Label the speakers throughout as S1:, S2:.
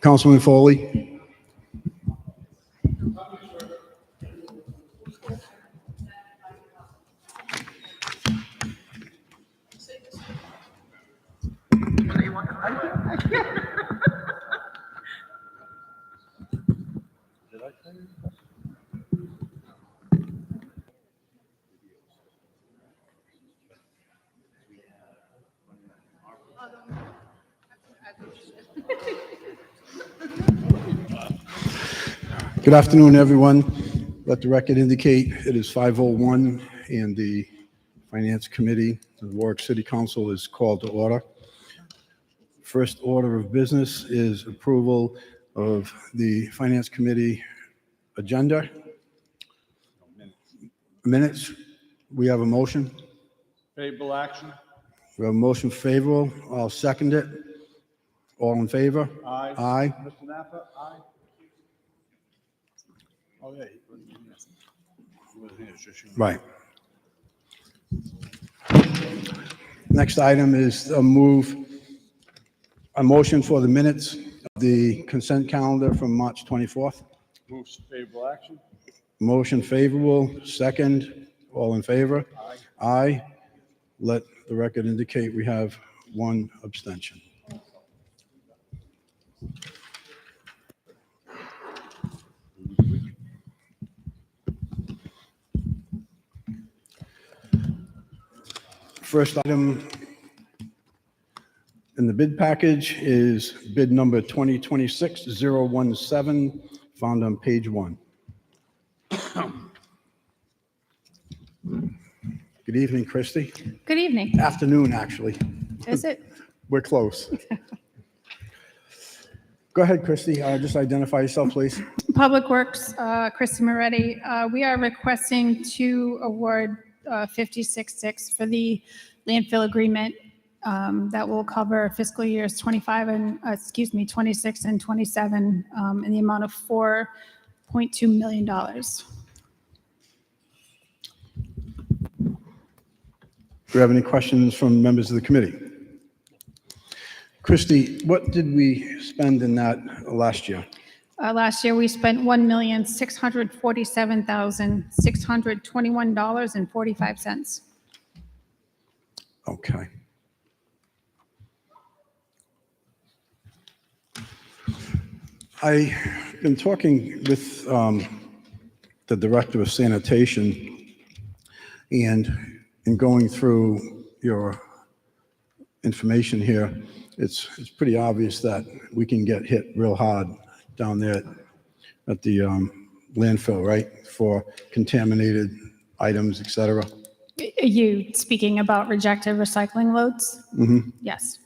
S1: Councilman Foley. Good afternoon, everyone. Let the record indicate it is 5:01 and the Finance Committee of the Warwick City Council is called to order. First order of business is approval of the Finance Committee agenda. Minutes. We have a motion.
S2: Favorable action.
S1: We have a motion favorable. I'll second it. All in favor?
S2: Aye.
S1: Aye.
S2: Mr. Napa? Aye. Oh, yeah.
S1: Right. Next item is a motion for the minutes of the consent calendar from March 24th.
S2: Moves favorable action.
S1: Motion favorable, second. All in favor?
S2: Aye.
S1: Aye. Let the record indicate we have one abstention. First item in the bid package is bid number 2026-017, found on page 1. Good evening, Christy.
S3: Good evening.
S1: Afternoon, actually.
S3: Is it?
S1: We're close. Go ahead, Christy. Just identify yourself, please.
S3: Public Works, Christy Moretti. We are requesting to award 56.6 for the landfill agreement that will cover fiscal years 26 and 27 in the amount of $4.2 million.
S1: Do you have any questions from members of the committee? Christy, what did we spend in that last year?
S3: Last year, we spent $1,647,621.45.
S1: Okay. I've been talking with the Director of Sanitation, and in going through your information here, it's pretty obvious that we can get hit real hard down there at the landfill, right? For contaminated items, et cetera.
S3: Are you speaking about rejected recycling loads?
S1: Mm-hmm.
S3: Yes.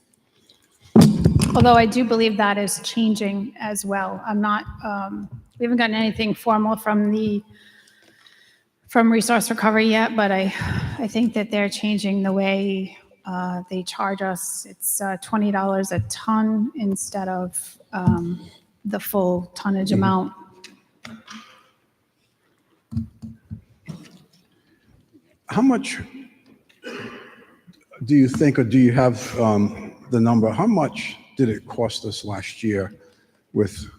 S3: Although I do believe that is changing as well. I'm not, we haven't gotten anything formal from Resource Recovery yet, but I think that they're changing the way they charge us. It's $20 a ton instead of the full tonnage amount.
S1: How much do you think, or do you have the number, how much did it cost us last year with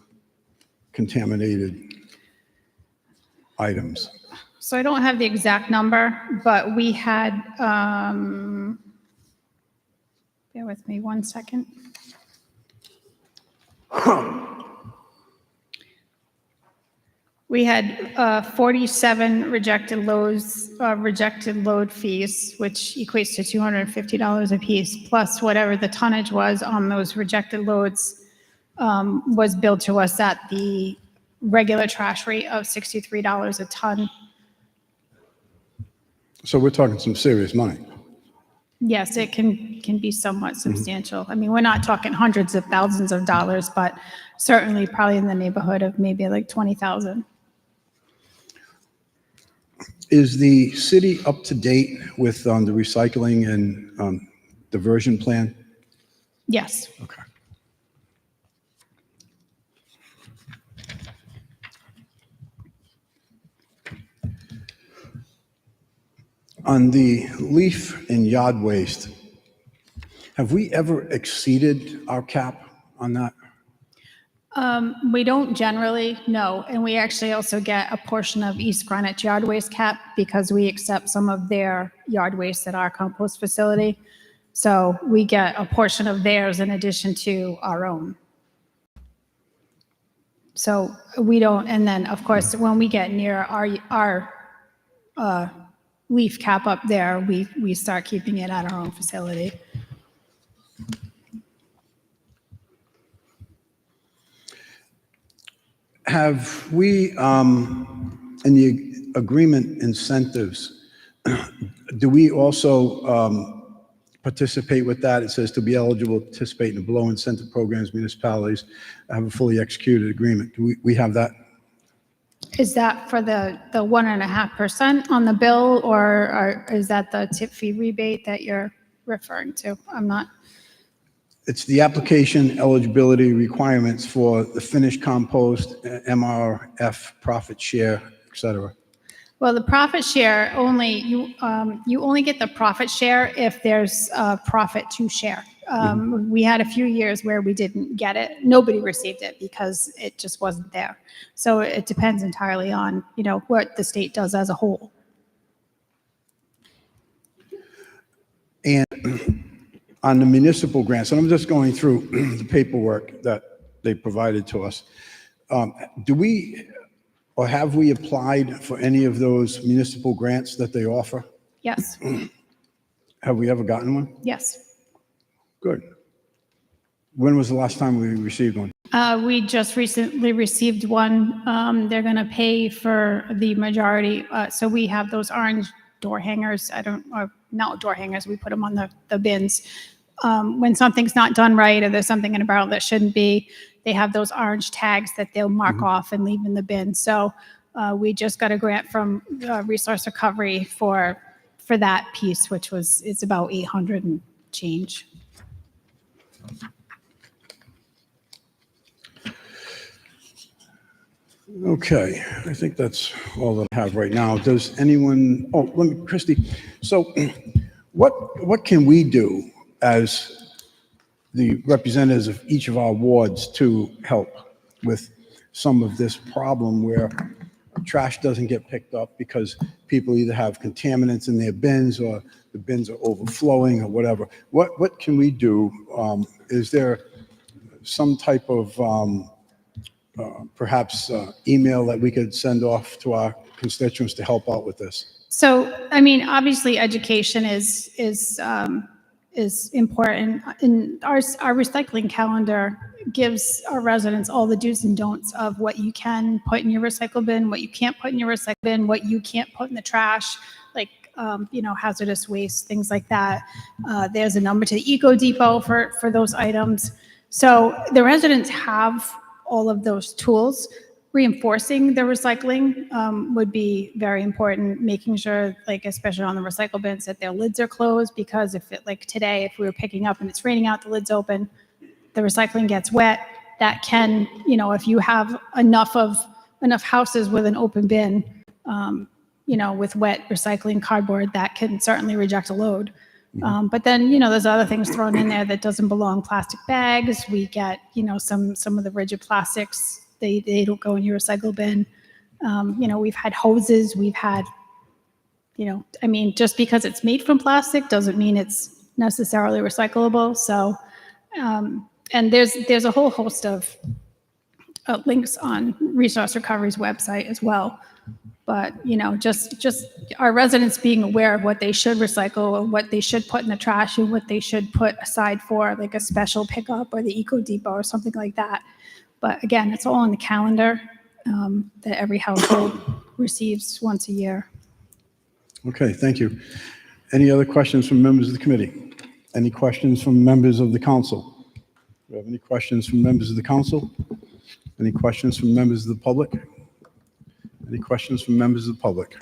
S1: contaminated items?
S3: So I don't have the exact number, but we had, bear with me 1 second. We had 47 rejected load fees, which equates to $250 a piece, plus whatever the tonnage was on those rejected loads was billed to us at the regular trash rate of $63 a ton.
S1: So we're talking some serious money.
S3: Yes, it can be somewhat substantial. I mean, we're not talking hundreds of thousands of dollars, but certainly probably in the neighborhood of maybe like 20,000.
S1: Is the city up to date with the recycling and diversion plan?
S3: Yes.
S1: Okay. On the leaf and yard waste, have we ever exceeded our cap on that?
S3: We don't generally, no, and we actually also get a portion of East Greenwich yard waste cap because we accept some of their yard waste at our compost facility. So we get a portion of theirs in addition to our own. So we don't, and then, of course, when we get near our leaf cap up there, we start keeping it at our own facility.
S1: Have we, in the agreement incentives, do we also participate with that? It says to be eligible to participate in the below incentive programs, municipalities have a fully executed agreement. Do we have that?
S3: Is that for the 1.5% on the bill, or is that the tip fee rebate that you're referring to? I'm not.
S1: It's the application eligibility requirements for the finished compost, MRF, profit share, et cetera.
S3: Well, the profit share only, you only get the profit share if there's a profit to share. We had a few years where we didn't get it. Nobody received it because it just wasn't there. So it depends entirely on, what the state does as a whole.
S1: And on the municipal grants, and I'm just going through the paperwork that they provided to us. Do we, or have we applied for any of those municipal grants that they offer?
S3: Yes,
S1: Have we ever gotten one?
S3: yes.
S1: Good. When was the last time we received one?
S3: We just recently received one. They're going to pay for the majority. So we have those orange door hangers. Not door hangers. We put them on the bins. When something's not done right or there's something in a barrel that shouldn't be, they have those orange tags that they'll mark off and leave in the bin. So we just got a grant from Resource Recovery for that piece, which it's about 800 and change.
S1: Okay, I think that's all that I have right now. Does anyone, Christy, so what can we do as the representatives of each of our wards to help with some of this problem where trash doesn't get picked up because people either have contaminants in their bins or the bins are overflowing or whatever? What can we do? Is there some type of perhaps email that we could send off to our constituents to help out with this?
S3: So, I mean, obviously, education is important. And our recycling calendar gives our residents all the do's and don'ts of what you can put in your recycle bin, what you can't put in your recycle bin, what you can't put in the trash, like hazardous waste, things like that. There's a number to the Eco Depot for those items. So the residents have all of those tools. Reinforcing the recycling would be very important, making sure, like, especially on the recycle bins, that their lids are closed, because like today, if we were picking up and it's raining out, the lid's open, the recycling gets wet, that can, if you have enough houses with an open bin, with wet recycling cardboard, that can certainly reject a load. But then, there's other things thrown in there that doesn't belong. Plastic bags, we get, some of the rigid plastics, they don't go in your recycle bin. We've had hoses, we've had, just because it's made from plastic doesn't mean it's necessarily recyclable. So, and there's a whole host of links on Resource Recovery's website as well. But, just our residents being aware of what they should recycle or what they should put in the trash and what they should put aside for, like, a special pickup or the Eco Depot or something like that. But again, it's all on the calendar that every household receives once a year.
S1: Okay, thank you. Any other questions from members of the committee? Any questions from members of the council? Do we have any questions from members of the council? Any questions from members of the public? Any questions from members of the public?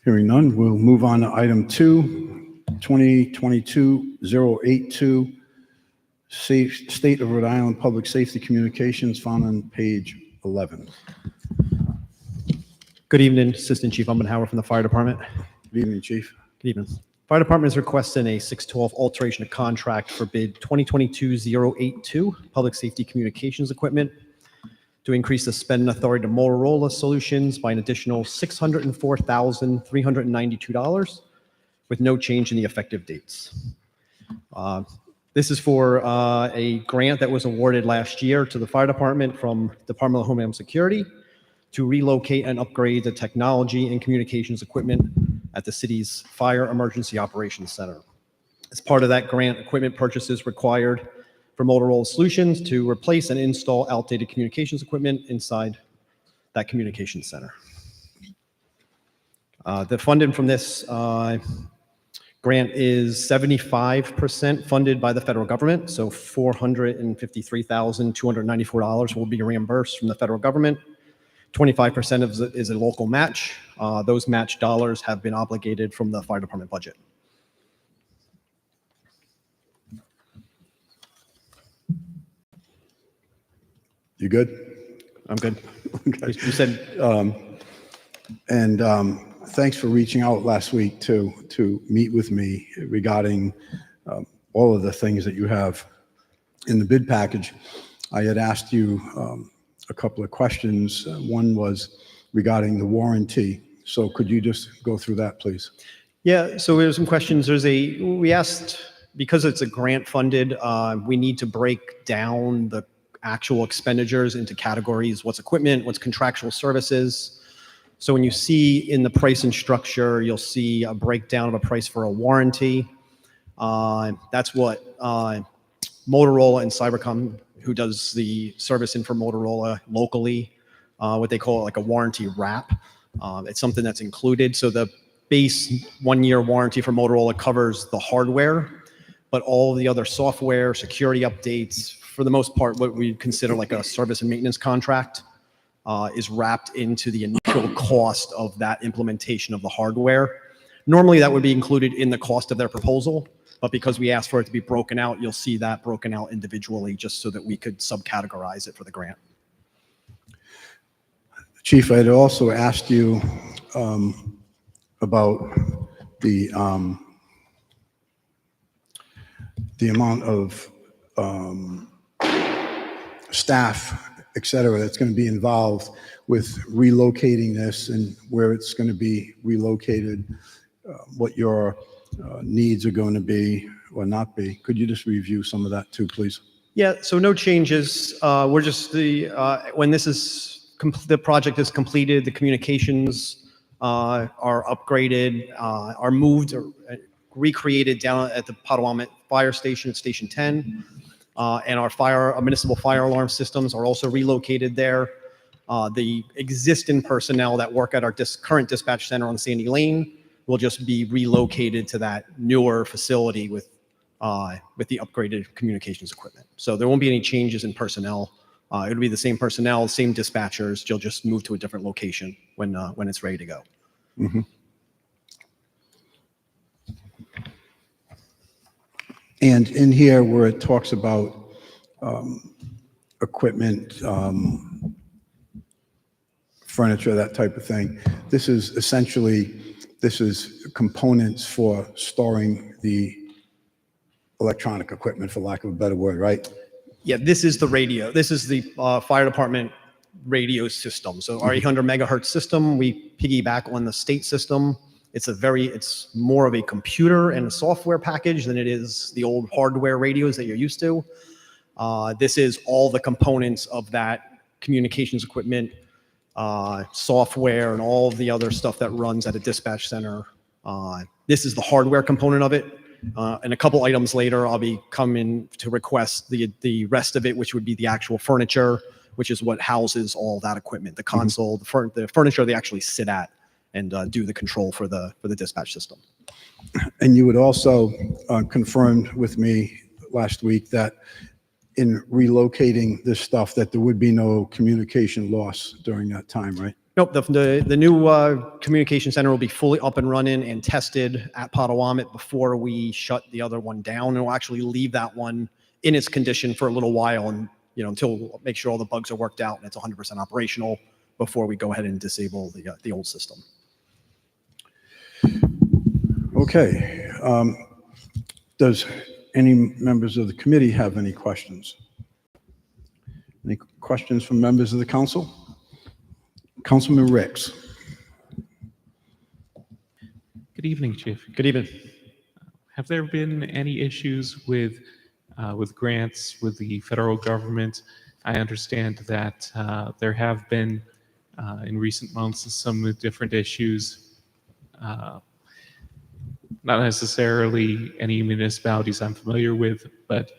S1: Hearing none, we'll move on to item 2, 2022-082, State of Rhode Island Public Safety Communications, found on page 11.
S4: Good evening, Assistant Chief Umbenhauer from the Fire Department.
S1: Good evening, Chief.
S4: Good evening. Fire Department is requesting a 612 alteration of contract for bid 2022-082, Public Safety Communications Equipment, to increase the spending authority to Motorola Solutions by an additional $604,392, with no change in the effective dates. This is for a grant that was awarded last year to the Fire Department from Department of Homeland Security to relocate and upgrade the technology and communications equipment at the city's Fire Emergency Operations Center. As part of that grant, equipment purchases required for Motorola Solutions to replace and install outdated communications equipment inside that communications center. The funding from this grant is 75% funded by the federal government, so $453,294 will be reimbursed from the federal government. 25% is a local match. Those match dollars have been obligated from the fire department budget.
S1: You good?
S4: I'm good.
S1: Okay.
S4: You said,
S1: Thanks for reaching out last week to meet with me regarding all of the things that you have in the bid package. I had asked you a couple of questions. One was regarding the warranty. So could you just go through that, please?
S4: yeah, so there's some questions. We asked, because it's a grant funded, we need to break down the actual expenditures into categories: what's equipment, what's contractual services. So when you see in the pricing structure, you'll see a breakdown of a price for a warranty. That's what Motorola and Cybercom, who does the servicing for Motorola locally, what they call like a warranty wrap. It's something that's included. So the base 1-year warranty for Motorola covers the hardware, but all of the other software, security updates, for the most part, what we consider like a service and maintenance contract, is wrapped into the initial cost of that implementation of the hardware. Normally that would be included in the cost of their proposal, but because we asked for it to be broken out, you'll see that broken out individually just so that we could subcategorize it for the grant.
S1: Chief, I had also asked you about the amount of staff, et cetera, that's going to be involved with relocating this and where it's going to be relocated, what your needs are going to be or not be. Could you just review some of that too, please?
S4: Yeah, so no changes. We're just when this is the project is completed, the communications are upgraded, are moved or recreated down at the Potawatomi Fire Station at Station 10. And our municipal fire alarm systems are also relocated there. The existing personnel that work at our current dispatch center on Sandy Lane will just be relocated to that newer facility with the upgraded communications equipment. So there won't be any changes in personnel. It'll be the same personnel, same dispatchers. You'll just move to a different location when it's ready to go.
S1: Mm-hmm. And in here where it talks about equipment, furniture, that type of thing, this is essentially, this is components for storing the electronic equipment, for lack of a better word, right?
S4: Yeah, this is the radio. This is the fire department radio system. So our 800 megahertz system, we piggyback on the state system. It's more of a computer and a software package than it is the old hardware radios that you're used to. This is all the components of that communications equipment, software, and all of the other stuff that runs at a dispatch center. This is the hardware component of it. And a couple items later, I'll be coming to request the rest of it, which would be the actual furniture, which is what houses all that equipment, the console, the furniture they actually sit at and do the control for the dispatch system.
S1: And you would also confirmed with me last week that in relocating this stuff, that there would be no communication loss during that time, right?
S4: Nope, the new communication center will be fully up and running and tested at Potawatomi before we shut the other one down. And we'll actually leave that one in its condition for a little while, and until make sure all the bugs are worked out and it's 100% operational before we go ahead and disable the old system.
S1: Okay. Does any members of the committee have any questions? Any questions from members of the council? Councilman Ricks.
S5: Good evening, Chief.
S4: Good evening.
S5: Have there been any issues with grants with the federal government? I understand that there have been in recent months some different issues. Not necessarily any municipalities I'm familiar with, but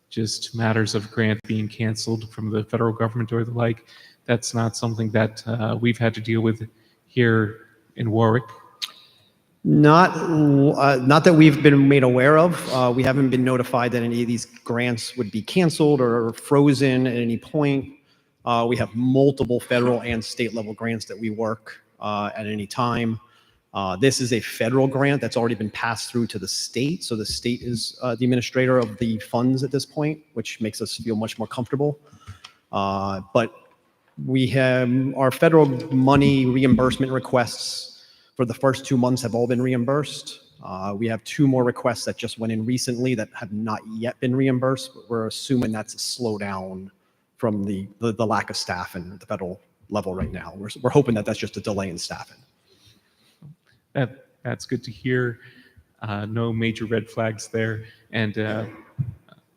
S5: just matters of grant being canceled from the federal government or the like. That's not something that we've had to deal with here in Warwick.
S4: Not that we've been made aware of. We haven't been notified that any of these grants would be canceled or frozen at any point. We have multiple federal and state level grants that we work at any time. This is a federal grant that's already been passed through to the state. So the state is the administrator of the funds at this point, which makes us feel much more comfortable. But we have our federal money reimbursement requests for the first 2 months have all been reimbursed. We have 2 more requests that just went in recently that have not yet been reimbursed. But we're assuming that's a slowdown from the lack of staff at the federal level right now. We're hoping that that's just a delay in staffing.
S5: That's good to hear. No major red flags there. And,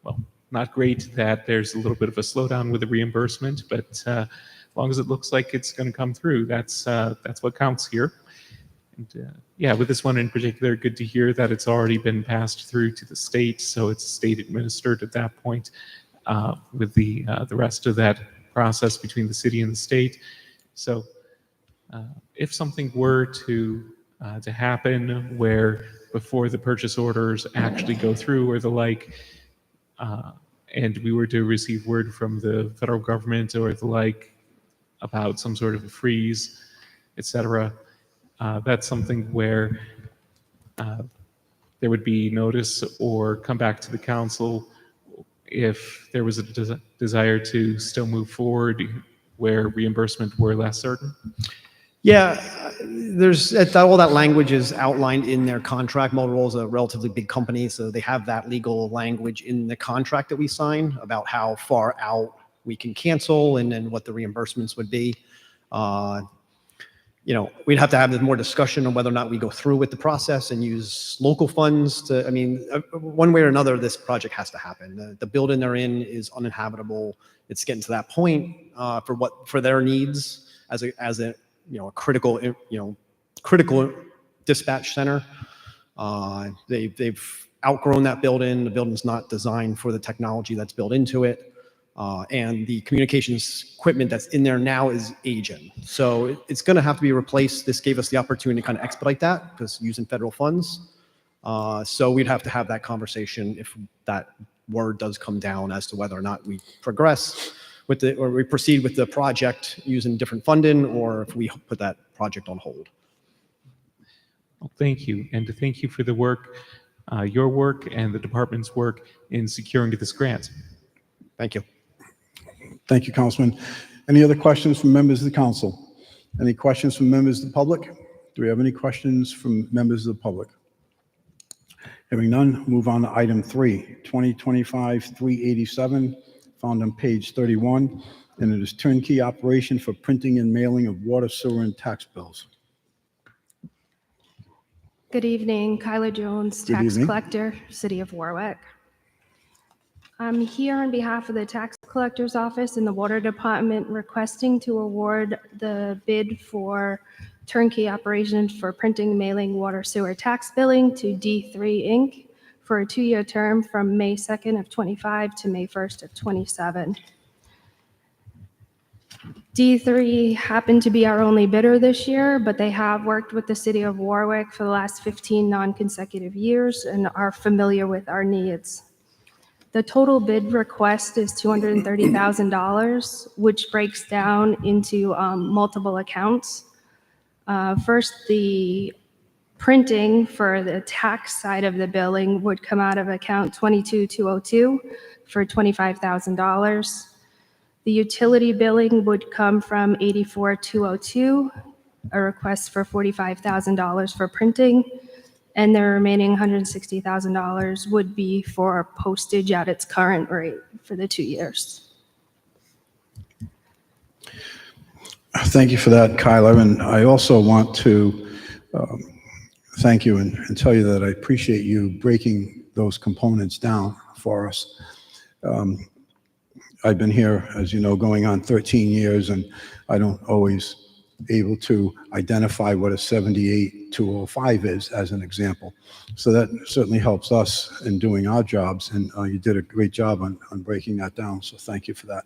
S5: well, not great that there's a little bit of a slowdown with the reimbursement, but as long as it looks like it's going to come through, that's what counts here. And, yeah, with this one in particular, good to hear that it's already been passed through to the state, so it's state administered at that point. With the rest of that process between the city and the state. So if something were to happen where before the purchase orders actually go through or the like, and we were to receive word from the federal government or the like about some sort of a freeze, etc., that's something where there would be notice or come back to the council if there was a desire to still move forward where reimbursement were less certain?
S4: Yeah, all that language is outlined in their contract. Motorola is a relatively big company, so they have that legal language in the contract that we sign about how far out we can cancel and then what the reimbursements would be. We'd have to have more discussion on whether or not we go through with the process and use local funds to, one way or another, this project has to happen. The building they're in is uninhabitable. It's getting to that point for their needs as a critical dispatch center. They've outgrown that building. The building's not designed for the technology that's built into it. And the communications equipment that's in there now is aging. So it's going to have to be replaced. This gave us the opportunity to kind of expedite that because using federal funds. So we'd have to have that conversation if that word does come down as to whether or not we progress with or we proceed with the project using different funding, or if we put that project on hold.
S5: Well, thank you. And thank you for the work, your work and the department's work in securing this grant.
S4: Thank you.
S1: Thank you, Councilman. Any other questions from members of the council? Any questions from members of the public? Do we have any questions from members of the public? Having none, move on to item 3, 2025-387, found on page 31, and it is turnkey operation for printing and mailing of water, sewer, and tax bills.
S6: Good evening, Kyla Jones,
S1: Good
S6: tax
S1: evening.
S6: collector, City of Warwick. I'm here on behalf of the tax collector's office and the water department requesting to award the bid for turnkey operations for printing, mailing, water, sewer, tax billing to D3 Inc. for a 2-year term from May 2nd of 25 to May 1st of 27. D3 happened to be our only bidder this year, but they have worked with the City of Warwick for the last 15 non-consecutive years and are familiar with our needs. The total bid request is $230,000, which breaks down into multiple accounts. First, the printing for the tax side of the billing would come out of account 22202 for $25,000. The utility billing would come from 84202, a request for $45,000 for printing. and the remaining $160,000 would be for postage at its current rate for the 2 years.
S1: Thank you for that, Kyla. And I also want to thank you and tell you that I appreciate you breaking those components down for us. I've been here, as you know, going on 13 years, and I don't always able to identify what a 78-205 is, as an example. So that certainly helps us in doing our jobs, and you did a great job on breaking that down, so thank you for that.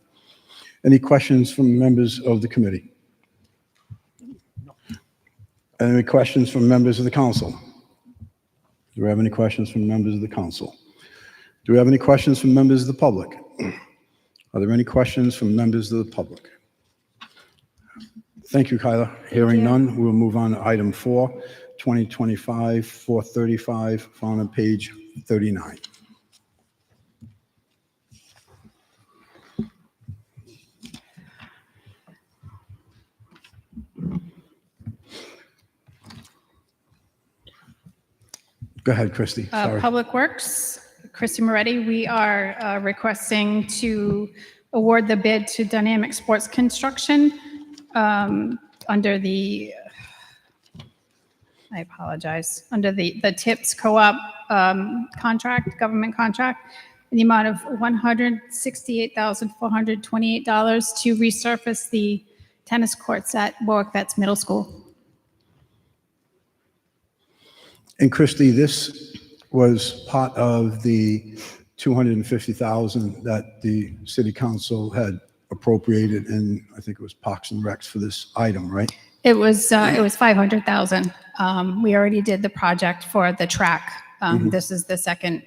S1: Any questions from members of the committee? Any questions from members of the council? Do we have any questions from members of the council? Do we have any questions from members of the public? Are there any questions from members of the public? Thank you, Kyla. Hearing none, we'll move on to item 4, 2025-435, found on page 39. Go ahead, Christy. Sorry.
S3: Public Works, Christy Moretti, we are requesting to award the bid to Dynamic Sports Construction under the, I apologize, under the TIPS Co-op contract, government contract, in the amount of $168,428 to resurface the tennis courts at Warwick Vets Middle School.
S1: And Christy, this was part of the $250,000 that the city council had appropriated in, I think it was Parks and Recs for this item, right?
S3: It was 500,000. We already did the project for the track. This is the second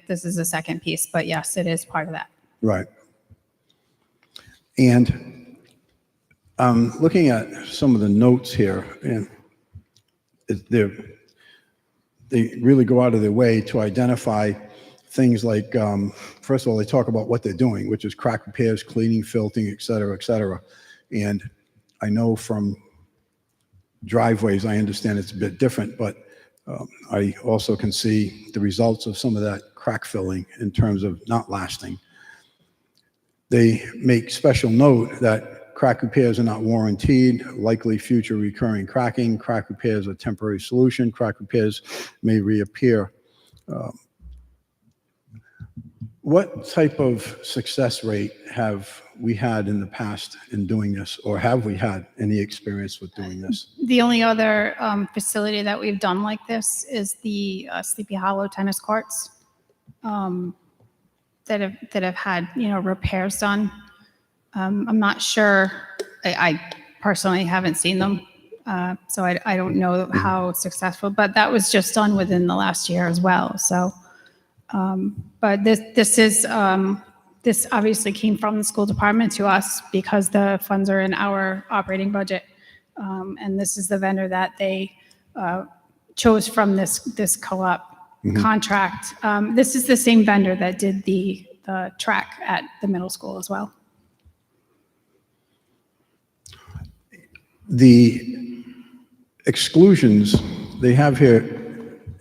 S3: piece, but yes, it is part of that.
S1: Right. And looking at some of the notes here, and they really go out of their way to identify things like, first of all, they talk about what they're doing, which is crack repairs, cleaning, filtering, et cetera, et cetera. And I know from driveways, I understand it's a bit different, but I also can see the results of some of that crack filling in terms of not lasting. They make special note that crack repairs are not warranted, likely future recurring cracking, crack repairs are temporary solution, crack repairs may reappear. What type of success rate have we had in the past in doing this, or have we had any experience with doing this?
S3: The only other facility that we've done like this is the Sleepy Hollow tennis courts that have had, repairs done. I'm not sure. I personally haven't seen them, so I don't know how successful. But that was just done within the last year as well. So, but this obviously came from the school department to us because the funds are in our operating budget, and this is the vendor that they chose from this co-op contract. This is the same vendor that did the track at the middle school as well. The exclusions they have here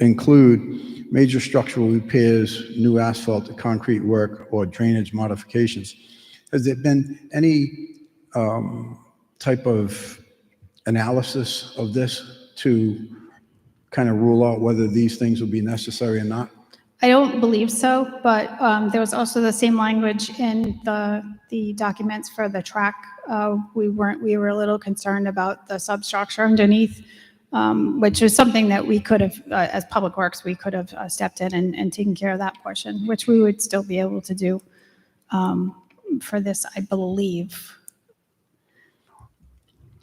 S3: include major structural repairs, new asphalt to concrete work, or drainage modifications. Has there been any type of analysis of this to kind of rule out whether these things will be necessary or not? I don't believe so, but there was also the same language in the documents for the track. We were a little concerned about the substructure underneath, which is something that we could have, as Public Works, we could have stepped in and taken care of that portion, which we would still be able to do for this, I believe.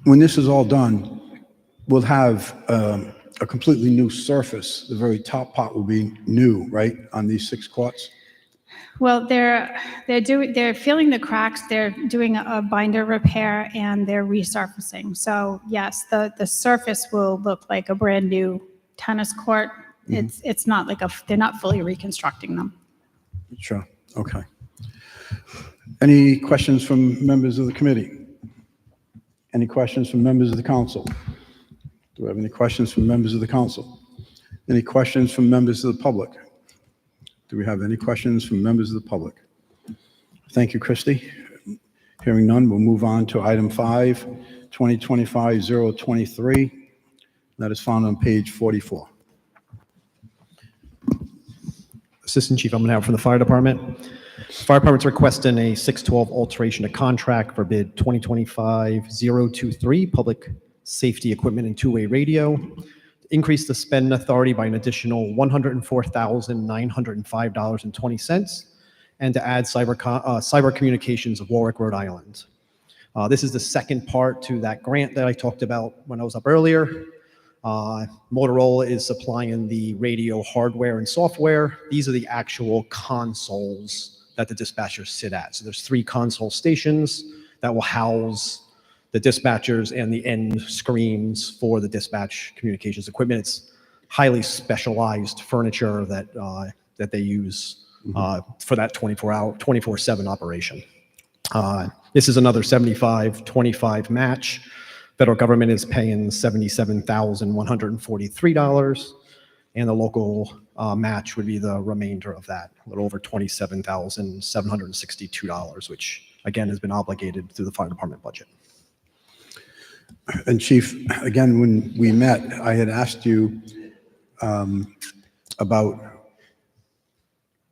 S1: When this is all done, we'll have a completely new surface. The very top part will be new, right, on these 6 courts?
S3: Well, they're filling the cracks. They're doing a binder repair and they're resurfacing. So yes, the surface will look like a brand new tennis court. It's not like they're not fully reconstructing them.
S1: Sure. Okay. Any questions from members of the committee? Any questions from members of the council? Do we have any questions from members of the council? Any questions from members of the public? Do we have any questions from members of the public? Thank you, Christie. Hearing none, we'll move on to item 5, 2025-023. That is found on page 44.
S4: Assistant Chief Ummenauer from the Fire Department. Fire Department's requesting a 612 alteration of contract for bid 2025-023, public safety equipment and two-way radio. Increase the spend authority by an additional $104,905.20, and to add cyber communications of Warwick, Rhode Island. This is the second part to that grant that I talked about when I was up earlier. Motorola is supplying the radio hardware and software. These are the actual consoles that the dispatchers sit at. So there's 3 console stations that will house the dispatchers and the end screens for the dispatch communications equipment. It's highly specialized furniture that they use for that 24/7 operation. This is another 75-25 match. Federal government is paying $77,143, and the local match would be the remainder of that, a little over $27,762, which again has been obligated through the fire department budget.
S1: And Chief, again, when we met, I had asked you about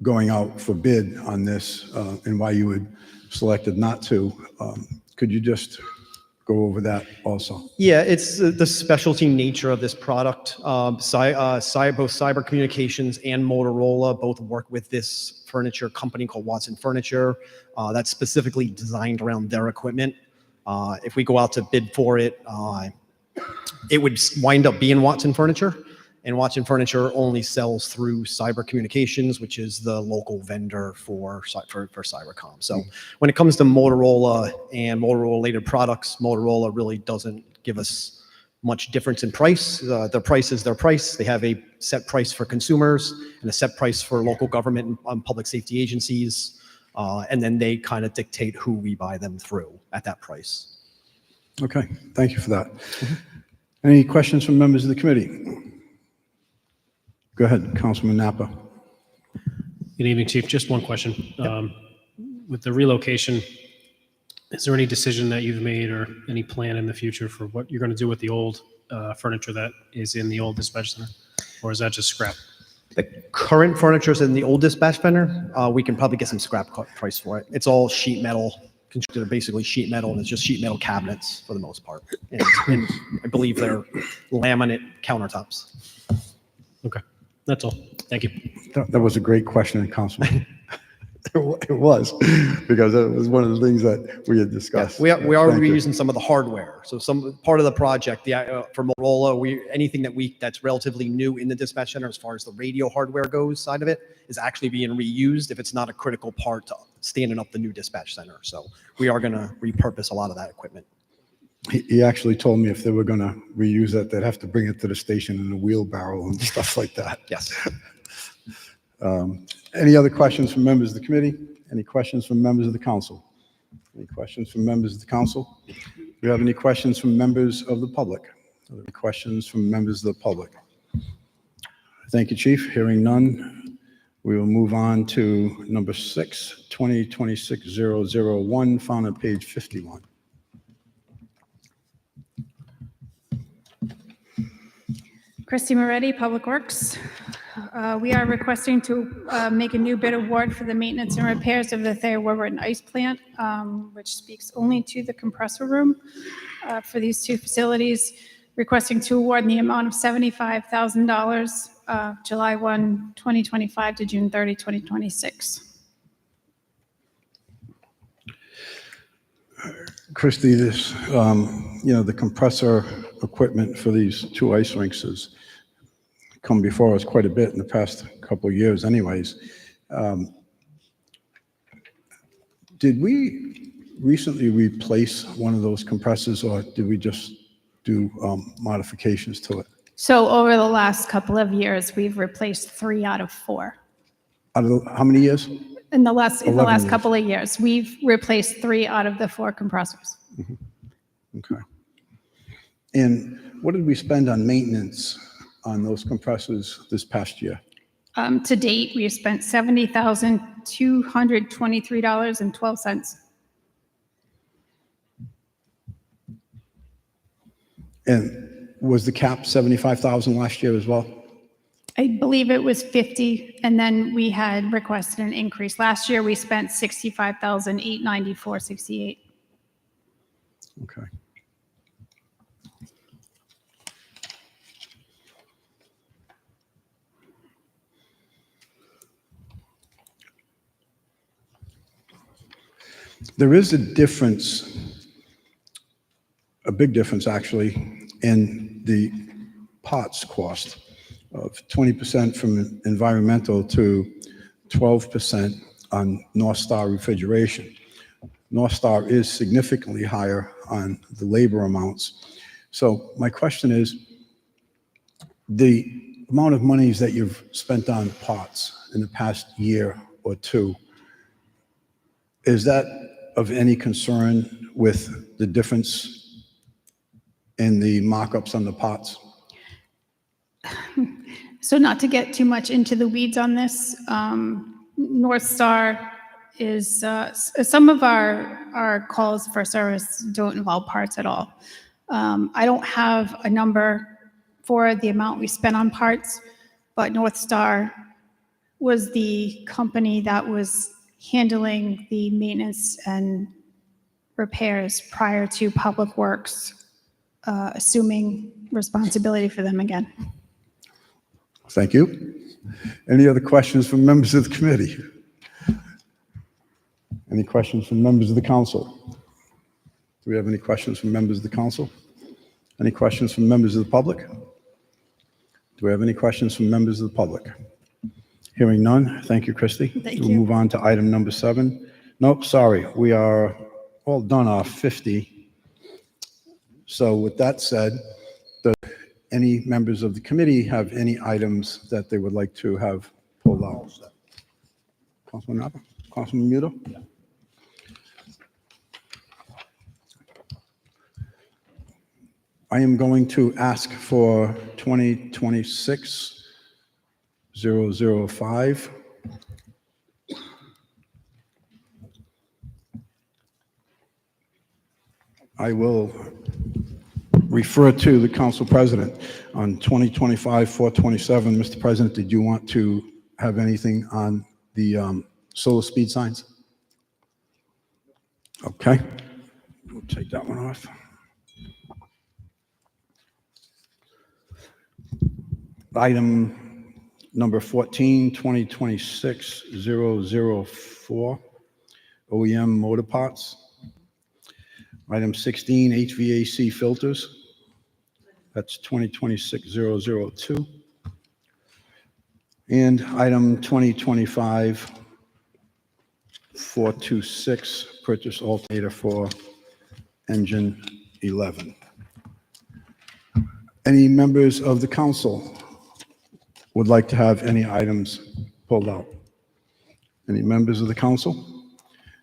S1: going out for bid on this and why you had selected not to. Could you just go over that also?
S4: Yeah, it's the specialty nature of this product. Both Cyber Communications and Motorola both work with this furniture company called Watson Furniture that's specifically designed around their equipment. If we go out to bid for it, it would wind up being Watson Furniture, and Watson Furniture only sells through Cyber Communications, which is the local vendor for Cybercom. So when it comes to Motorola and Motorola-related products, Motorola really doesn't give us much difference in price. Their price is their price. They have a set price for consumers and a set price for local government and public safety agencies. And then they kind of dictate who we buy them through at that price.
S1: Okay, thank you for that. Any questions from members of the committee? Go ahead, Councilman Napa.
S7: Good evening, Chief. Just one question. With the relocation, is there any decision that you've made or any plan in the future for what you're going to do with the old furniture that is in the old dispatch center? Or is that just scrap?
S4: The current furniture is in the old dispatch center. We can probably get some scrap price for it. It's all sheet metal, constructed basically sheet metal, and it's just sheet metal cabinets for the most part. And I believe they're laminate countertops.
S7: Okay, that's all. Thank you.
S1: That was a great question, Councilman. It was, because it was one of the things that we had discussed.
S4: We are
S1: Thank you.
S4: reusing some of the hardware. So some part of the project, for Motorola, anything that's relatively new in the dispatch center as far as the radio hardware goes side of it is actually being reused if it's not a critical part to standing up the new dispatch center. So we are going to repurpose a lot of that equipment.
S1: He actually told me if they were going to reuse it, they'd have to bring it to the station in a wheelbarrow and stuff like that.
S4: Yes.
S1: Any other questions from members of the committee? Any questions from members of the council? Any questions from members of the council? Do you have any questions from members of the public? Are there any questions from members of the public? Thank you, Chief. Hearing none, we will move on to number 6, 2026-001, found on page 51.
S3: Christy Moretti, Public Works. We are requesting to make a new bid award for the maintenance and repairs of the Thayer Warwick Ice Plant, which speaks only to the compressor room for these two facilities, requesting to award in the amount of $75,000, July 1, 2025 to June 30, 2026.
S1: Christy, this, the compressor equipment for these two ice rinks has come before us quite a bit in the past couple of years anyways. Did we recently replace one of those compressors, or did we just do modifications to it?
S3: So over the last couple of years, we've replaced 3 out of 4.
S1: Out of how many years?
S3: In the last
S1: 11 years.
S3: couple of years, we've replaced 3 out of the 4 compressors.
S1: Okay. And what did we spend on maintenance on those compressors this past year?
S3: To date, we have spent $70,223.12.
S1: And was the cap 75,000 last year as well?
S3: I believe it was 50, and then we had requested an increase. Last year, we spent $65,894.68.
S1: Okay. There is a difference, a big difference actually, in the pots cost of 20% from environmental to 12% on North Star refrigeration. North Star is significantly higher on the labor amounts. So my question is, the amount of monies that you've spent on pots in the past year or two, is that of any concern with the difference in the markups on the pots?
S3: So not to get too much into the weeds on this, North Star is, some of our calls for service don't involve parts at all. I don't have a number for the amount we spent on parts, but North Star was the company that was handling the maintenance and repairs prior to Public Works assuming responsibility for them again.
S1: Thank you. Any other questions from members of the committee? Any questions from members of the council? Do we have any questions from members of the council? Any questions from members of the public? Do we have any questions from members of the public? Hearing none. Thank you, Christie.
S3: Thank
S1: We'll
S3: you.
S1: move on to item number 7. Nope, sorry. We are all done off 50. So with that said, does any members of the committee have any items that they would like to have pulled out? Councilman Napa? Councilman Muto? I am going to ask for 2026-005. I will refer to the council president on 2025-427. Mr. President, did you want to have anything on the solar speed signs? Okay, we'll take that one off. Item number 14, 2026-004, OEM motor parts. Item 16, HVAC filters. That's 2026-002. And item 2025-426, purchase alternator for engine 11. Any members of the council would like to have any items pulled out? Any members of the council?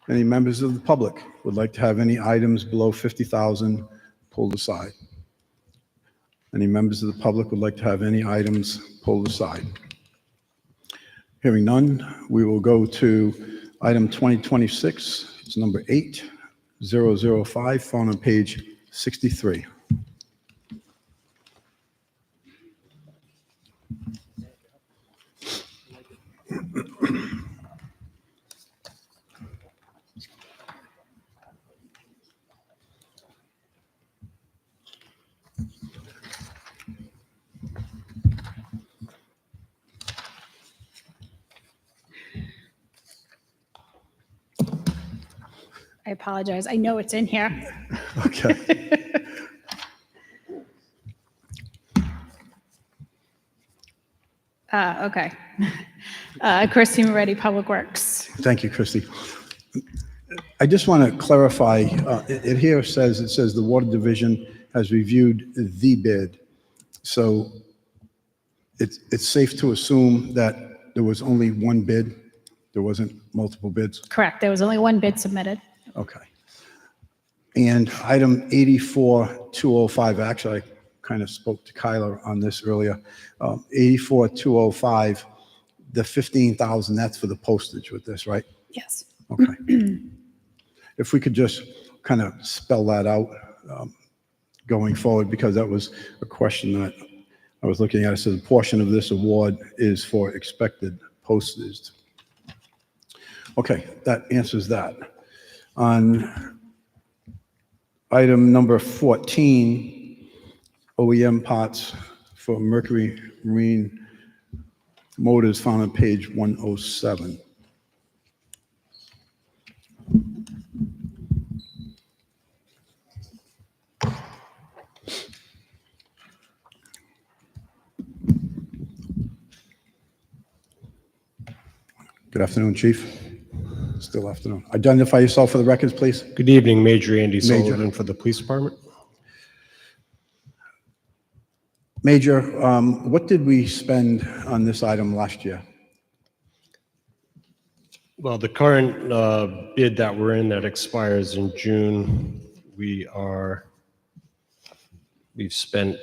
S1: Any members of the public would like to have any items below 50,000 pulled aside? Any members of the public would like to have any items pulled aside? Hearing none, we will go to item 2026, it's number 8, 005, found on page 63.
S3: I apologize. I know it's in here.
S1: Okay.
S3: Okay. Christy Moretti, Public Works.
S1: Thank you, Christie. I just want to clarify, it here says, the Water Division has reviewed the bid. So it's safe to assume that there was only one bid? There wasn't multiple bids?
S3: Correct. There was only one bid submitted.
S1: Okay. And item 84-205, actually, I kind of spoke to Kyla on this earlier. 84,205, the 15,000, that's for the postage with this, right?
S3: Yes.
S1: Okay. If we could just kind of spell that out going forward, because that was a question that I was looking at. It says a portion of this award is for expected postage. Okay, that answers that. On item number 14, OEM parts for Mercury Marine Motors found on page 107. Good afternoon, Chief. Still afternoon. Identify yourself for the records, please.
S8: Good evening, Major Andy
S1: Major.
S8: Sullivan for the Police Department.
S1: Major, what did we spend on this item last year?
S8: Well, the current bid that we're in that expires in June, we've spent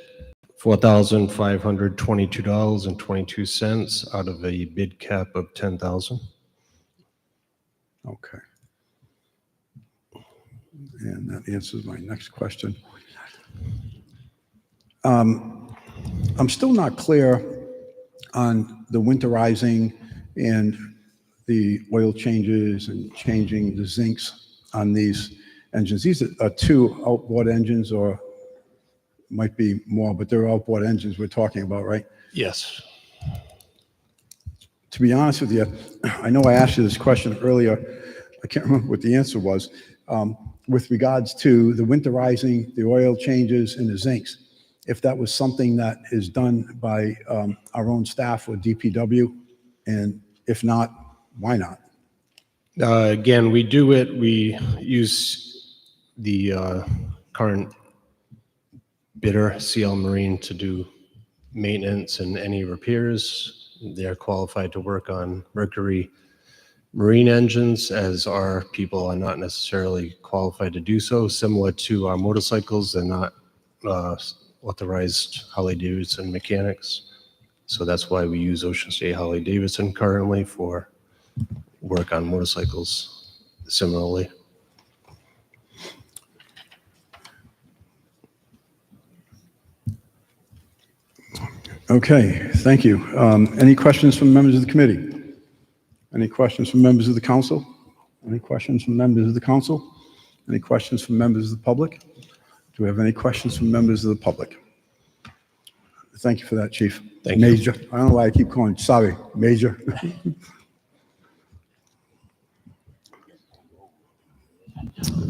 S8: $4,522.22 out of a bid cap of $10,000.
S1: Okay. And that answers my next question. I'm still not clear on the winterizing and the oil changes and changing the zincs on these engines. These are two outboard engines, or might be more, but they're outboard engines we're talking about, right?
S8: Yes.
S1: To be honest with you, I know I asked you this question earlier. I can't remember what the answer was. With regards to the winterizing, the oil changes, and the zincs, if that was something that is done by our own staff or DPW, and if not, why not?
S8: Again, we do it. We use the current bidder, CL Marine, to do maintenance and any repairs. They're qualified to work on Mercury Marine engines, as our people are not necessarily qualified to do so. Similar to our motorcycles, they're not authorized Harley-Davidson mechanics. So that's why we use Ocean State Harley-Davidson currently for work on motorcycles similarly.
S1: Okay, thank you. Any questions from members of the committee? Any questions from members of the council? Any questions from members of the council? Any questions from members of the public? Do we have any questions from members of the public? Thank you for that, Chief.
S8: Thank you.
S1: Major. I don't know why I keep calling, sorry, Major.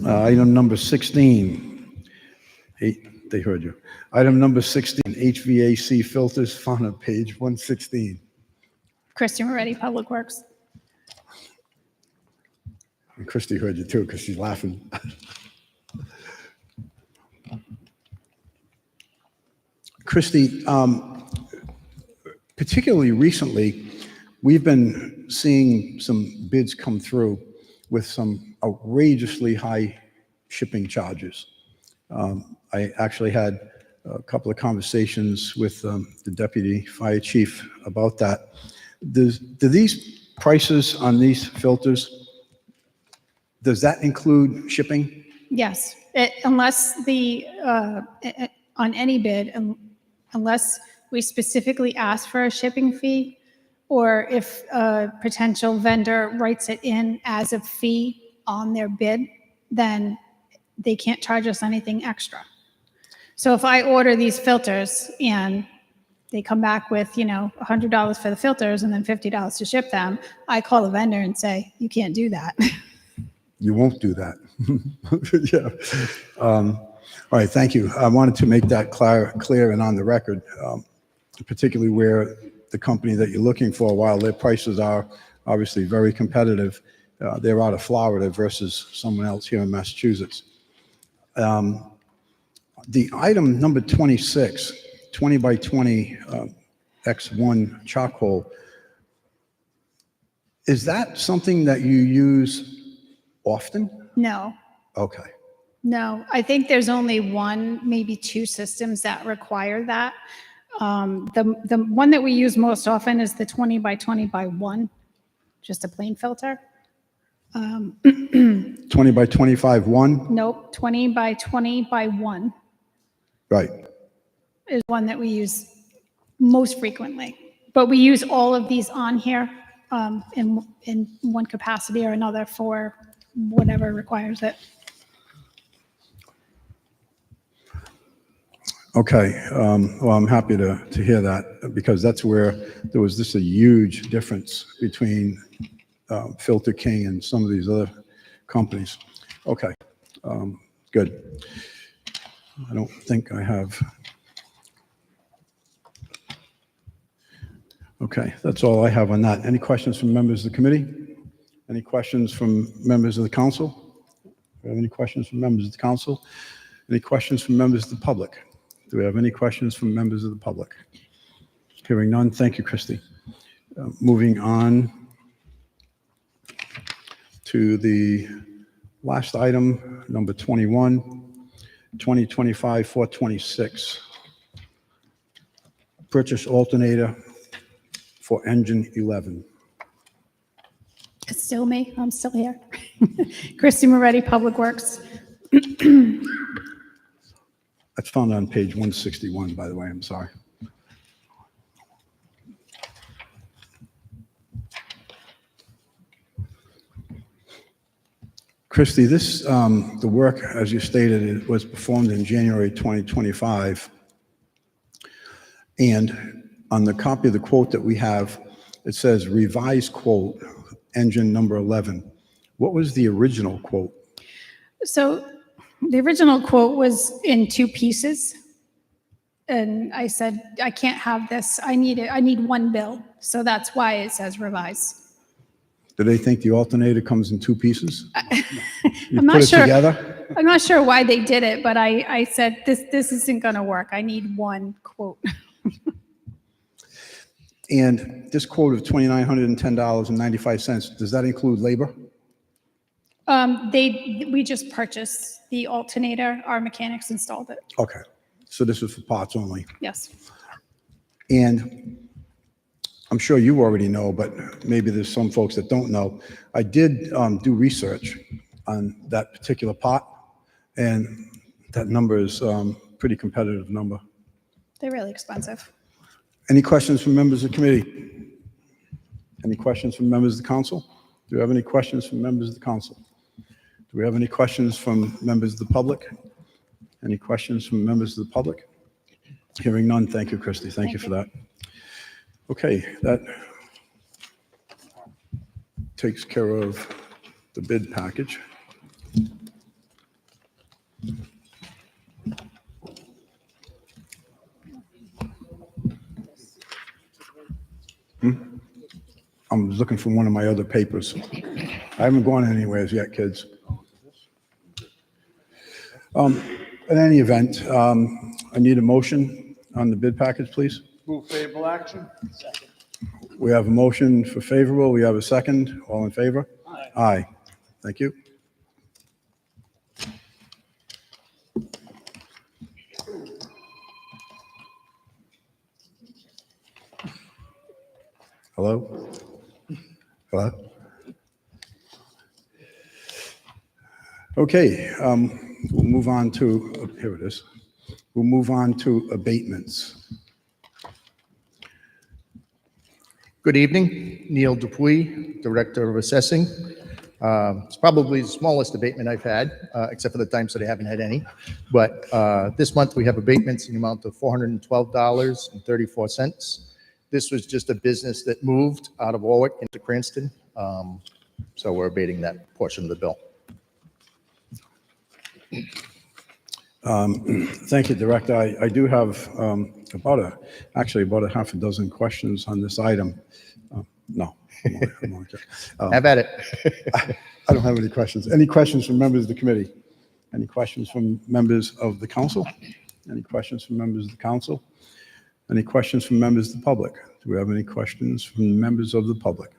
S1: Item number 16. They heard you. Item number 16, HVAC filters found on page 116.
S3: Christy Moretti, Public Works.
S1: And Christy heard you too, because she's laughing. Christy, particularly recently, we've been seeing some bids come through with some outrageously high shipping charges. I actually had a couple of conversations with the deputy fire chief about that. Do these prices on these filters, does that include shipping?
S3: Yes, unless on any bid, unless we specifically ask for a shipping fee, or if a potential vendor writes it in as a fee on their bid, then they can't charge us anything extra. So if I order these filters and they come back with, $100 for the filters and then $50 to ship them, I call the vendor and say, you can't do that.
S1: You won't do that. Yeah. All right, thank you. I wanted to make that clear and on the record, particularly where the company that you're looking for, while their prices are obviously very competitive, they're out of Florida versus someone else here in Massachusetts. The item number 26, 20 by 20 X1 charcoal, is that something that you use often?
S3: No,
S1: Okay.
S3: No, I think there's only one, maybe two systems that require that. The one that we use most often is the 20 by 20 by 1, just a plain filter.
S1: 20 by 25, 1?
S3: Nope, 20 by 20 by 1
S1: Right.
S3: is one that we use most frequently. But we use all of these on here in one capacity or another for whatever requires it.
S1: Okay, well, I'm happy to hear that, because that's where there was just a huge difference between Filter King and some of these other companies. Okay, good. I don't think I have. Okay, that's all I have on that. Any questions from members of the committee? Any questions from members of the council? Do we have any questions from members of the council? Any questions from members of the public? Do we have any questions from members of the public? Hearing none, thank you, Christy. Moving on to the last item, number 21, 2025-426. Purchase alternator for engine 11.
S3: It's still me. I'm still here. Christy Moretti, Public Works.
S1: That's found on page 161, by the way, I'm sorry. Christy, this, the work, as you stated, it was performed in January 2025. And on the copy of the quote that we have, it says revised quote, engine number 11. What was the original quote?
S3: So the original quote was in two pieces. And I said, I can't have this. I need one bill. So that's why it says revise.
S1: Do they think the alternator comes in two pieces? You
S3: I'm not
S1: put it
S3: sure.
S1: together?
S3: I'm not sure why they did it, but I said, this isn't going to work. I need one quote.
S1: And this quote of $2,910.95, does that include labor?
S3: We just purchased the alternator. Our mechanics installed it.
S1: Okay, so this is for parts only.
S3: Yes.
S1: And I'm sure you already know, but maybe there's some folks that don't know. I did do research on that particular part, and that number is pretty competitive number.
S3: They're really expensive.
S1: Any questions from members of the committee? Any questions from members of the council? Do we have any questions from members of the council? Do we have any questions from members of the public? Any questions from members of the public? Hearing none, thank you, Christy. Thank you for that. Okay, that takes care of the bid package. I'm looking for one of my other papers. I haven't gone anywhere yet, kids. In any event, I need a motion on the bid package, please.
S2: Move favorable action?
S1: We have a motion for favorable. We have a second. All in favor? Aye. Aye. Thank you. Hello? Hello? Okay, we'll move on to, here it is. We'll move on to abatements.
S9: Good evening, Neil Dupuy, Director of Assessing. It's probably the smallest abatement I've had, except for the times that I haven't had any. But this month we have abatements in the amount of $412.34. This was just a business that moved out of Warwick into Cranston. So we're abating that portion of the bill.
S1: Thank you, Director. I do have actually about a half a dozen questions on this item. No. I'm only kidding.
S9: Have at it.
S1: I don't have any questions. Any questions from members of the committee? Any questions from members of the council? Any questions from members of the council? Any questions from members of the public? Do we have any questions from members of the public?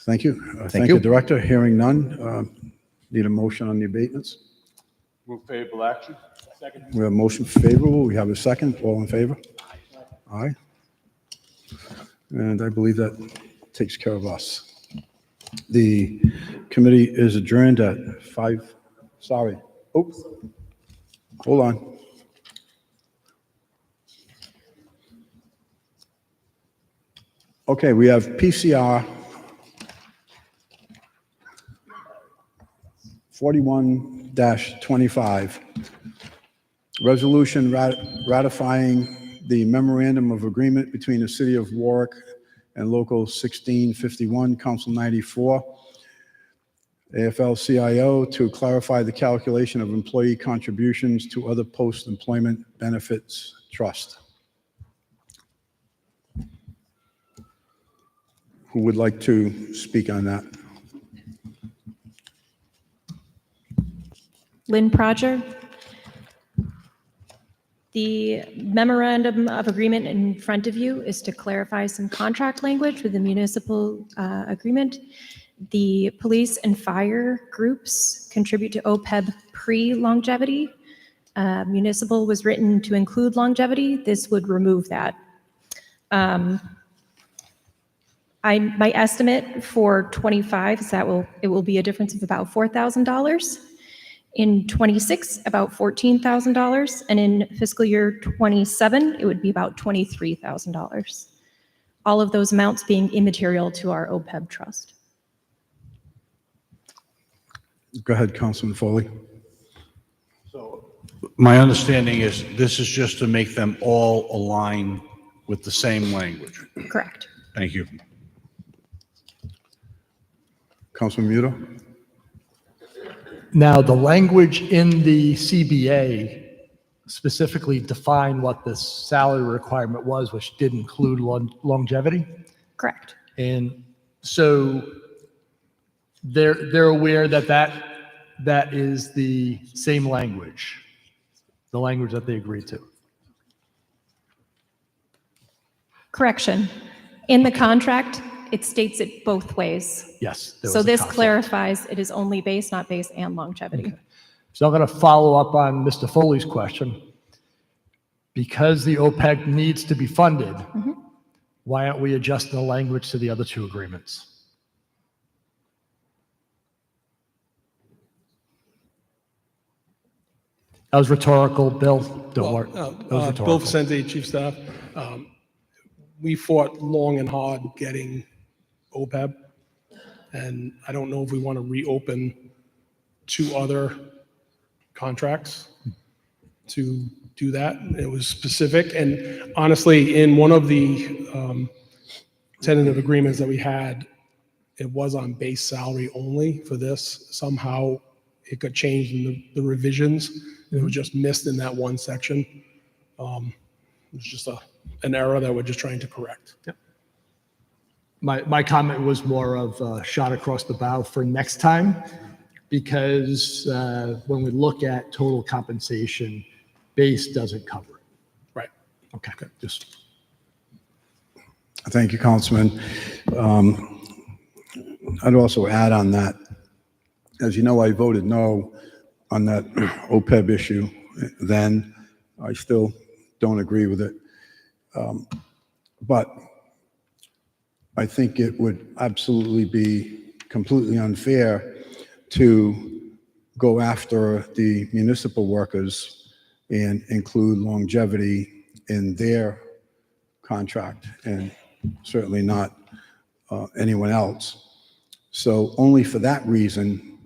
S1: Thank you. Thank you,
S9: you.
S1: Director. Hearing none. Need a motion on the abatements?
S2: Move favorable action. Second.
S1: We have a motion favorable. We have a second. All in favor? Aye. And I believe that takes care of us. The committee is adjourned at 5, sorry. Oops. Hold on. Okay, we have PCR 41-25. Resolution ratifying the memorandum of agreement between the City of Warwick and Local 1651, Council 94, AFL-CIO, to clarify the calculation of employee contributions to other post-employment benefits trust. Who would like to speak on that?
S10: Lynn Proger. The memorandum of agreement in front of you is to clarify some contract language with the municipal agreement. The police and fire groups contribute to OPEB pre-longevity. Municipal was written to include longevity. This would remove that. My estimate for 25 is that it will be a difference of about $4,000. In 26, about $14,000, and in fiscal year 27, it would be about $23,000. All of those amounts being immaterial to our OPEB trust.
S1: Go ahead, Councilman Foley.
S11: My understanding is this is just to make them all align with the same language.
S10: Correct.
S11: Thank you.
S1: Councilman Muto?
S12: Now, the language in the CBA specifically defined what the salary requirement was, which did include longevity.
S10: Correct.
S12: And so they're aware that that is the same language, the language that they agreed to.
S10: Correction. In the contract, it states it both ways.
S12: Yes.
S10: So this clarifies it is only base, not base and longevity.
S12: Okay. So I'm going to follow up on Mr. Foley's question. Because the OPEC needs to be funded, why aren't we adjusting the language to the other two agreements? That was rhetorical, Bill. Don't worry. That was rhetorical.
S13: Bill Vicente, Chief Staff. We fought long and hard getting OPEB, and I don't know if we want to reopen 2 other contracts to do that. It was specific, and honestly, in one of the tentative agreements that we had, it was on base salary only for this. Somehow it got changed in the revisions, and it was just missed in that one section. It was just an error that we're just trying to correct.
S12: Yep. My comment was more of a shot across the bow for next time, because when we look at total compensation, base doesn't cover it.
S13: Right.
S12: Okay. Just.
S1: Thank you, Councilman. I'd also add on that, as you know, I voted no on that OPEB issue then. I still don't agree with it. But I think it would absolutely be completely unfair to go after the municipal workers and include longevity in their contract, and certainly not anyone else. So only for that reason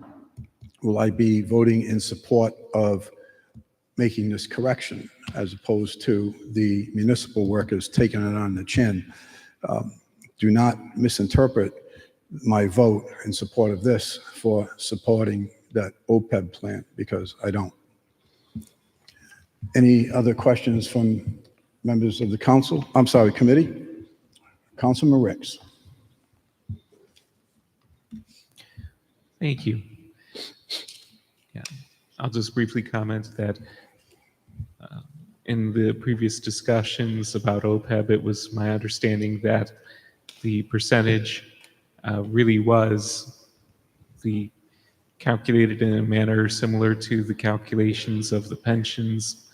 S1: will I be voting in support of making this correction, as opposed to the municipal workers taking it on the chin. Do not misinterpret my vote in support of this for supporting that OPEB plan, because I don't. Any other questions from members of the council? I'm sorry, committee? Councilman Ricks.
S5: Thank you. Yeah, I'll just briefly comment that in the previous discussions about OPEB, it was my understanding that the percentage really was the calculated in a manner similar to the calculations of the pensions,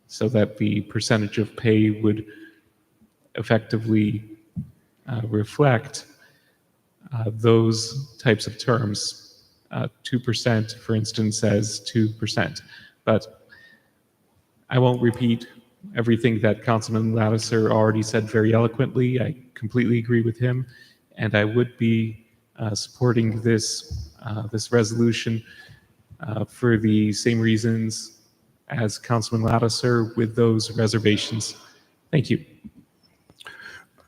S5: so that the percentage of pay would effectively reflect those types of terms. 2%, for instance, says 2%. But I won't repeat everything that Councilman Lattiser already said very eloquently. I completely agree with him, and I would be supporting this resolution for the same reasons as Councilman Lattiser, with those reservations. Thank you.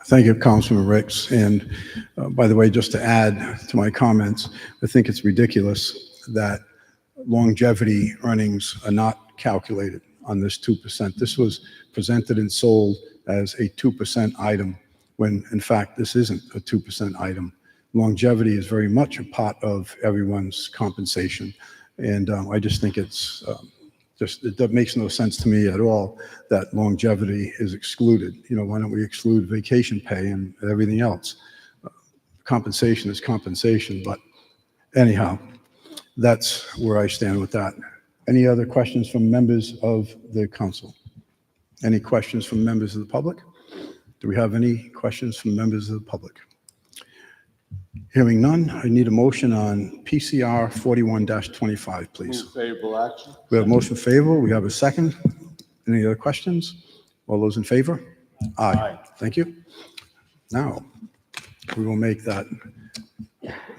S1: Thank you, Councilman Ricks. And by the way, just to add to my comments, I think it's ridiculous that longevity earnings are not calculated on this 2%. This was presented and sold as a 2% item, when in fact this isn't a 2% item. Longevity is very much a part of everyone's compensation. And I just think it's that makes no sense to me at all that longevity is excluded. You know, why don't we exclude vacation pay and everything else? Compensation is compensation, but anyhow, that's where I stand with that. Any other questions from members of the council? Any questions from members of the public? Do we have any questions from members of the public? Hearing none, I need a motion on PCR 41-25, please.
S2: Move favorable action.
S1: We have a motion favorable. We have a second. Any other questions? All those in favor? Aye. Thank you. Now, we will make that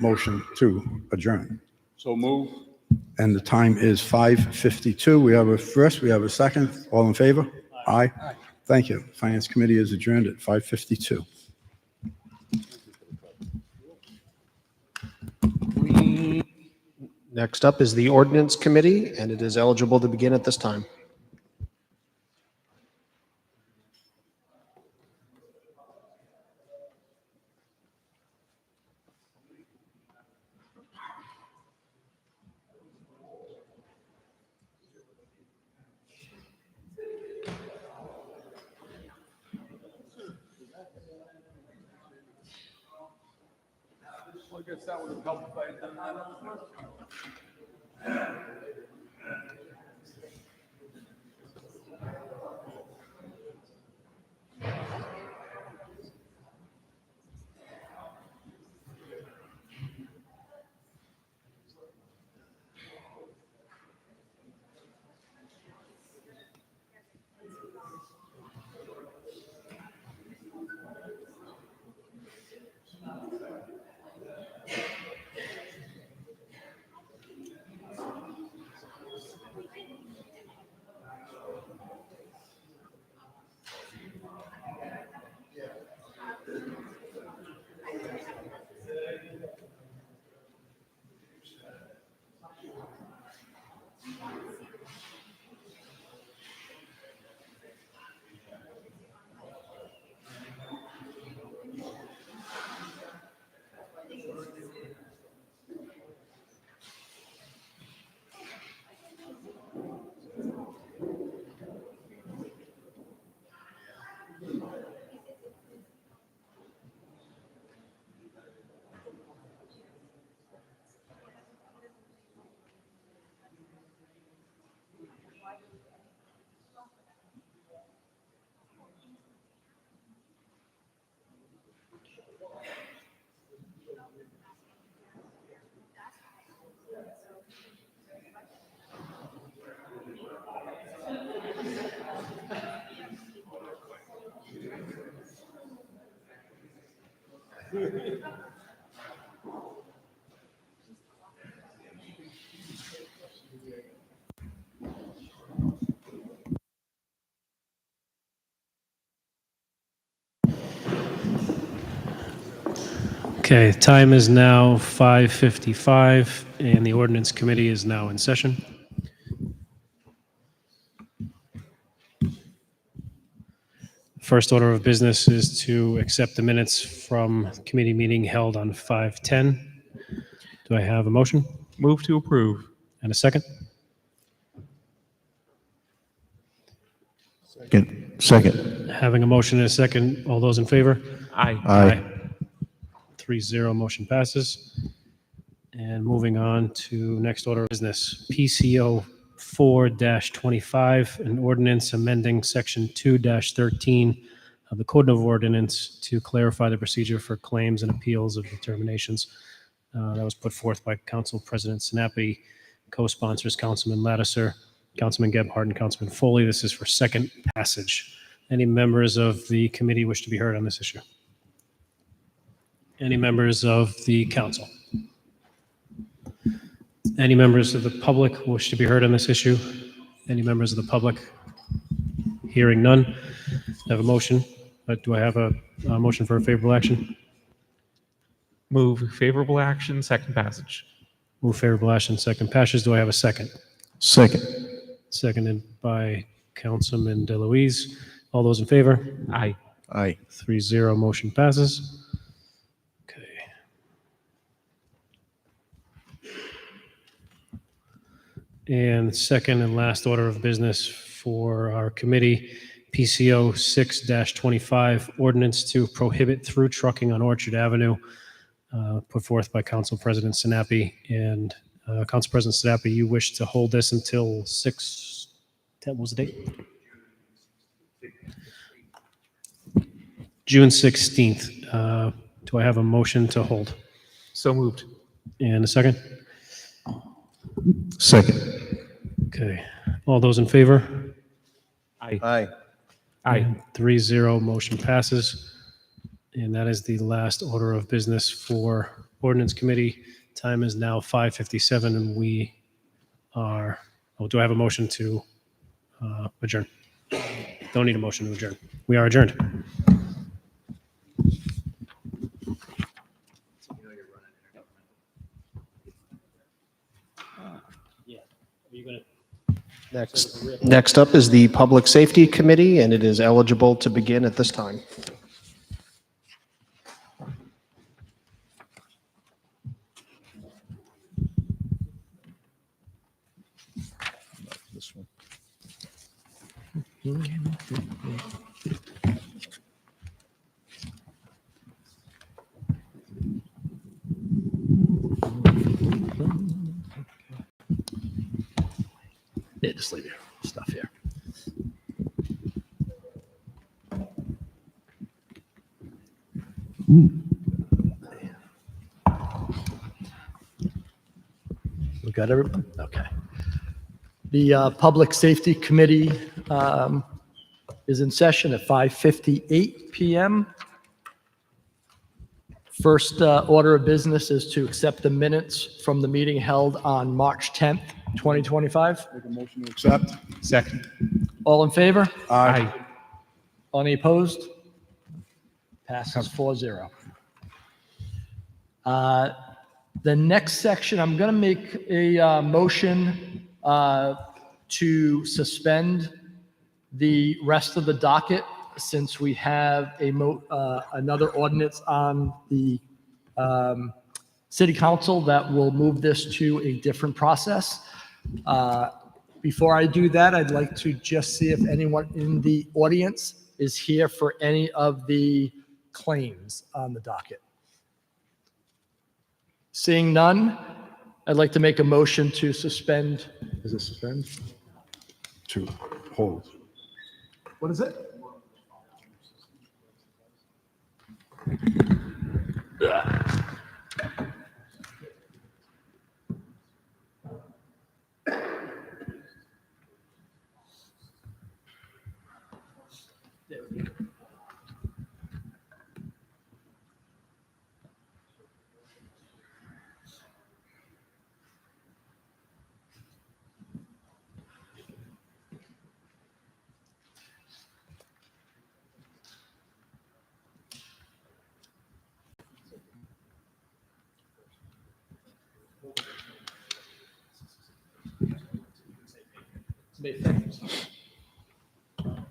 S1: motion to adjourn.
S2: So move.
S1: And the time is 5:52. We have a first, we have a second. All in favor? Aye. Thank you. Finance Committee is adjourned at 5:52.
S4: Next up is the Ordinance Committee, and it is eligible to begin at this time.
S2: I guess that would have helped if I had done that.
S7: Okay, time is now 5:55, and the Ordinance Committee is now in session. First order of business is to accept the minutes from committee meeting held on 5/10. Do I have a motion
S5: Move to approve.
S7: and a second?
S8: Second.
S7: Having a motion and a second, all those in favor?
S5: Aye.
S8: Aye.
S7: 3-0, motion passes. And moving on to next order of business, PCO 4-25, an ordinance amending section 2-13 of the Code of Ordinance to clarify the procedure for claims and appeals of determinations. That was put forth by Council President Sinapi, co-sponsors Councilman Lattiser, Councilman Gebhardt, and Councilman Foley. This is for second passage. Any members of the committee wish to be heard on this issue? Any members of the council? Any members of the public wish to be heard on this issue? Any members of the public? Hearing none. I have a motion. Do I have a motion for a favorable action?
S5: Move favorable action, second passage.
S7: Move favorable action, second passage. Do I have a second?
S1: Second.
S7: Seconded by Councilman DeLuise. All those in favor?
S5: Aye.
S1: Aye.
S7: 3-0, motion passes. Okay. And second and last order of business for our committee, PCO 6-25, ordinance to prohibit through trucking on Orchard Avenue, put forth by Council President Sinapi. And Council President Sinapi, you wish to hold this until 10, what was the date? June 16th. Do I have a motion to hold?
S5: So moved.
S7: And a second?
S1: Second.
S7: Okay. All those in favor?
S5: Aye.
S1: Aye.
S5: Aye.
S7: 3-0, motion passes. And that is the last order of business for Ordinance Committee. Time is now 5:57, and we are, do I have a motion to adjourn? Don't need a motion to adjourn. We are adjourned.
S4: Next up is the Public Safety Committee, and it is eligible to begin at this time.
S9: This one. Yeah, just leave your stuff here. We got everyone? Okay. The Public Safety Committee is in session at 5:58 PM. First order of business is to accept the minutes from the meeting held on March 10th, 2025.
S1: Make a motion to accept.
S5: Second.
S9: All in favor?
S5: Aye.
S9: Any opposed? Passes 4-0. The next section, I'm going to make a motion to suspend the rest of the docket since we have another ordinance on the city council that will move this to a different process. Before I do that, I'd like to just see if anyone in the audience is here for any of the claims on the docket. Seeing none, I'd like to make a motion to suspend. Is it suspend?
S1: To hold.
S9: What is it?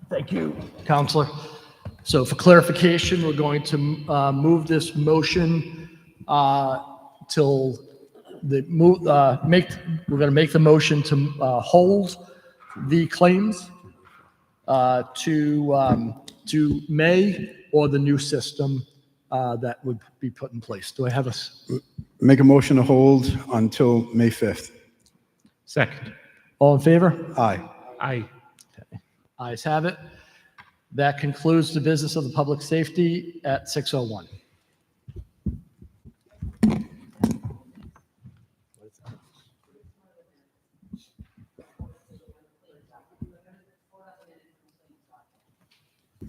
S9: Thank you, Counselor. So for clarification, we're going to move this motion till the move. We're going to make the motion to hold the claims to May or the new system
S12: that would be put in place. Do I have
S1: Make a motion to hold until May 5th.
S5: Second.
S12: all in favor?
S1: Aye.
S5: Aye.
S12: Ayes have it. That concludes the business of the public safety at 6:01.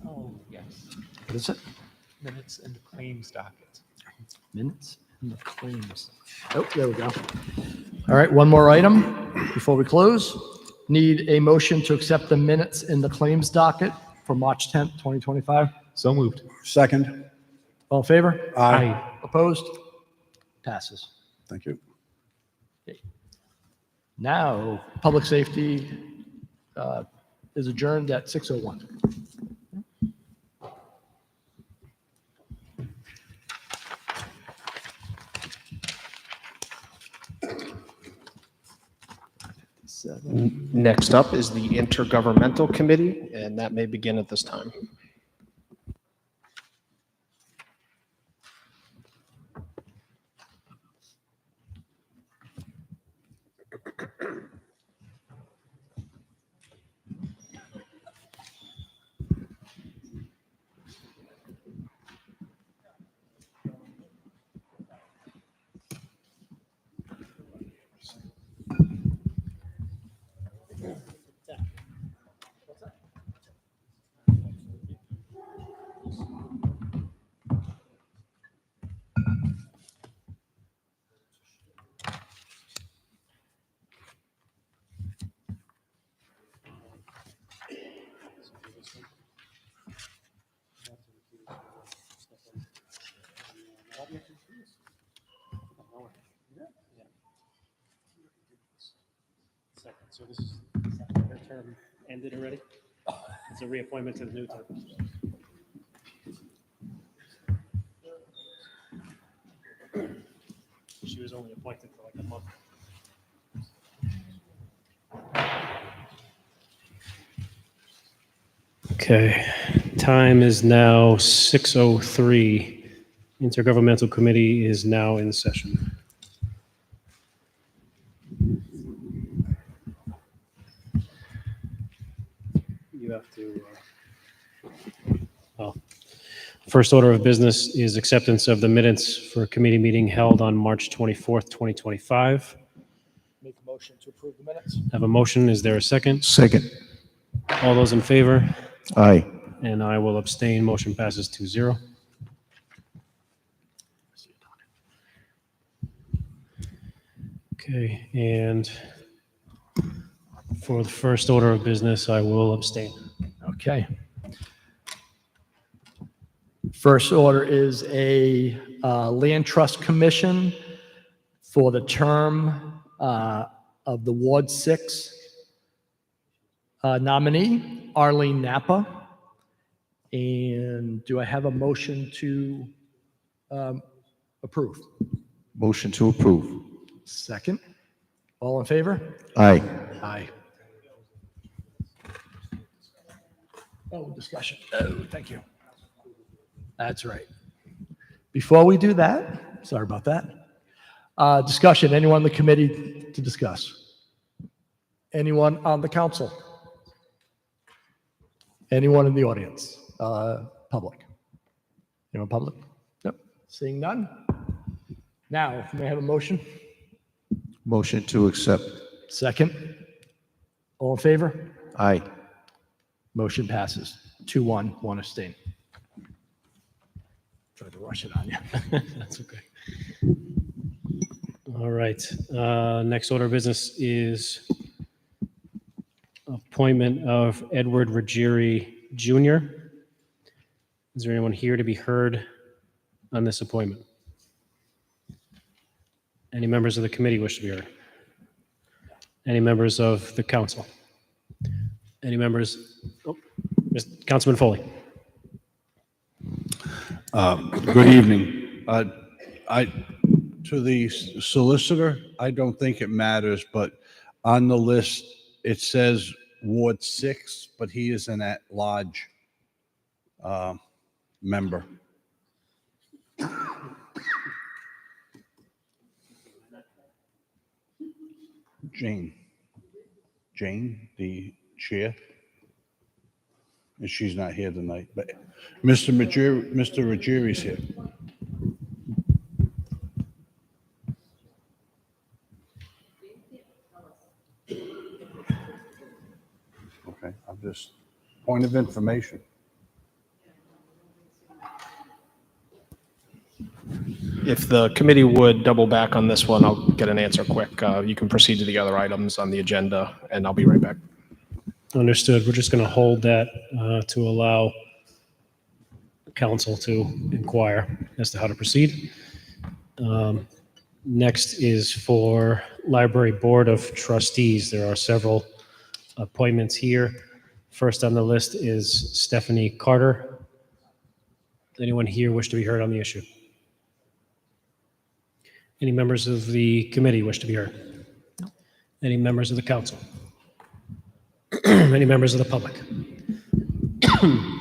S5: Oh, yes.
S12: What is it?
S5: Minutes and claims docket.
S12: Minutes and the claims. Oh, there we go. All right, one more item before we close. Need a motion to accept the minutes in the claims docket for March 10th, 2025.
S5: So moved.
S1: Second.
S12: All in favor?
S5: Aye.
S12: Opposed? Passes.
S1: Thank you.
S12: Now, public safety is adjourned at 6:01.
S4: Next up is the Intergovernmental Committee, and that may begin at this time.
S7: So this is their term ended already? It's a reappointment to the new term. She was only appointed for like a month. Okay, time is now 6:03. Intergovernmental Committee is now in session. You have to, first order of business is acceptance of the minutes for a committee meeting held on March 24th, 2025.
S12: Make a motion to approve the minutes.
S7: Have a motion. Is there a second?
S11: Second.
S7: All those in favor?
S11: Aye.
S7: And I will abstain. Motion passes 2-0. Okay, and for the first order of business, I will abstain.
S12: Okay. First order is a Land Trust Commission for the term of the Ward 6 nominee, Arlene Napa. And do I have a motion to approve?
S11: Motion to approve.
S12: Second. All in favor?
S11: Aye.
S12: Aye. Oh, discussion. Oh, thank you. That's right. Before we do that, sorry about that. Discussion, anyone on the committee to discuss? Anyone on the council? Anyone in the audience? Public? Anyone public? Yep. Seeing none? Now, may I have a motion?
S11: Motion to accept.
S12: Second. All in favor?
S11: Aye.
S12: Motion passes. 2-1, one abstain. Tried to rush it on you.
S7: That's okay. All right. Next order of business is appointment of Edward Ruggieri Jr. Is there anyone here to be heard on this appointment? Any members of the committee wish to be heard? Any members of the council? Any members? Oh, Councilman Foley.
S11: Good evening. To the solicitor, I don't think it matters, but on the list, it says Ward 6, but he is an at-large member. Jane, the chair. And she's not here tonight, but Mr. Ruggieri's here. Okay, I'm just, point of information.
S7: If the committee would double back on this one, I'll get an answer quick. You can proceed to the other items on the agenda, and I'll be right back.
S14: Understood. We're just going to hold that to allow council to inquire as to how to proceed. Next is for Library Board of Trustees. There are several appointments here. First on the list is Stephanie Carter. Anyone here wish to be heard on the issue? Any members of the committee wish to be heard? No. Any members of the council? Any members of the public?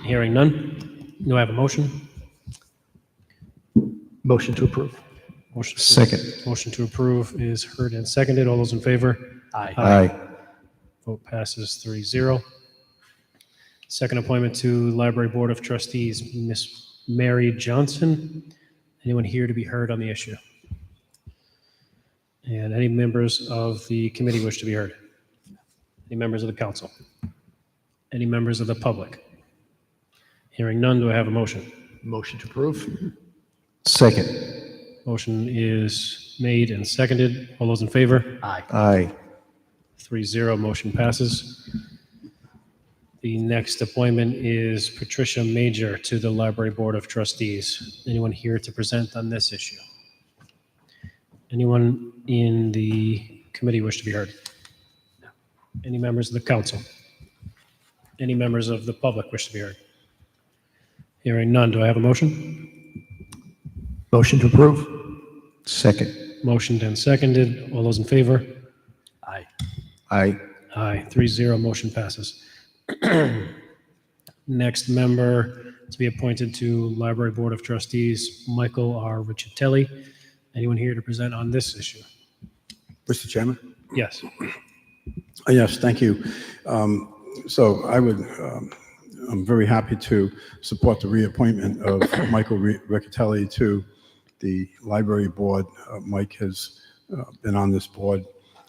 S14: Hearing none. Do I have a motion?
S12: Motion to approve.
S14: Motion.
S8: Second.
S14: Motion to approve is heard and seconded. All those in favor?
S8: Aye.
S14: Vote passes 3-0. Second appointment to Library Board of Trustees, Miss Mary Johnson. Anyone here to be heard on the issue? And any members of the committee wish to be heard? Any members of the council? Any members of the public? Hearing none, do I have a motion?
S12: Motion to approve.
S8: Second.
S14: Motion is made and seconded. All those in favor?
S8: Aye.
S14: 3-0, motion passes. The next appointment is Patricia Major to the Library Board of Trustees. Anyone here to present on this issue? Anyone in the committee wish to be heard? Any members of the council? Any members of the public wish to be heard? Hearing none, do I have a motion?
S12: Motion to approve.
S8: Second.
S14: Motioned and seconded. All those in favor?
S12: Aye.
S8: Aye.
S14: Aye, 3-0, motion passes. Next member to be appointed to Library Board of Trustees, Michael R. Riccitelli. Anyone here to present on this issue?
S1: Mr. Chairman?
S14: Yes.
S1: Yes, thank you. So I'm very happy to support the reappointment of Michael Riccitelli to the Library Board. Mike has been on this board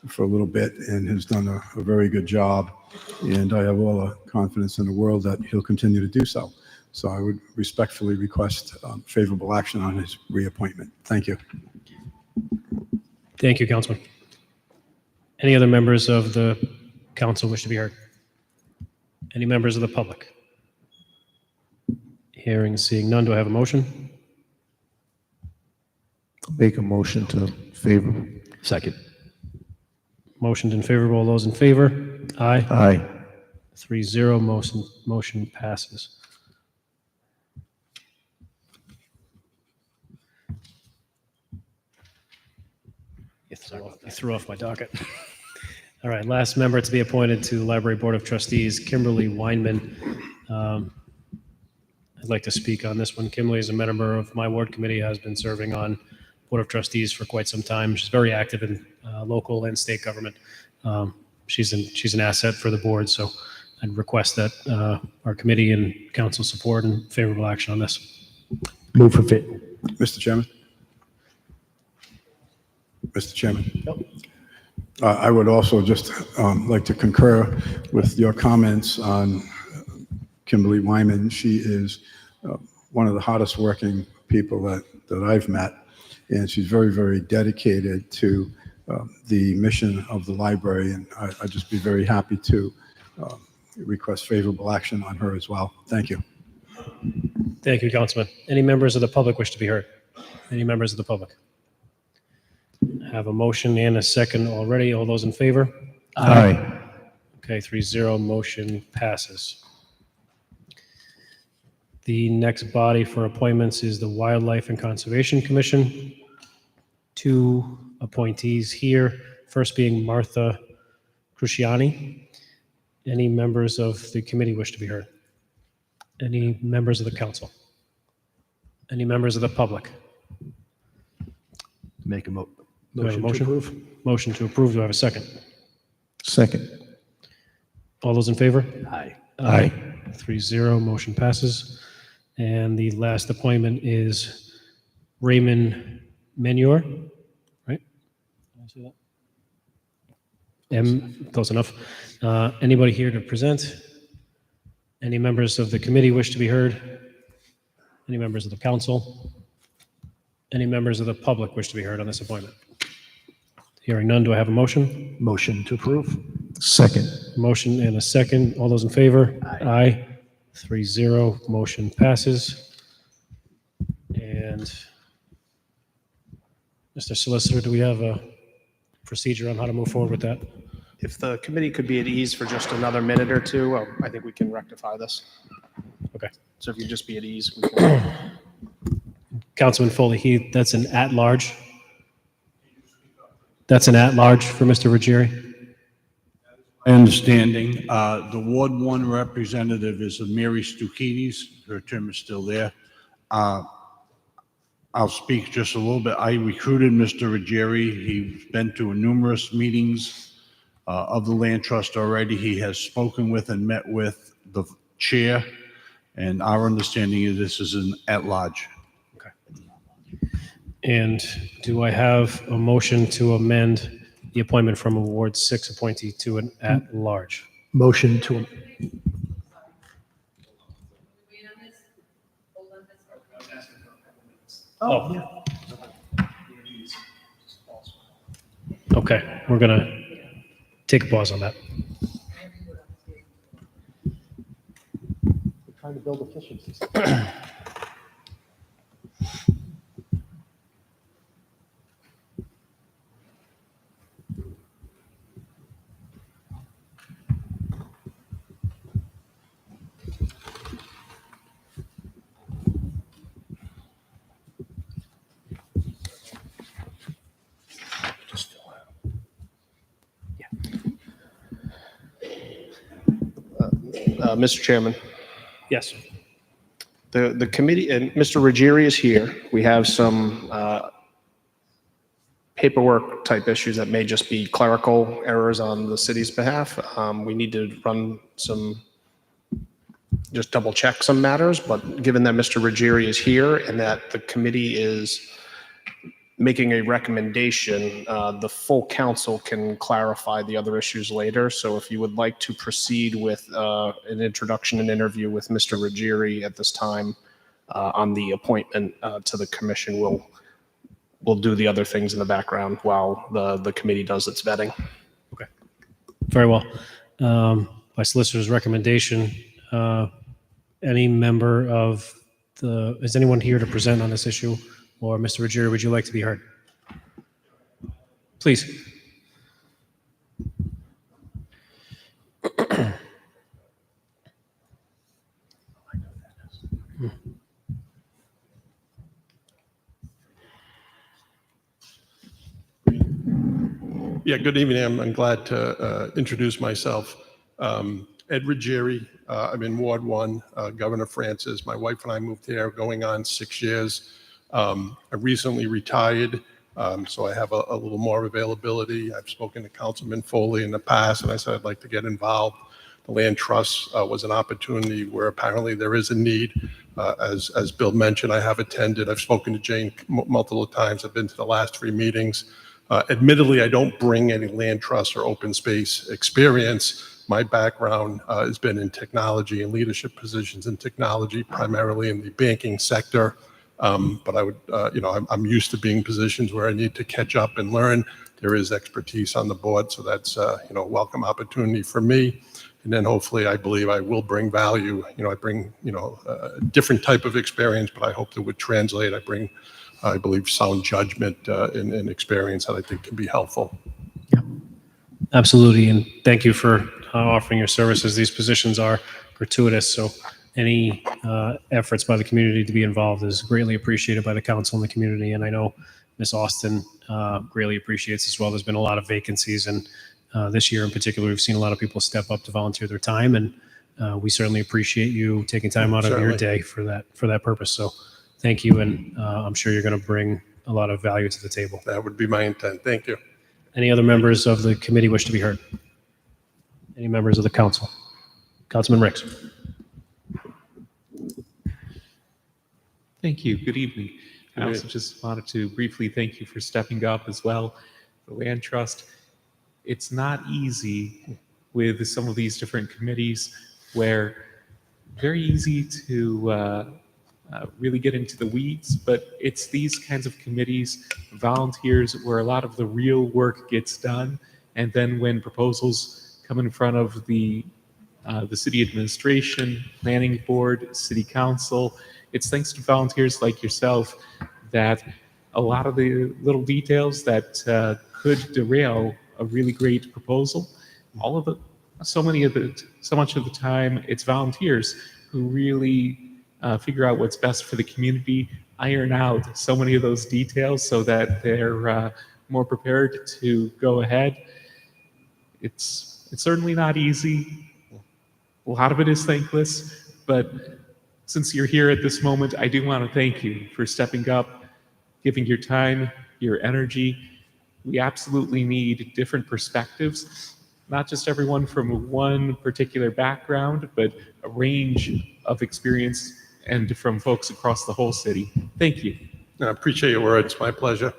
S1: for a little bit and has done a very good job. And I have all the confidence in the world that he'll continue to do so. So I would respectfully request favorable action on his reappointment. Thank you.
S14: Thank you, Councilman. Any other members of the council wish to be heard? Any members of the public? Hearing, seeing none, do I have a motion?
S8: Make a motion to favor.
S12: Second.
S14: Motioned in favor. All those in favor? Aye.
S8: Aye.
S14: 3-0, motion passes. You threw off my docket. All right, last member to be appointed to the Library Board of Trustees, Kimberly Weinman. I'd like to speak on this one. Kimberly is a member of my ward committee, has been serving on Board of Trustees for quite some time. She's very active in local and state government. She's an asset for the board, so I'd request that our committee and council support and favorable action on this.
S12: Move for fit.
S1: Mr. Chairman? Mr. Chairman? I would also just like to concur with your comments on Kimberly Wyman. She is one of the hardest working people that I've met, and she's very, very dedicated to the mission of the library, and I'd just be very happy to request favorable action on her as well. Thank you.
S14: Thank you, Councilman. Any members of the public wish to be heard? Any members of the public? Have a motion and a second already. All those in favor?
S8: Aye.
S14: Okay, 3-0, motion passes. The next body for appointments is the Wildlife and Conservation Commission. 2 appointees here, first being Martha Cruciani. Any members of the committee wish to be heard? Any members of the council? Any members of the public?
S12: Make a
S14: Do I have a
S12: motion to approve.
S14: Motion to approve. Do I have a second?
S8: Second.
S14: All those in favor?
S9: Aye.
S8: Aye.
S14: 3-0, motion passes. And the last appointment is Raymond Menor, right? Did I say that? Close enough. Anybody here to present? Any members of the committee wish to be heard? Any members of the council? Any members of the public wish to be heard on this appointment? Hearing none, do I have a motion?
S9: Motion to approve.
S8: Second.
S14: Motion and a second. All those in favor? Aye. 3-0, motion passes. And Mr. Solicitor, do we have a procedure on how to move forward with that?
S4: If the committee could be at ease for just another minute or two, I think we can rectify this.
S14: Okay.
S4: So if you just be at ease, we can.
S14: Councilman Foley, that's an at-large? That's an at-large for Mr. Ruggieri?
S11: My understanding, the Ward 1 representative is Mary Stukides. Her term is still there. I'll speak just a little bit. I recruited Mr. Ruggieri. He's been to numerous meetings of the Land Trust already. He has spoken with and met with the chair, and our understanding is this is an at-large.
S14: Okay. And do I have a motion to amend the appointment from a Ward 6 appointee to an at-large?
S9: Motion to,
S14: Oh, yeah. Okay, we're going to take a pause on that.
S9: trying to build efficiencies.
S4: Mr. Chairman,
S14: Yes.
S4: the committee, and Mr. Ruggieri is here. We have some paperwork type issues that may just be clerical errors on the city's behalf. We need to run some, just double check some matters, but given that Mr. Ruggieri is here and that the committee is making a recommendation, the full council can clarify the other issues later. So if you would like to proceed with an introduction and interview with Mr. Ruggieri at this time on the appointment to the commission, we'll do the other things in the background while the committee does its vetting.
S14: Okay. Very well. By solicitor's recommendation, any member of is anyone here to present on this issue? Or Mr. Ruggieri, would you like to be heard? Please.
S15: Yeah, good evening. I'm glad to introduce myself. Ed Ruggieri, I'm in Ward 1, Governor Francis. My wife and I moved here going on 6 years. I recently retired, so I have a little more availability. I've spoken to Councilman Foley in the past, and I said I'd like to get involved. The Land Trust was an opportunity where apparently there is a need. As Bill mentioned, I have attended. I've spoken to Jane multiple times. I've been to the last 3 meetings. Admittedly, I don't bring any land trust or open space experience. My background has been in technology and leadership positions in technology, primarily in the banking sector. But I would, I'm used to being in positions where I need to catch up and learn. There is expertise on the board, so that's, a welcome opportunity for me. And then hopefully, I believe I will bring value. I bring, a different type of experience, but I hope that would translate. I bring, I believe, sound judgment and experience that I think can be helpful.
S14: Yeah, absolutely. And thank you for offering your services. These positions are gratuitous, so any efforts by the community to be involved is greatly appreciated by the council and the community. And I know Ms. Austin greatly appreciates as well. There's been a lot of vacancies, and this year in particular, we've seen a lot of people step up to volunteer their time, and we certainly appreciate you taking time out of your day for that purpose. So thank you, and I'm sure you're going to bring a lot of value to the table.
S15: That would be my intent. Thank you.
S14: Any other members of the committee wish to be heard?
S7: Any members of the council? Councilman Ricks.
S5: Thank you. Good evening. I also just wanted to briefly thank you for stepping up as well. The Land Trust, it's not easy with some of these different committees where very easy to really get into the weeds, but it's these kinds of committees, volunteers, where a lot of the real work gets done. And then when proposals come in front of the city administration, planning board, city council, it's thanks to volunteers like yourself that a lot of the little details that could derail a really great proposal, so much of the time, it's volunteers who really figure out what's best for the community, iron out so many of those details so that they're more prepared to go ahead. It's certainly not easy. A lot of it is thankless, but since you're here at this moment, I do want to thank you for stepping up, giving your time, your energy. We absolutely need different perspectives, not just everyone from one particular background, but a range of experience and from folks across the whole city. Thank you.
S15: I appreciate your words. My pleasure.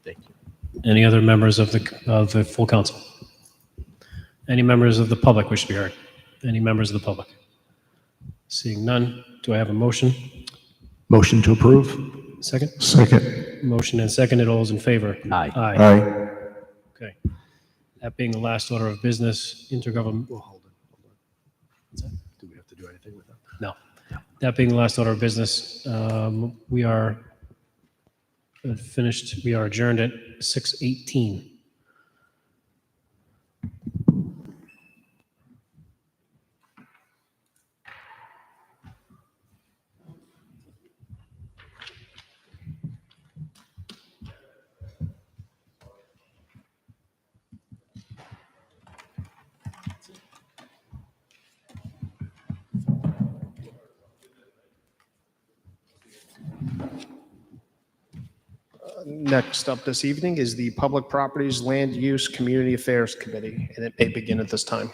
S8: Thank you.
S7: Any other members of the full council? Any members of the public wish to be heard? Any members of the public? Seeing none, do I have a motion?
S9: Motion to approve.
S7: Second?
S9: Second.
S7: Motion and seconded. All those in favor?
S8: Aye.
S9: Aye.
S7: Okay. That being the last order of business, intergovernmental.
S8: Well, hold on. Do we have to do anything with that?
S7: No. That being the last order of business, we are finished. We are adjourned at 6:18.
S4: Next up this evening is the Public Properties Land Use Community Affairs Committee, and it may begin at this time.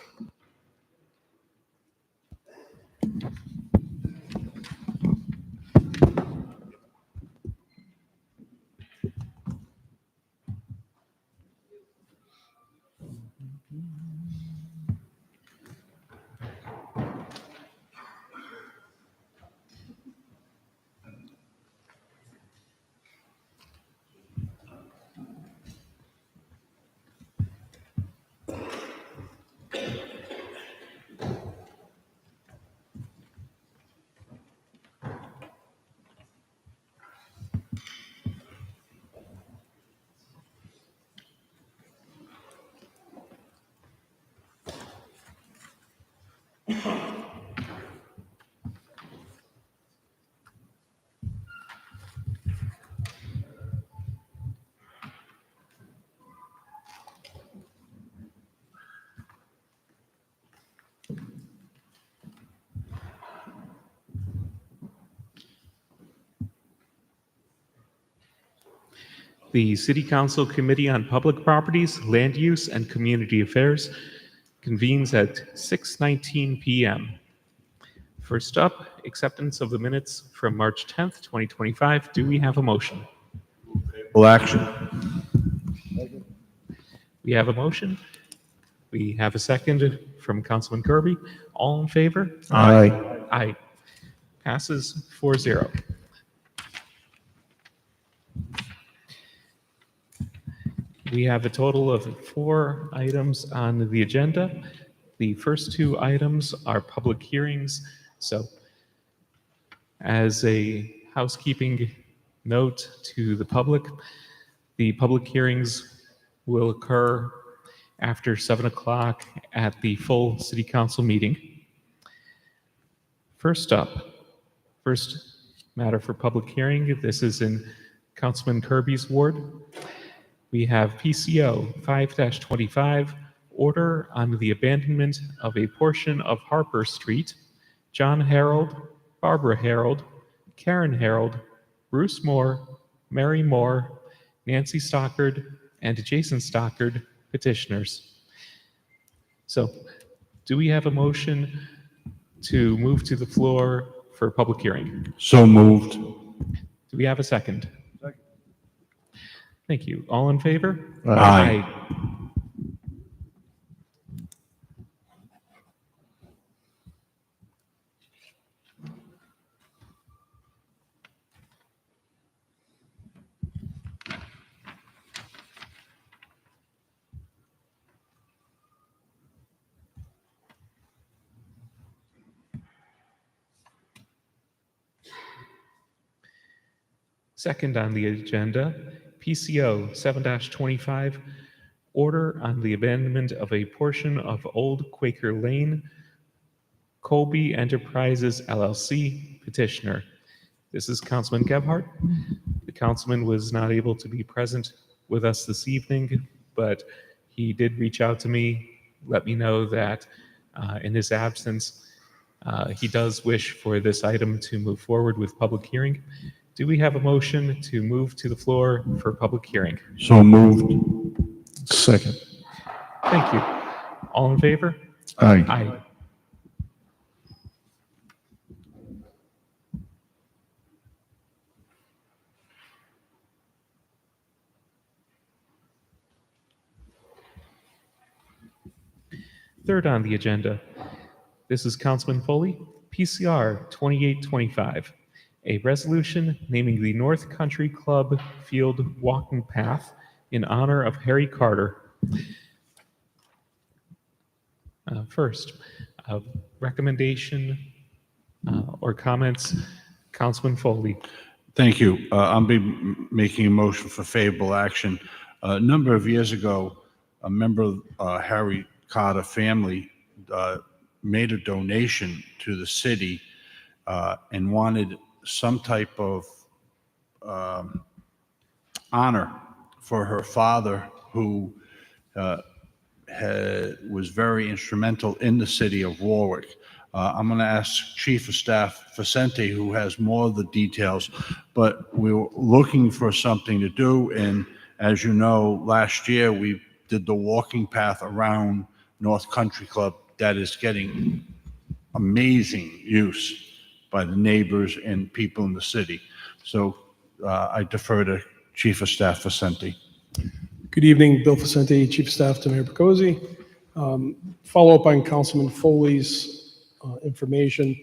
S5: The City Council Committee on Public Properties, Land Use, and Community Affairs convenes at 6:19 p.m. First up, acceptance of the minutes from March 10th, 2025. Do we have a motion?
S11: Well, action.
S5: We have a motion. We have a second from Councilman Kirby. All in favor?
S9: Aye.
S5: Aye. Passes 4-0. We have a total of 4 items on the agenda. The first 2 items are public hearings. So as a housekeeping note to the public hearings will occur after 7 o'clock at the full city council meeting. First matter for public hearing, this is in Councilman Kirby's ward. We have PCO 5-25, order on the abandonment of a portion of Harper Street. John Harold, Barbara Harold, Karen Harold, Bruce Moore, Mary Moore, Nancy Stockard, and Jason Stockard, petitioners. So do we have a motion to move to the floor for public hearing?
S11: So moved.
S5: Do we have a second? Thank you. All in favor?
S11: Aye.
S5: Second on the agenda, PCO 7-25, order on the abandonment of a portion of Old Quaker Lane, Colby Enterprises LLC, petitioner. This is Councilman Gebhardt. The councilman was not able to be present with us this evening, but he did reach out to me, let me know that in his absence, he does wish for this item to move forward with public hearing. Do we have a motion to move to the floor for public hearing?
S11: So moved. Second.
S5: Thank you. All in favor?
S11: Aye.
S5: Aye. Third on the agenda, this is Councilman Foley, PCR 2825, a resolution naming the North Country Club Field Walking Path in honor of Harry Carter. First, recommendation or comments, Councilman Foley.
S11: Thank you. I'll be making a motion for favorable action. A number of years ago, a member of Harry Carter family made a donation to the city and wanted some type of honor for her father, who was very instrumental in the city of Warwick. I'm going to ask Chief of Staff Vicente, who has more of the details, but we were looking for something to do. And as you know, last year we did the walking path around North Country Club that is getting amazing use by the neighbors and people in the city. So I defer to Chief of Staff Vicente.
S13: Good evening, Bill Vicente, Chief of Staff to Mayor Picozzi. Follow up on Councilman Foley's information.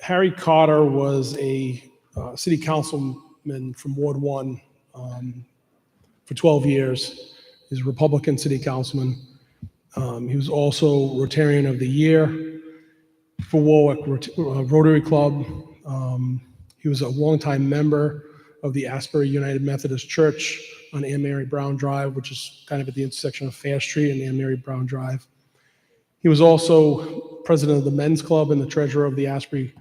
S13: Harry Carter was a city councilman from Ward 1 for 12 years. He's a Republican city councilman. He was also Rotarian of the Year for Warwick Rotary Club. He was a longtime member of the Asbury United Methodist Church on Anne Mary Brown Drive, which is kind of at the intersection of Fair Street and Anne Mary Brown Drive. He was also president of the Men's Club and the treasurer of the Asbury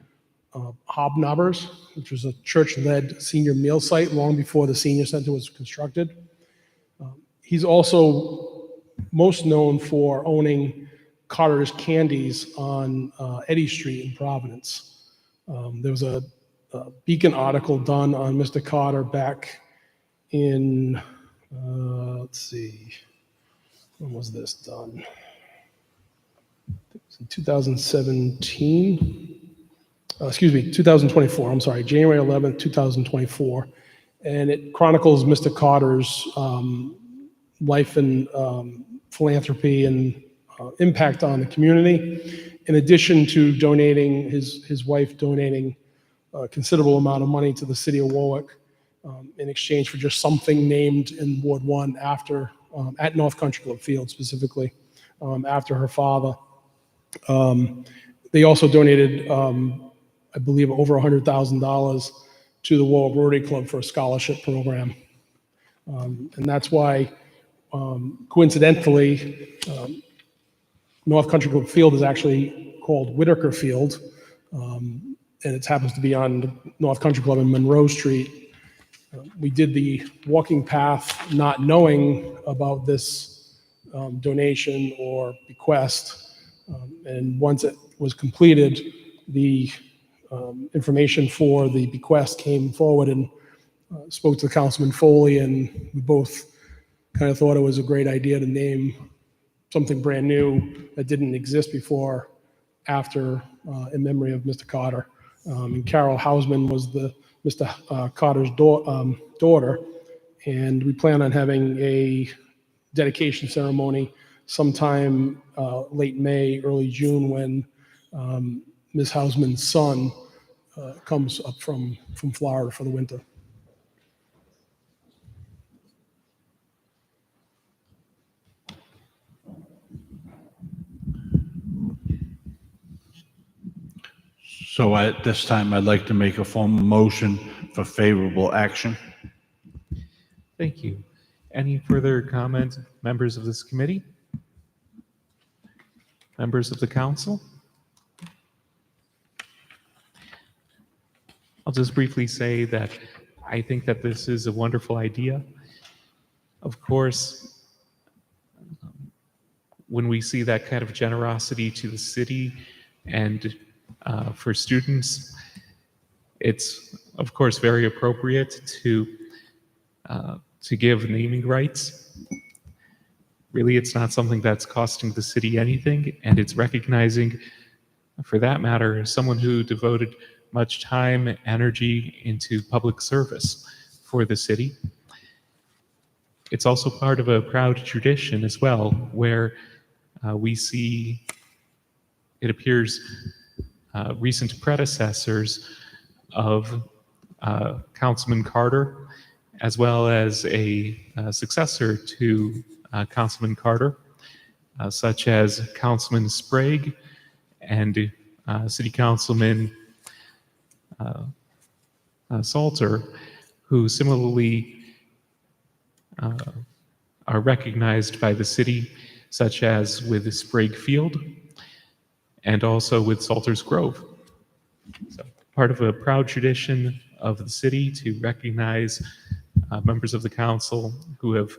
S13: Hobnobbers, which was a church-led senior meal site long before the senior center was constructed. He's also most known for owning Carter's Candies on Eddy Street in Providence. There was a Beacon article done on Mr. Carter back in, let's see, when was this done? I think it was in 2017. 2024, I'm sorry, January 11th, 2024. And it chronicles Mr. Carter's life and philanthropy and impact on the community. In addition to donating, his wife donating a considerable amount of money to the city of Warwick in exchange for just something named in Ward 1 after, at North Country Club Field specifically, after her father. They also donated, I believe, over $100,000 to the Warwick Rotary Club for a scholarship program. And that's why, coincidentally, North Country Club Field is actually called Whitaker Field, and it happens to be on North Country Club in Monroe Street. We did the walking path not knowing about this donation or bequest, and once it was completed, the information for the bequest came forward, and spoke to Councilman Foley, and we both kind of thought it was a great idea to name something brand new that didn't exist before, after, in memory of Mr. Carter. And Carol Hausman was Mr. Carter's daughter, and we plan on having a dedication ceremony sometime late May, early June, when Ms. Hausman's son comes up from Florida for the winter.
S11: So at this time, I'd like to make a formal motion for favorable action.
S5: Thank you. Any further comment, members of this committee? Members of the council? I'll just briefly say that I think that this is a wonderful idea. Of course, when we see that kind of generosity to the city and for students, it's of course very appropriate to give naming rights. Really, it's not something that's costing the city anything, and it's recognizing, for that matter, someone who devoted much time, energy into public service for the city. It's also part of a proud tradition as well, where we see, it appears, recent predecessors of Councilman Carter, as well as a successor to Councilman Carter, such as Councilman Sprague and City Councilman Salter, who similarly are recognized by the city, such as with Sprague Field and also with Salters Grove. So, part of a proud tradition of the city to recognize members of the council who have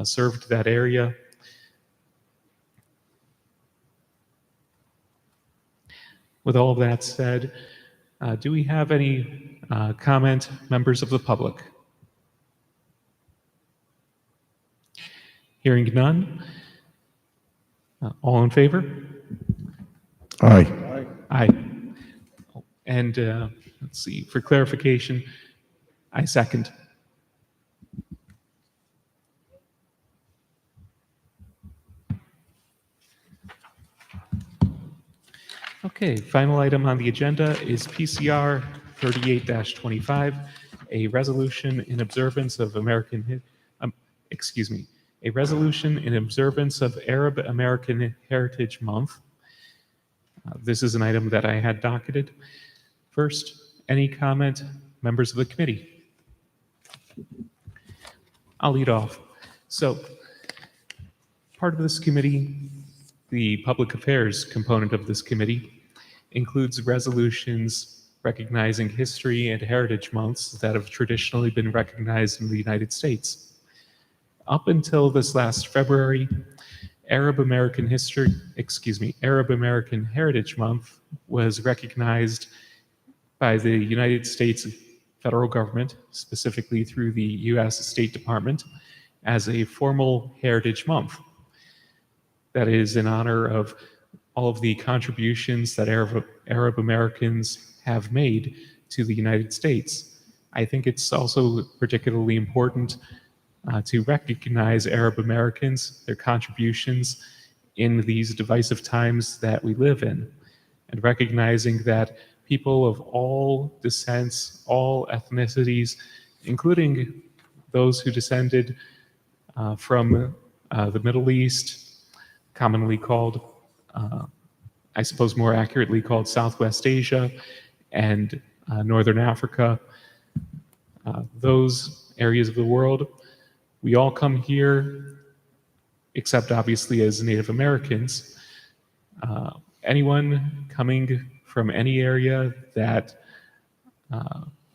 S5: served that area. With all of that said, do we have any comment, members of the public? Hearing none. All in favor?
S8: Aye.
S5: Aye. And let's see, for clarification, I second. Okay, final item on the agenda is PCR 38-25, a resolution in observance of a resolution in observance of Arab American Heritage Month. This is an item that I had docketed. First, any comment, members of the committee? I'll lead off. So, part of this committee, the public affairs component of this committee, includes resolutions recognizing history and heritage months that have traditionally been recognized in the United States. Up until this last February, Arab American Heritage Month was recognized by the United States federal government, specifically through the U.S. State Department, as a formal heritage month. That is in honor of all of the contributions that Arab Americans have made to the United States. I think it's also particularly important to recognize Arab Americans, their contributions in these divisive times that we live in, and recognizing that people of all descents, all ethnicities, including those who descended from the Middle East, commonly called, I suppose more accurately called Southwest Asia, and Northern Africa, those areas of the world, we all come here, except obviously as Native Americans. Anyone coming from any area that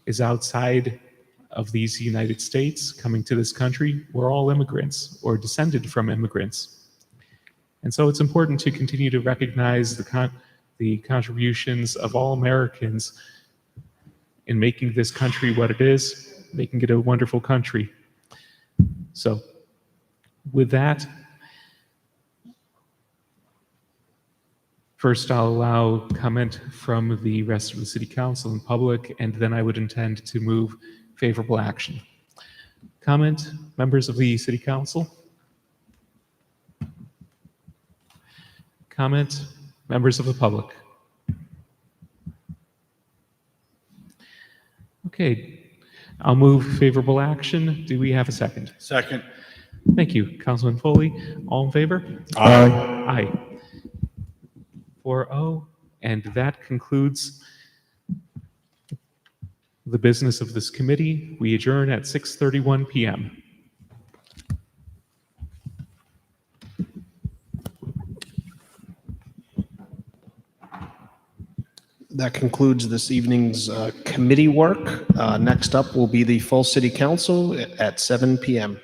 S5: is outside of these United States, coming to this country, we're all immigrants or descended from immigrants. And so it's important to continue to recognize the contributions of all Americans in making this country what it is, making it a wonderful country. So with that, First, I'll allow comment from the rest of the city council and public, and then I would intend to move favorable action. Comment, members of the city council? Comment, members of the public? Okay, I'll move favorable action. Do we have a second?
S11: Second.
S5: Thank you, Councilman Foley. All in favor?
S11: Aye.
S5: Aye. 4-0, and that concludes the business of this committee. We adjourn at 6:31 p.m.
S4: That concludes this evening's committee work. Next up will be the full city council at 7 p.m.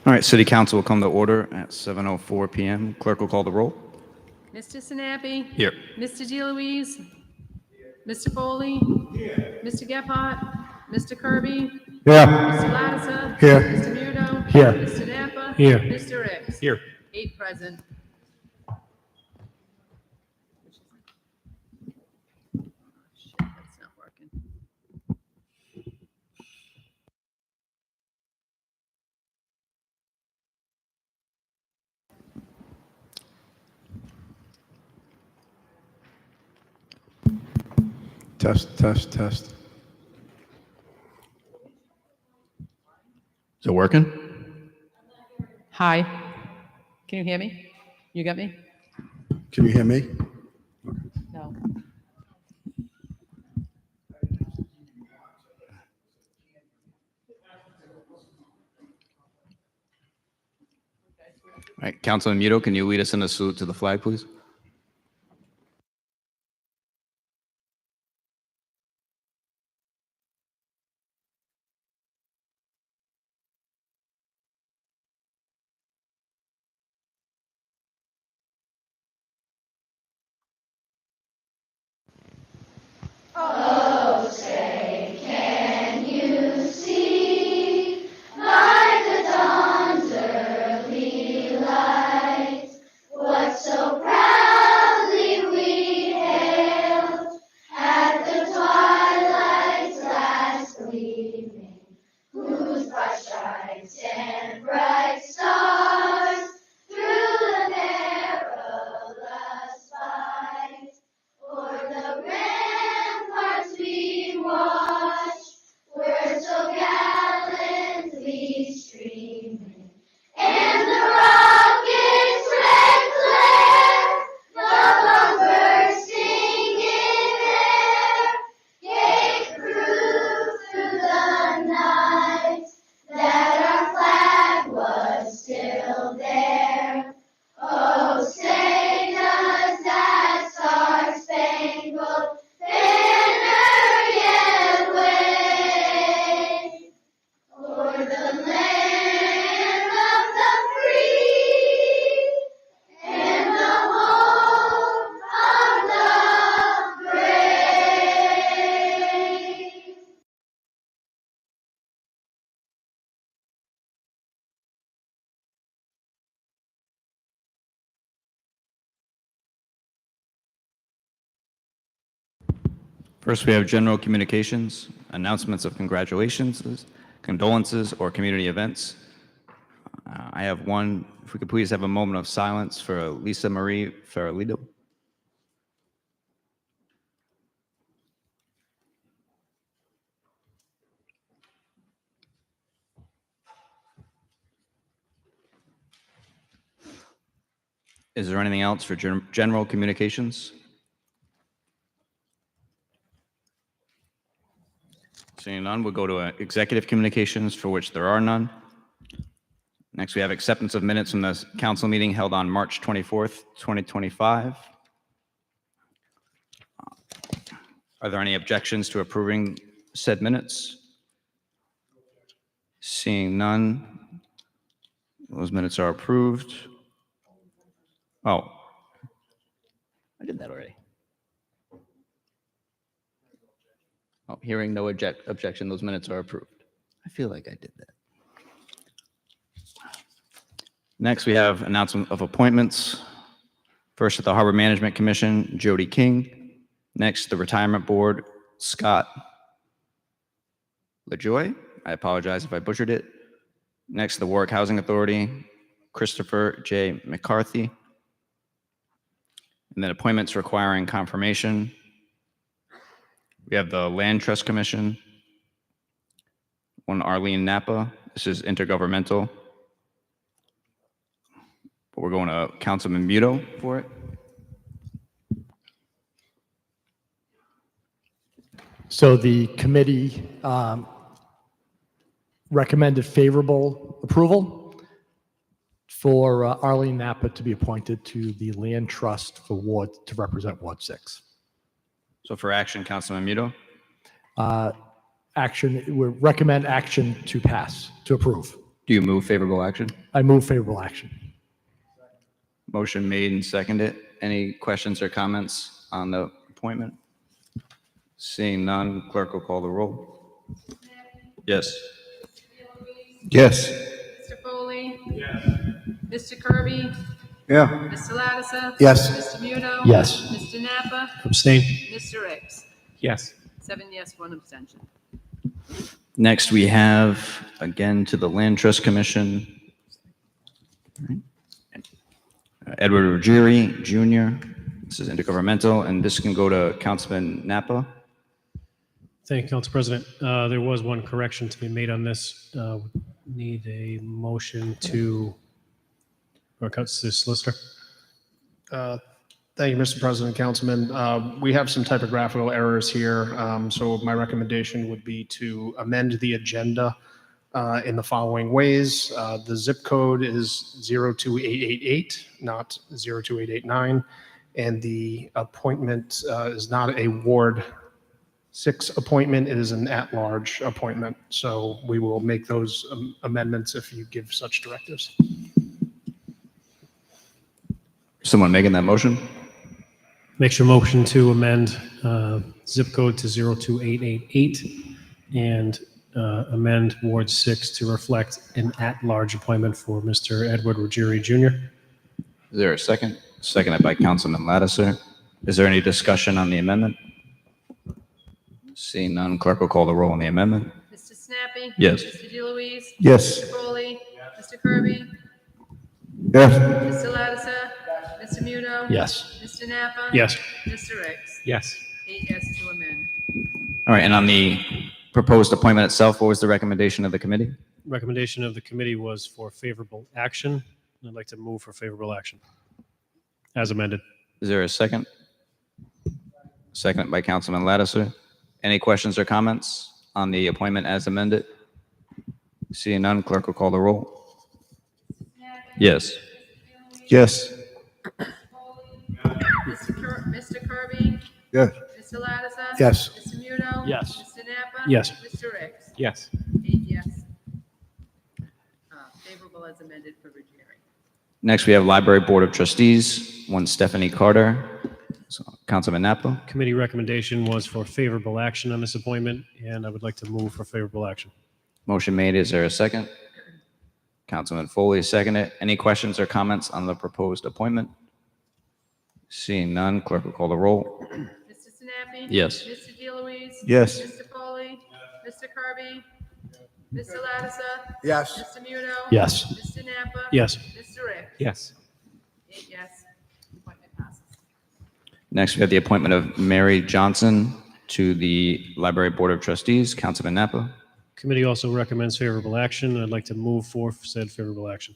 S16: All right, City Council will come to order at 7:04 PM. Clerk will call the roll.
S17: Mr. Sinapi?
S16: Here.
S17: Mr. DeLuise? Mr. Foley? Here. Mr. Gephardt? Mr. Kirby?
S1: Here.
S17: Mr. Lattiser?
S1: Here.
S17: Mr. Muto?
S1: Here.
S17: Mr. Napa?
S14: Here.
S17: Mr. Ricks?
S5: Here.
S17: 8 present. Shit, that's not working.
S1: Test, test, test.
S9: Is it working?
S17: Hi. Can you hear me? You got me?
S1: Can you hear me?
S17: No.
S16: All right, Councilman Muto, can you lead us in a salute to the flag, please? First, we have general communications, announcements of congratulations, condolences, or community events. I have one. If we could please have a moment of silence for Lisa Marie Ferralito. Is there anything else for general communications? Seeing none, we'll go to executive communications, for which there are none. Next, we have acceptance of minutes from the council meeting held on March 24th, 2025. Are there any objections to approving said minutes? Seeing none, those minutes are approved. Oh, I did that already. Oh, hearing no objection, those minutes are approved. I feel like I did that. Next, we have announcement of appointments. First, at the Harbor Management Commission, Jody King. Next, the Retirement Board, Scott LaJoy. I apologize if I butchered it. Next, the Warwick Housing Authority, Christopher J. McCarthy. And then appointments requiring confirmation. We have the Land Trust Commission, one Arlene Napa. This is intergovernmental. But we're going to Councilman Muto for it.
S12: So the committee recommended favorable approval for Arlene Napa to be appointed to the Land Trust for Ward, to represent Ward 6.
S16: So for action, Councilman Muto.
S12: Action, we recommend action to pass, to approve.
S16: Do you move favorable action?
S12: I move favorable action.
S16: Motion made and seconded. Any questions or comments on the appointment? Seeing none, clerk will call the roll. Yes.
S11: Yes.
S17: Mr. Foley? Yes. Mr. Kirby?
S11: Yeah.
S17: Mr. Lattiser?
S1: Yes.
S17: Mr. Muno?
S7: Yes.
S17: Mr. Napa?
S7: Abstain.
S17: Mr. Ricks?
S5: Yes.
S17: 7 yes, 1 abstention.
S16: Next, we have, again, to the Land Trust Commission, Edward Ruggieri Jr. This is intergovernmental, and this can go to Councilman Napa.
S14: Thank you, Council President. There was one correction to be made on this. Need a motion to, or cuts to solicitor.
S4: Thank you, Mr. President, Councilman. We have some typographical errors here, so my recommendation would be to amend the agenda in the following ways. The zip code is 02888, not 02889, and the appointment is not a Ward 6 appointment, it is an at-large appointment. So we will make those amendments if you give such directives.
S16: Someone making that motion?
S14: Makes your motion to amend zip code to 02888 and amend Ward 6 to reflect an at-large appointment for Mr. Edward Ruggieri Jr.
S16: Is there a second? Seconded by Councilman Lattiser. Is there any discussion on the amendment? Seeing none, clerk will call the roll on the amendment.
S17: Mr. Snappy?
S16: Yes.
S17: Mr. DeLuise?
S11: Yes.
S17: Mr. Foley? Mr. Kirby?
S11: Yes.
S17: Mr. Lattiser? Mr. Muno?
S7: Yes.
S17: Mr. Napa?
S14: Yes.
S17: Mr. Ricks?
S5: Yes.
S17: 8 yes to amend.
S16: All right, and on the proposed appointment itself, what was the recommendation of the committee?
S14: Recommendation of the committee was for favorable action. I'd like to move for favorable action as amended.
S16: Is there a second? Second by Councilman Lattiser. Any questions or comments on the appointment as amended? Seeing none, clerk will call the roll. Yes.
S11: Yes.
S17: Mr. Kirby?
S11: Yes.
S17: Mr. Lattiser?
S1: Yes.
S17: Mr. Muno?
S7: Yes.
S17: Mr. Napa?
S14: Yes.
S17: Mr. Ricks?
S5: Yes.
S17: 8 yes. Favorable as amended for Ruggieri.
S16: Next, we have Library Board of Trustees, one Stephanie Carter. So, Councilman Napa.
S14: Committee recommendation was for favorable action on this appointment, and I would like to move for favorable action.
S16: Motion made. Is there a second? Councilman Foley, seconded. Any questions or comments on the proposed appointment? Seeing none, clerk will call the roll.
S17: Mr. Snappy?
S16: Yes.
S17: Mr. DeLuise?
S11: Yes.
S17: Mr. Foley? Mr. Kirby? Mr. Lattiser?
S1: Yes.
S17: Mr. Muno?
S7: Yes.
S17: Mr. Napa?
S14: Yes.
S17: Mr. Ricks?
S5: Yes.
S17: 8 yes. Appointment passes.
S16: Next, we have the appointment of Mary Johnson to the Library Board of Trustees. Councilman Napa.
S14: Committee also recommends favorable action, and I'd like to move for said favorable action.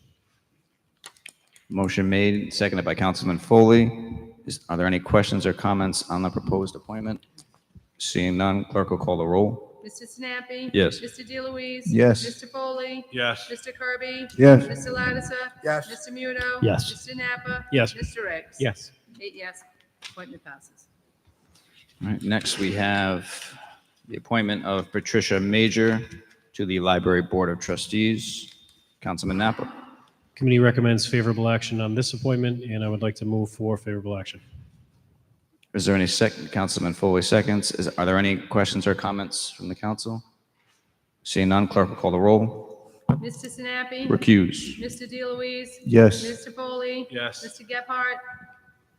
S16: Motion made, seconded by Councilman Foley. Are there any questions or comments on the proposed appointment? Seeing none, clerk will call the roll.
S17: Mr. Snappy?
S16: Yes.
S17: Mr. DeLuise?
S11: Yes.
S17: Mr. Foley?
S11: Yes.
S17: Mr. Kirby?
S11: Yes.
S17: Mr. Lattiser?
S1: Yes.
S17: Mr. Muno?
S7: Yes.
S17: Mr. Napa?
S14: Yes.
S17: Mr. Ricks?
S5: Yes.
S17: 8 yes. Appointment passes.
S16: All right, next we have the appointment of Patricia Major to the Library Board of Trustees. Councilman Napa.
S14: Committee recommends favorable action on this appointment, and I would like to move for favorable action.
S16: Is there any second? Councilman Foley seconds. Are there any questions or comments from the council? Seeing none, clerk will call the roll.
S17: Mr. Snappy?
S16: Recuse.
S17: Mr. DeLuise?
S11: Yes.
S17: Mr. Foley?
S11: Yes.
S17: Mr. Gephardt?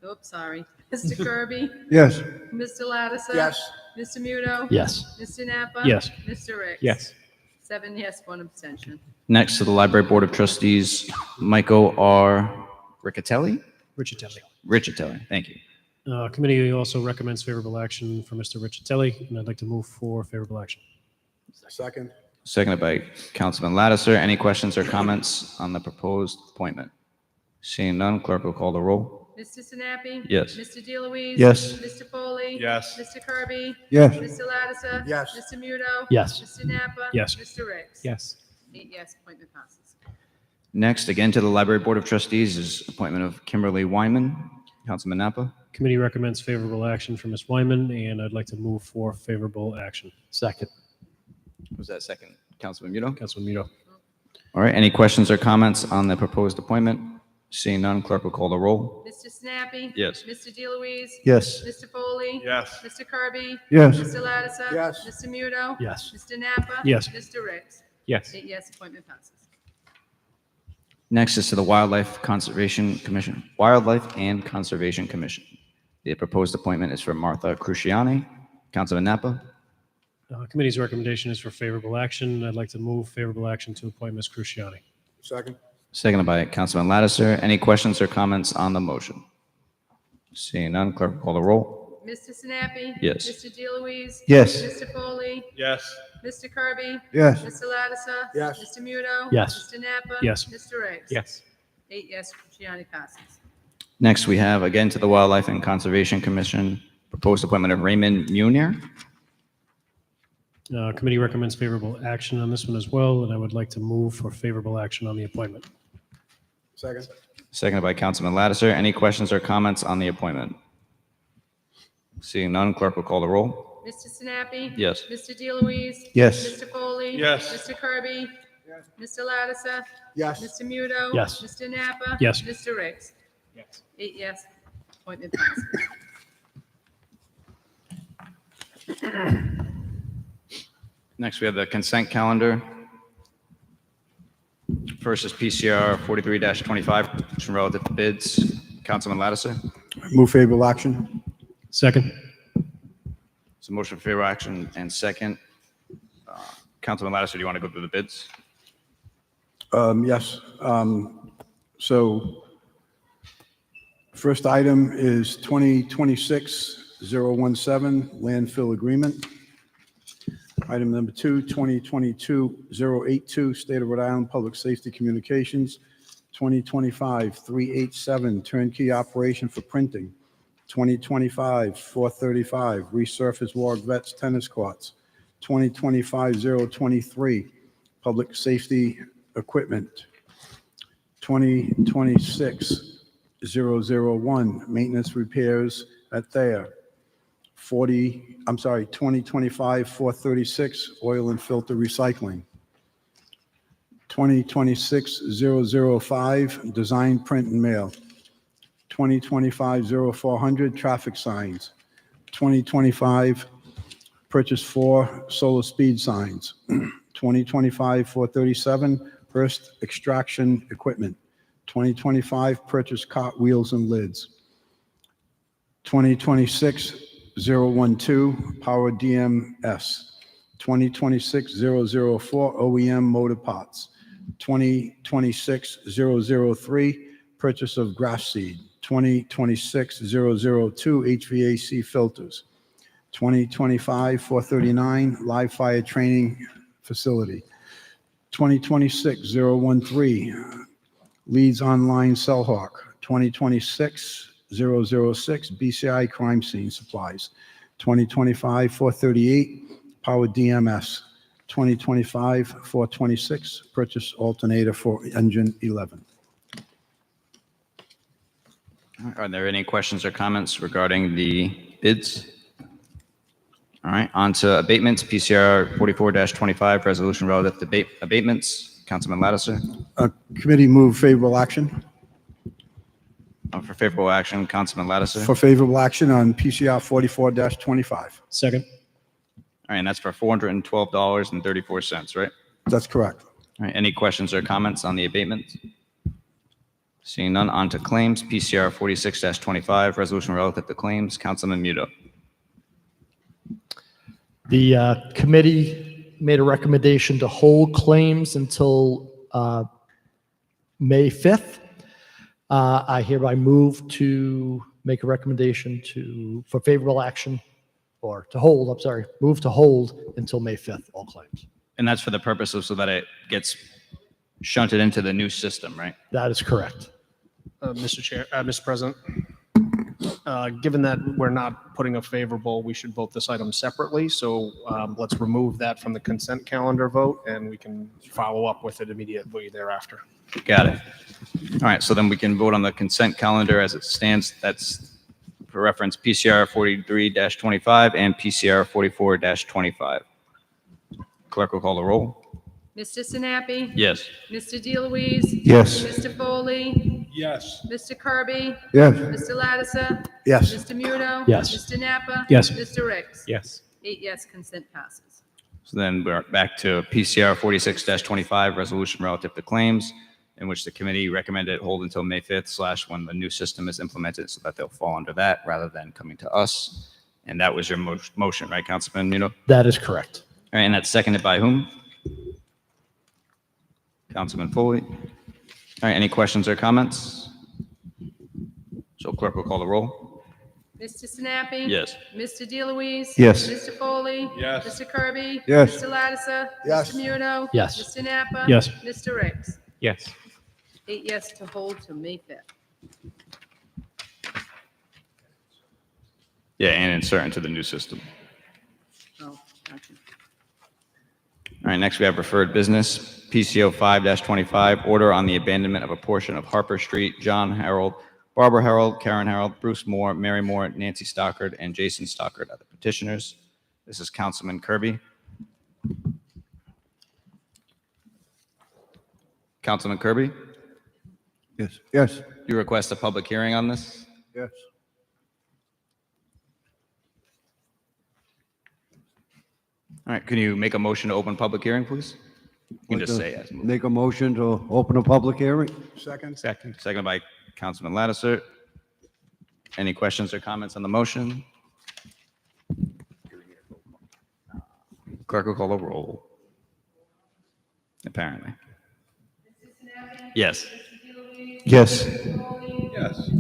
S17: Oops, sorry. Mr. Kirby?
S11: Yes.
S17: Mr. Lattiser?
S1: Yes.
S17: Mr. Muno?
S7: Yes.
S17: Mr. Napa?
S14: Yes.
S17: Mr. Ricks?
S5: Yes.
S17: 7 yes, 1 abstention.
S16: Next to the Library Board of Trustees, Michael R. Riccatelli? Riccatelli, thank you.
S14: Committee also recommends favorable action for Mr. Riccitelli, and I'd like to move for favorable action.
S1: Second.
S16: Seconded by Councilman Lattiser. Any questions or comments on the proposed appointment? Seeing none, clerk will call the roll.
S17: Mr. Snappy?
S16: Yes.
S17: Mr. DeLuise?
S11: Yes.
S17: Mr. Foley?
S11: Yes.
S17: Mr. Kirby?
S11: Yes.
S17: Mr. Lattiser?
S1: Yes.
S17: Mr. Muno?
S7: Yes.
S17: Mr. Napa?
S14: Yes.
S17: Mr. Ricks?
S5: Yes.
S17: 8 yes, appointment passes.
S16: Next, again to the Library Board of Trustees is appointment of Kimberly Wyman. Councilman Napa.
S14: Committee recommends favorable action for Ms. Wyman, and I'd like to move for favorable action.
S7: Second.
S16: Was that second? Councilman Muto?
S14: Councilman Muto.
S16: All right, any questions or comments on the proposed appointment? Seeing none, clerk will call the roll.
S17: Mr. Sinapi?
S16: Yes.
S17: Mr. DeLuise?
S1: Yes.
S17: Mr. Foley?
S15: Yes.
S17: Mr. Kirby?
S1: Yes.
S17: Mr. Lattiser?
S1: Yes.
S17: Mr. Muto?
S12: Yes.
S17: Mr. Napa?
S14: Yes.
S17: Mr. Ricks?
S5: Yes.
S17: 8 yes, appointment passes.
S16: Next is to the Wildlife Conservation Commission, Wildlife and Conservation Commission. The proposed appointment is for Martha Cruciani. Councilman Napa?
S14: Committee's recommendation is for favorable action. I'd like to move favorable action to appoint Ms. Cruciani.
S1: Second.
S16: Seconded by Councilman Lattiser. Any questions or comments on the motion? Seeing none, clerk will call the roll.
S17: Mr. Sinapi?
S16: Yes.
S17: Mr. DeLuise?
S1: Yes.
S17: Mr. Foley?
S15: Yes.
S17: Mr. Kirby?
S1: Yes.
S17: Mr. Lattiser?
S1: Yes.
S17: Mr. Muto?
S12: Yes.
S17: Mr. Napa?
S14: Yes.
S17: Mr. Ricks?
S5: Yes.
S17: 8 yes, Cruciani passes.
S16: Next, we have again to the Wildlife and Conservation Commission, proposed appointment of Raymond Munier.
S14: Committee recommends favorable action on this one as well, and I would like to move for favorable action on the appointment.
S1: Second.
S16: Seconded by Councilman Lattiser. Any questions or comments on the appointment? Seeing none, clerk will call the roll.
S17: Mr. Sinapi?
S16: Yes.
S17: Mr. DeLuise?
S1: Yes.
S17: Mr. Foley?
S15: Yes.
S17: Mr. Kirby? Mr. Lattiser?
S1: Yes.
S17: Mr. Muto?
S12: Yes.
S17: Mr. Napa?
S14: Yes.
S17: Mr. Ricks?
S5: Yes.
S17: 8 yes, appointment passes.
S16: Next, we have the consent calendar. First is PCR 43-25, relative to bids. Councilman Lattiser.
S1: Move favorable action.
S14: Second.
S16: So motion for favorable action and second. Councilman Lattiser, do you want to go through the bids?
S1: Yes. So first item is 2026-017 landfill agreement. Item number 2, 2022-082 State of Rhode Island Public Safety Communications. 2025-387 turnkey operation for printing. 2025-435 resurface Warwick Vets tennis courts. 2025-023 public safety equipment. 2026-001 maintenance repairs at Thayer. 2025-436 oil and filter recycling. 2026-005 design, print, and mail. 2025-0400 traffic signs. 2025 purchase 4 solar speed signs. 2025-437 first extraction equipment. 2025 purchase cart wheels and lids. 2026-012 power DMS. 2026-004 OEM motor parts. 2026-003 purchase of grass seed. 2026-002 HVAC filters. 2025-439 live fire training facility. 2026-013 Leeds Online Cellhawk. 2026-006 BCI crime scene supplies. 2025-438 power DMS. 2025-426 purchase alternator for engine 11.
S16: Are there any questions or comments regarding the bids? All right, on to abatements, PCR 44-25, resolution relative to abatements. Councilman Lattiser.
S1: Committee move favorable action.
S16: For favorable action, Councilman Lattiser.
S1: For favorable action on PCR 44-25.
S14: Second.
S16: All right, and that's for $412.34, right?
S1: That's correct.
S16: All right, any questions or comments on the abatement? Seeing none, on to claims, PCR 46-25, resolution relative to claims. Councilman Muto.
S12: The committee made a recommendation to hold claims until May 5th. I hereby move to make a recommendation for favorable action, or to hold, I'm sorry, move to hold until May 5th, all claims.
S16: And that's for the purpose of so that it gets shunted into the new system, right?
S12: That is correct.
S13: Mr. President, given that we're not putting a favorable, we should vote this item separately. So let's remove that from the consent calendar vote, and we can follow up with it immediately thereafter.
S16: Got it. All right, so then we can vote on the consent calendar as it stands. That's for reference PCR 43-25 and PCR 44-25. Clerk will call the roll.
S17: Mr. Sinapi?
S16: Yes.
S17: Mr. DeLuise?
S11: Yes.
S17: Mr. Foley?
S13: Yes.
S17: Mr. Kirby?
S11: Yes.
S17: Mr. Lattiser?
S1: Yes.
S17: Mr. Muno?
S7: Yes.
S17: Mr. Napa?
S7: Yes.
S17: Mr. Ricks?
S5: Yes.
S17: 8 yes, consent passes.
S16: So then we're back to PCR 46-25, resolution relative to claims, in which the committee recommended hold until May 5th / when the new system is implemented so that they'll fall under that rather than coming to us. And that was your motion, right, Councilman Muno? All
S4: That is correct.
S16: right, and that's seconded by whom? Councilman Foley. All right, any questions or comments? So clerk will call the roll.
S17: Mr. Sinapi?
S16: Yes.
S17: Mr. DeLuise?
S11: Yes.
S17: Mr. Foley?
S13: Yes.
S17: Mr. Kirby?
S11: Yes.
S17: Mr. Lattiser?
S1: Yes.
S17: Mr. Muno?
S4: Yes.
S17: Mr. Napa?
S7: Yes.
S17: Mr. Ricks?
S5: Yes.
S17: 8 yes to hold till May 5th.
S16: Yeah, and insert into the new system.
S17: Oh, gotcha.
S16: All right, next we have referred business, PCO 5-25, order on the abandonment of a portion of Harper Street, John Harold, Barbara Harold, Karen Harold, Bruce Moore, Mary Moore, Nancy Stockard, and Jason Stockard are the petitioners. This is Councilman Kirby. Councilman Kirby,
S11: Yes. Yes.
S16: you request a public hearing on this?
S11: Yes.
S16: All right, can you make a motion to open public hearing, please? You can just say yes.
S11: Make a motion to open a public hearing?
S1: Second?
S5: Second.
S16: Seconded by Councilman Lattiser. Any questions or comments on the motion? Clerk will call the roll. Apparently. Yes.
S11: Yes.
S13: Yes.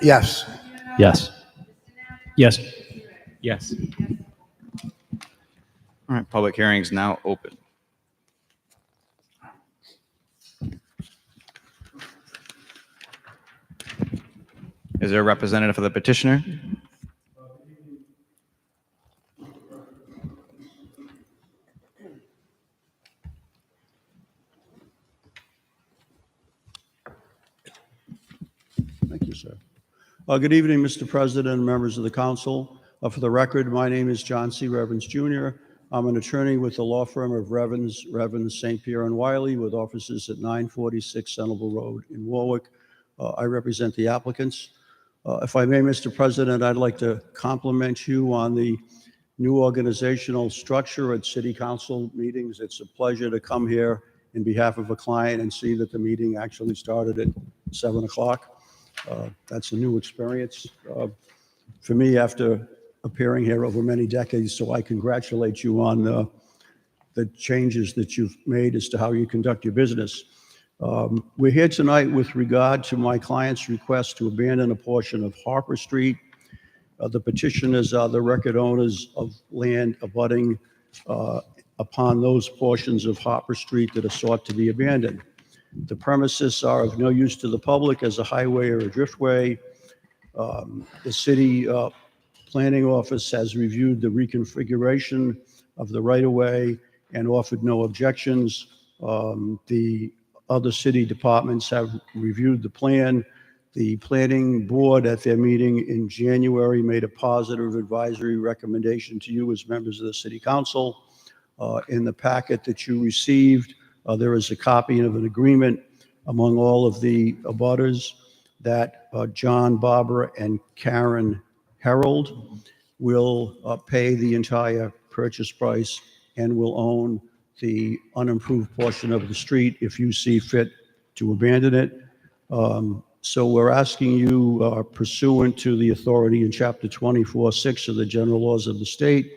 S1: Yes.
S7: Yes. Yes.
S5: Yes.
S16: All right, public hearing is now open. Is there a representative for the petitioner?
S18: Thank you, sir. Good evening, Mr. President and members of the council. For the record, my name is John C. Revens Jr. I'm an attorney with the law firm of Revens, St. Pierre and Wiley, with offices at 946 Centerville Road in Warwick. I represent the applicants. If I may, Mr. President, I'd like to compliment you on the new organizational structure at city council meetings. It's a pleasure to come here in behalf of a client and see that the meeting actually started at 7 o'clock. That's a new experience for me after appearing here over many decades, so I congratulate you on the changes that you've made as to how you conduct your business. We're here tonight with regard to my client's request to abandon a portion of Harper Street. The petitioners are the record owners of land abutting upon those portions of Harper Street that are sought to be abandoned. The premises are of no use to the public as a highway or a driftway. The city planning office has reviewed the reconfiguration of the right-of-way and offered no objections. The other city departments have reviewed the plan. The planning board at their meeting in January made a positive advisory recommendation to you as members of the city council. In the packet that you received, there is a copy of an agreement among all of the abutters that John, Barbara, and Karen Harold will pay the entire purchase price and will own the unimproved portion of the street if you see fit to abandon it. So we're asking you, pursuant to the authority in Chapter 24(6) of the general laws of the state,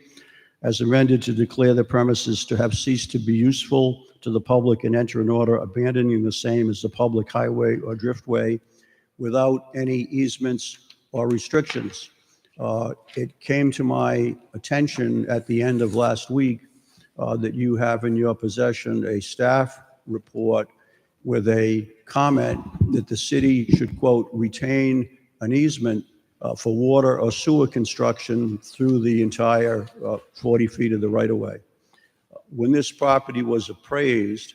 S18: as amended, to declare the premises to have ceased to be useful to the public and enter an order abandoning the same as a public highway or driftway without any easements or restrictions. It came to my attention at the end of last week that you have in your possession a staff report with a comment that the city should, quote, retain an easement for water or sewer construction through the entire 40 feet of the right-of-way. When this property was appraised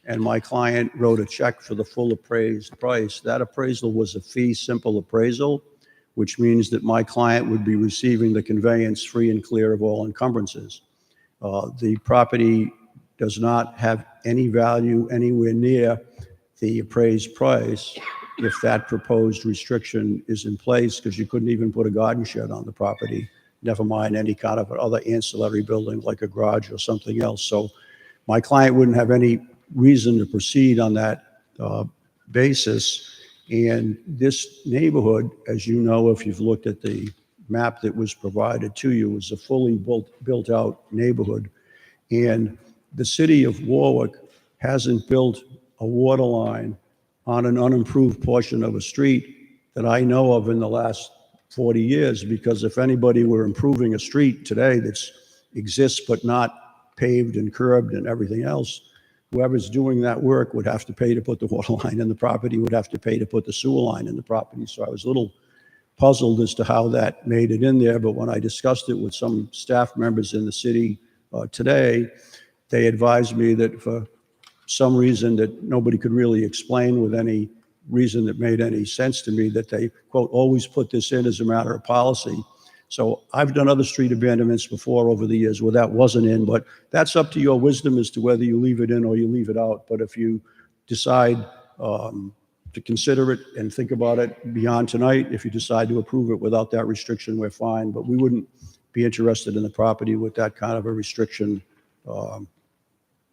S18: and my client wrote a check for the full appraised price, that appraisal was a fee simple appraisal, which means that my client would be receiving the conveyance free and clear of all encumbrances. The property does not have any value anywhere near the appraised price if that proposed restriction is in place, because you couldn't even put a garden shed on the property, never mind any kind of other ancillary building like a garage or something else. So my client wouldn't have any reason to proceed on that basis. And this neighborhood, as you know, if you've looked at the map that was provided to you, is a fully built out neighborhood. And the city of Warwick hasn't built a water line on an unimproved portion of a street that I know of in the last 40 years, because if anybody were improving a street today that's exists but not paved and curbed and everything else, whoever's doing that work would have to pay to put the water line in the property, would have to pay to put the sewer line in the property. So I was a little puzzled as to how that made it in there, but when I discussed it with some staff members in the city today, they advised me that for some reason that nobody could really explain with any reason that made any sense to me, that they, quote, always put this in as a matter of policy. So I've done other street abandonments before over the years where that wasn't in, but that's up to your wisdom as to whether you leave it in or you leave it out. But if you decide to consider it and think about it beyond tonight, if you decide to approve it without that restriction, we're fine. But we wouldn't be interested in the property with that kind of a restriction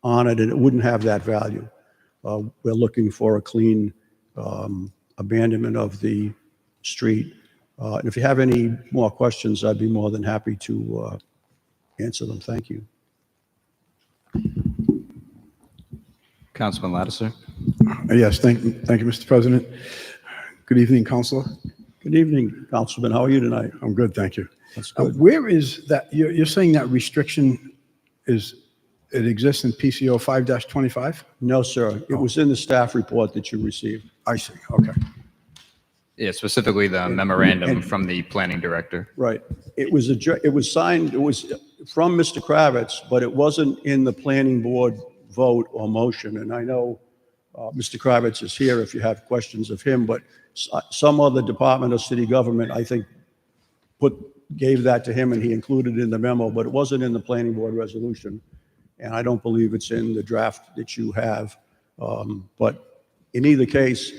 S18: on it, and it wouldn't have that value. We're looking for a clean abandonment of the street. And if you have any more questions, I'd be more than happy to answer them. Thank you.
S16: Councilman Lattiser.
S1: Yes, thank you, Mr. President. Good evening, Councilor.
S18: Good evening, Councilman. How are you tonight?
S1: I'm good, thank you.
S18: That's good.
S1: Where is that, you're saying that restriction it exists in PCO 5-25?
S18: No, sir. It was in the staff report that you received.
S1: I see, okay.
S16: Yeah, specifically the memorandum from the planning director.
S18: Right. It was signed, it was from Mr. Kravitz, but it wasn't in the planning board vote or motion. And I know Mr. Kravitz is here if you have questions of him, but some other department of city government, I think, gave that to him and he included it in the memo, but it wasn't in the planning board resolution. And I don't believe it's in the draft that you have. But in either case,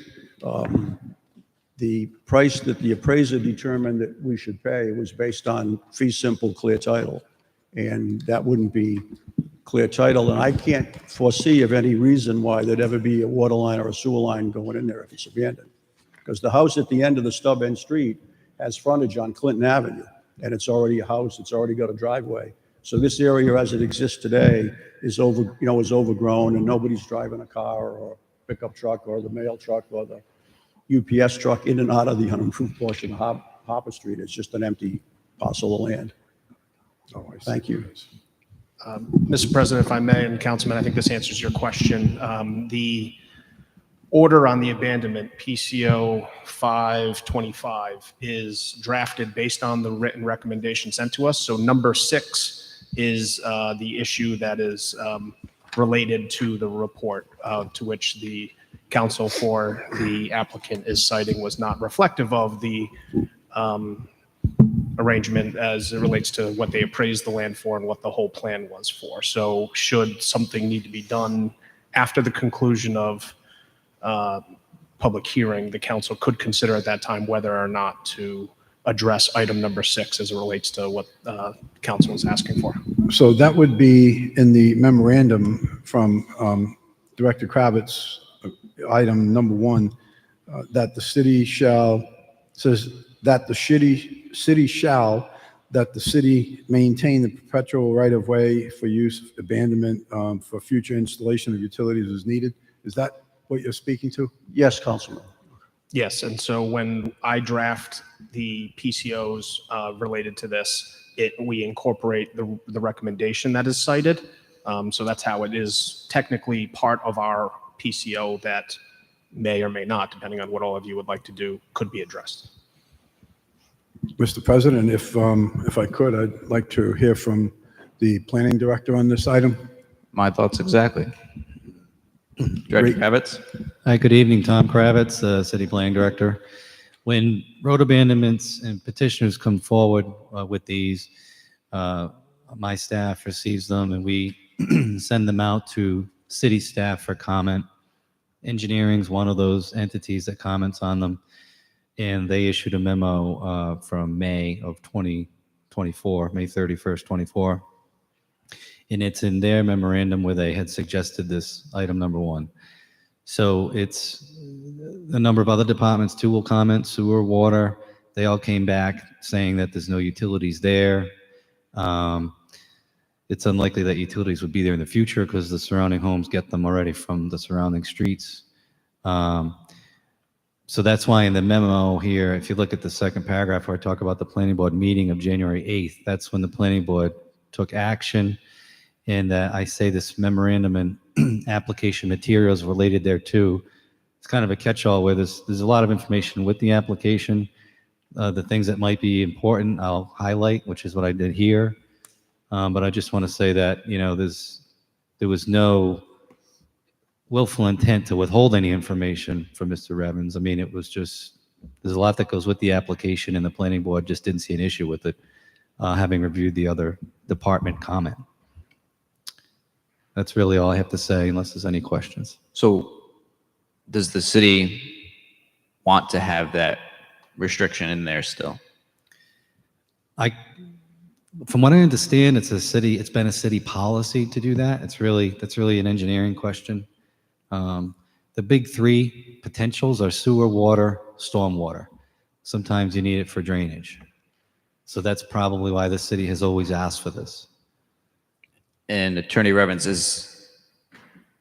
S18: the price that the appraiser determined that we should pay was based on fee simple clear title. And that wouldn't be clear title. And I can't foresee of any reason why there'd ever be a water line or a sewer line going in there if it's abandoned. Because the house at the end of the stub end street has frontage on Clinton Avenue. And it's already a house, it's already got a driveway. So this area as it exists today is overgrown and nobody's driving a car or a pickup truck or the mail truck or the UPS truck in and out of the unimproved portion of Harper Street. It's just an empty parcel of land.
S1: Oh, I see.
S18: Thank you.
S7: Mr. President, if I may, and Councilman, I think this answers your question. The order on the abandonment, PCO 525, is drafted based on the written recommendation sent to us. So number 6 is the issue that is related to the report to which the counsel for the applicant is citing was not reflective of the arrangement as it relates to what they appraised the land for and what the whole plan was for. So should something need to be done after the conclusion of public hearing, the council could consider at that time whether or not to address item number 6 as it relates to what council is asking for.
S1: So that would be in the memorandum from Director Kravitz, item number 1, that the city maintain the perpetual right-of-way for use, abandonment for future installation of utilities as needed. Is that what you're speaking to?
S18: Yes, Councilman.
S7: Yes, and so when I draft the PCOs related to this, we incorporate the recommendation that is cited. So that's how it is technically part of our PCO that may or may not, depending on what all of you would like to do, could be addressed.
S1: Mr. President, if I could, I'd like to hear from the planning director on this item.
S16: My thoughts exactly. Director Kravitz.
S19: Hi, good evening. Tom Kravitz, City Planning Director. When road abandonments and petitioners come forward with these, my staff receives them, and we send them out to city staff for comment. Engineering's one of those entities that comments on them, and they issued a memo from May of 2024, May 31st, 24. And it's in their memorandum where they had suggested this item number 1. So it's a number of other departments too will comment, sewer, water. They all came back saying that there's no utilities there. It's unlikely that utilities would be there in the future because the surrounding homes get them already from the surrounding streets. So that's why in the memo here, if you look at the second paragraph where I talk about the planning board meeting of January 8th, that's when the planning board took action. And I say this memorandum and application materials related there too. It's kind of a catch-all where there's a lot of information with the application. The things that might be important, I'll highlight, which is what I did here. But I just want to say that, there was no willful intent to withhold any information from Mr. Evans. I mean, it was just, there's a lot that goes with the application, and the planning board just didn't see an issue with it, having reviewed the other department comment. That's really all I have to say, unless there's any questions.
S16: So does the city want to have that restriction in there still?
S19: From what I understand, it's been a city policy to do that. That's really an engineering question. The big 3 potentials are sewer, water, stormwater. Sometimes you need it for drainage. So that's probably why the city has always asked for this.
S16: And Attorney Revens, is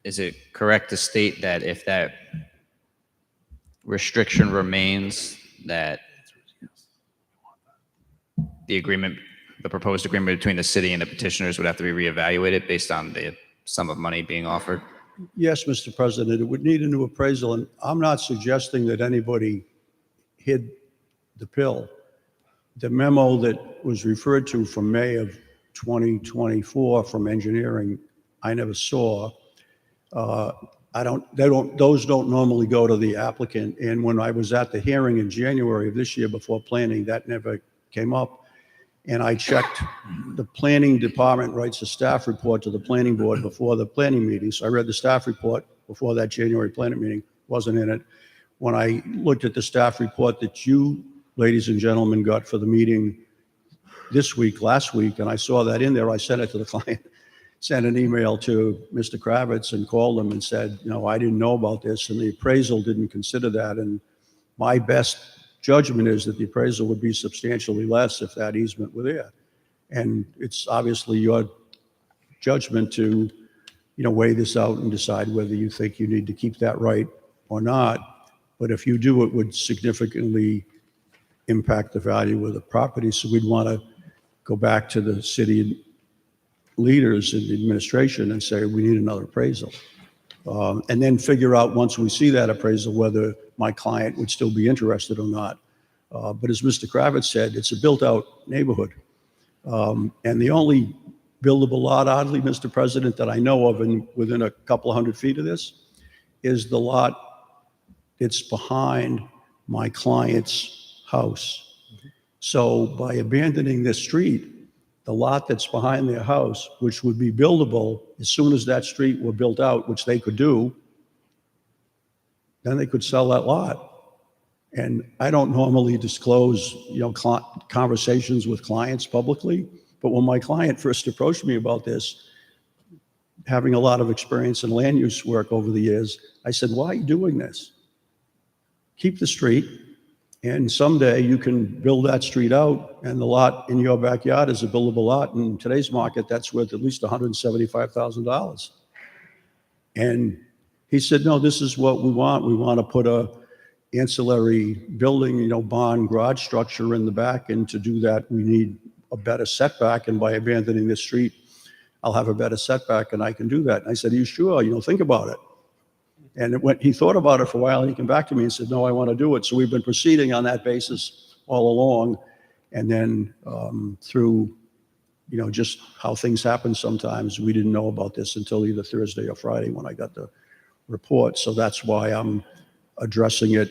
S16: it correct to state that if that restriction remains, that the proposed agreement between the city and the petitioners would have to be reevaluated based on the sum of money being offered?
S18: Yes, Mr. President, it would need a new appraisal, and I'm not suggesting that anybody hid the pill. The memo that was referred to from May of 2024 from engineering, I never saw. Those don't normally go to the applicant. And when I was at the hearing in January of this year before planning, that never came up. And I checked, the planning department writes a staff report to the planning board before the planning meeting. So I read the staff report before that January planning meeting, wasn't in it. When I looked at the staff report that you, ladies and gentlemen, got for the meeting last week, and I saw that in there, I sent it to the client, sent an email to Mr. Kravitz and called him and said, I didn't know about this, and the appraisal didn't consider that. And my best judgment is that the appraisal would be substantially less if that easement were there. And it's obviously your judgment to, weigh this out and decide whether you think you need to keep that right or not. But if you do, it would significantly impact the value of the property. So we'd want to go back to the city leaders in the administration and say, we need another appraisal. And then figure out, once we see that appraisal, whether my client would still be interested or not. But as Mr. Kravitz said, it's a built-out neighborhood. And the only buildable lot, oddly, Mr. President, that I know of within a couple of 100 feet of this is the lot that's behind my client's house. So by abandoning this street, the lot that's behind their house, which would be buildable as soon as that street were built out, which they could do, then they could sell that lot. And I don't normally disclose, conversations with clients publicly, but when my client first approached me about this, having a lot of experience in land use work over the years, I said, why are you doing this? Keep the street, and someday you can build that street out, and the lot in your backyard is a buildable lot. In today's market, that's worth at least $175,000. And he said, no, this is what we want. We want to put a ancillary building, barn, garage structure in the back. And to do that, we need a better setback. And by abandoning this street, I'll have a better setback and I can do that. And I said, are you sure? Think about it. And he thought about it for a while, and he came back to me and said, no, I want to do it. So we've been proceeding on that basis all along. And then through, just how things happen sometimes, we didn't know about this until either Thursday or Friday when I got the report. So that's why I'm addressing it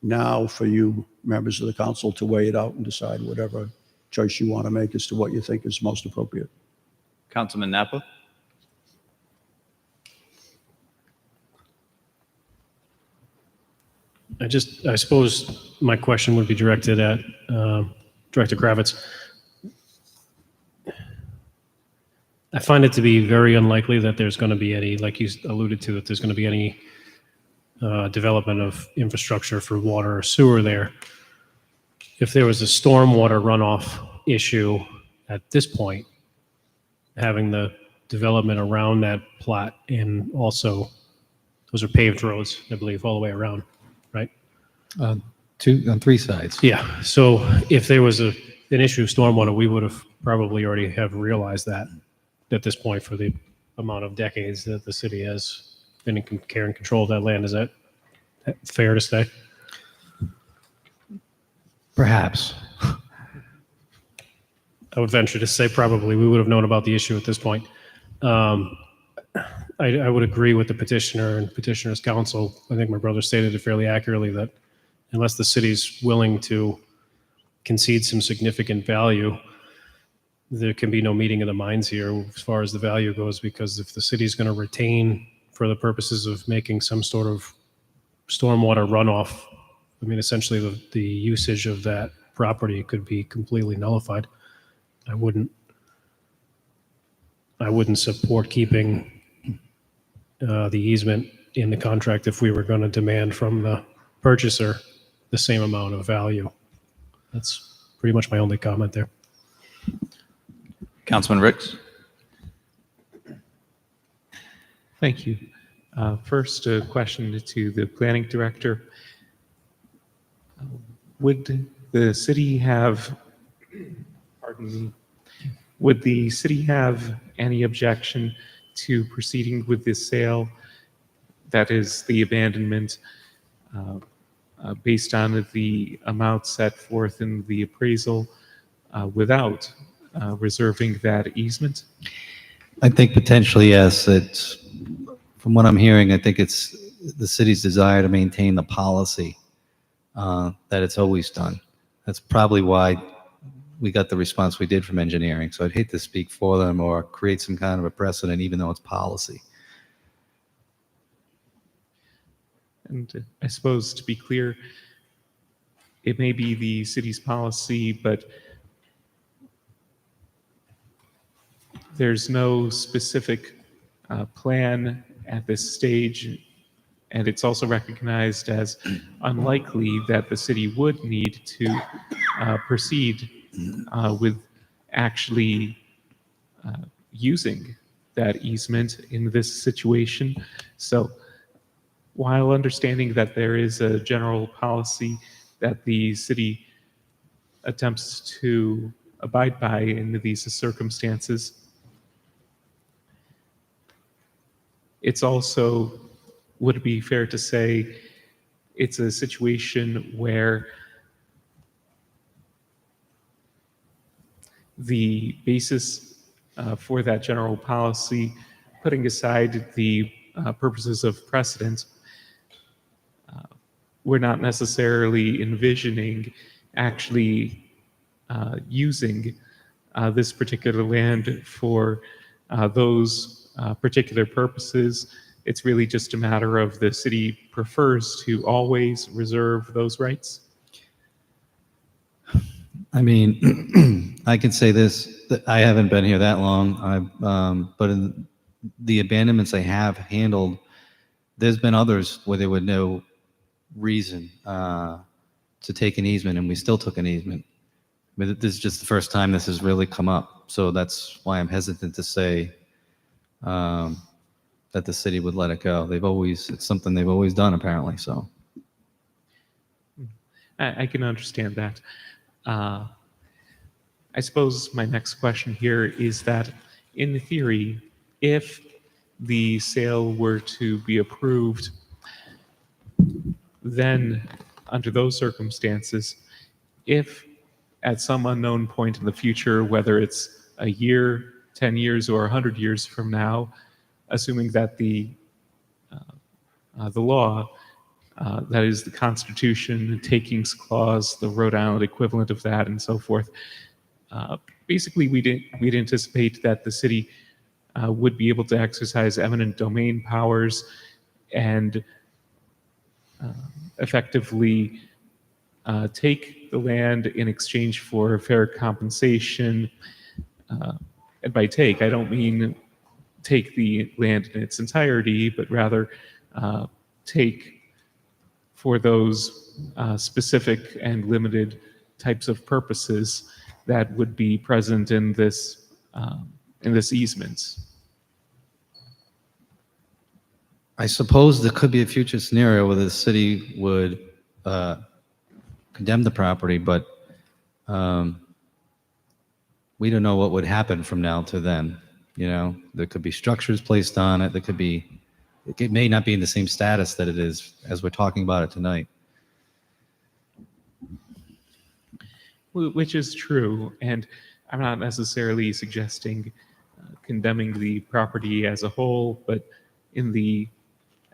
S18: now for you members of the council to weigh it out and decide whatever choice you want to make as to what you think is most appropriate.
S16: Councilman Napa?
S7: I suppose my question would be directed at Director Kravitz. I find it to be very unlikely that there's going to be any, like you alluded to, that there's going to be any development of infrastructure for water or sewer there. If there was a stormwater runoff issue at this point, having the development around that plot, and also those are paved roads, I believe, all the way around, right?
S19: On 3 sides.
S7: Yeah. So if there was an issue of stormwater, we would have probably already have realized that at this point for the amount of decades that the city has been in care and control of that land. Is that fair to say?
S19: Perhaps.
S7: I would venture to say probably we would have known about the issue at this point. I would agree with the petitioner and petitioner's counsel. I think my brother stated it fairly accurately that unless the city's willing to concede some significant value, there can be no meeting of the minds here as far as the value goes, because if the city's going to retain for the purposes of making some sort of stormwater runoff, I mean, essentially the usage of that property could be completely nullified. I wouldn't support keeping the easement in the contract if we were going to demand from the purchaser the same amount of value. That's pretty much my only comment there.
S16: Councilman Ricks?
S5: Thank you. First, a question to the planning director. Would the city have, pardon me, would the city have any objection to proceeding with this sale, that is the abandonment, based on the amount set forth in the appraisal, without reserving that easement?
S19: I think potentially, yes. From what I'm hearing, I think it's the city's desire to maintain the policy that it's always done. That's probably why we got the response we did from engineering. So I'd hate to speak for them or create some kind of a precedent, even though it's policy.
S5: And I suppose, to be clear, it may be the city's policy, but there's no specific plan at this stage, and it's also recognized as unlikely that the city would need to proceed with actually using that easement in this situation. So while understanding that there is a general policy that the city attempts to abide by in these circumstances, it's also, would it be fair to say, it's a situation where the basis for that general policy, putting aside the purposes of precedent, we're not necessarily envisioning actually using this particular land for those particular purposes. It's really just a matter of the city prefers to always reserve those rights.
S19: I mean, I can say this, that I haven't been here that long, but in the abandonments I have handled, there's been others where there was no reason to take an easement, and we still took an easement. But this is just the first time this has really come up. So that's why I'm hesitant to say that the city would let it go. It's something they've always done, apparently, so.
S5: I can understand that. I suppose my next question here is that, in theory, if the sale were to be approved, then under those circumstances, if at some unknown point in the future, whether it's a year, 10 years, or 100 years from now, assuming that the law, that is the Constitution, the Takings Clause, the Rhode Island equivalent of that, and so forth, Basically, we'd anticipate that the city would be able to exercise eminent domain powers and effectively take the land in exchange for fair compensation. And by take, I don't mean take the land in its entirety, but rather take for those specific and limited types of purposes that would be present in this easement.
S19: I suppose there could be a future scenario where the city would condemn the property, but we don't know what would happen from now to then. You know, there could be structures placed on it. It may not be in the same status that it is as we're talking about it tonight.
S5: Which is true, and I'm not necessarily suggesting condemning the property as a whole, but in the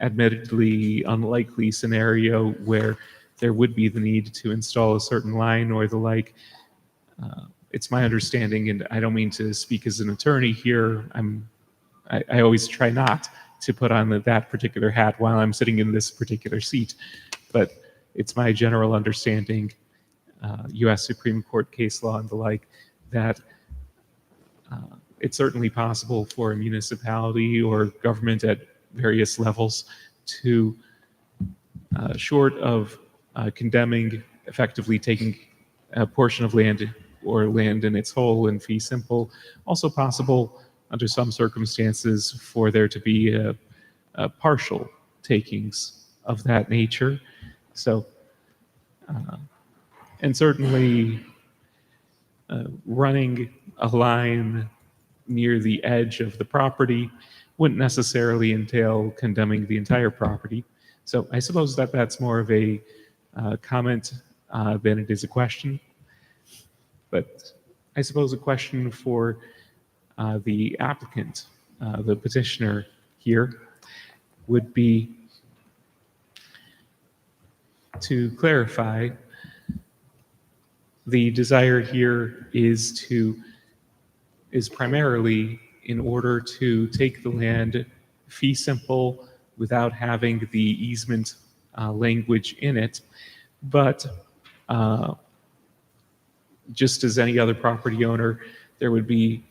S5: admittedly unlikely scenario where there would be the need to install a certain line or the like, it's my understanding, and I don't mean to speak as an attorney here, I always try not to put on that particular hat while I'm sitting in this particular seat, but it's my general understanding, U.S. Supreme Court case law and the like, that it's certainly possible for a municipality or government at various levels to, short of condemning, effectively taking a portion of land or land in its whole in fee simple, also possible under some circumstances for there to be a partial takings of that nature. So, and certainly running a line near the edge of the property wouldn't necessarily entail condemning the entire property. So I suppose that that's more of a comment than it is a question. But I suppose a question for the applicant, the petitioner here, would be to clarify the desire here is primarily in order to take the land fee simple without having the easement language in it, but just as any other property owner, there would be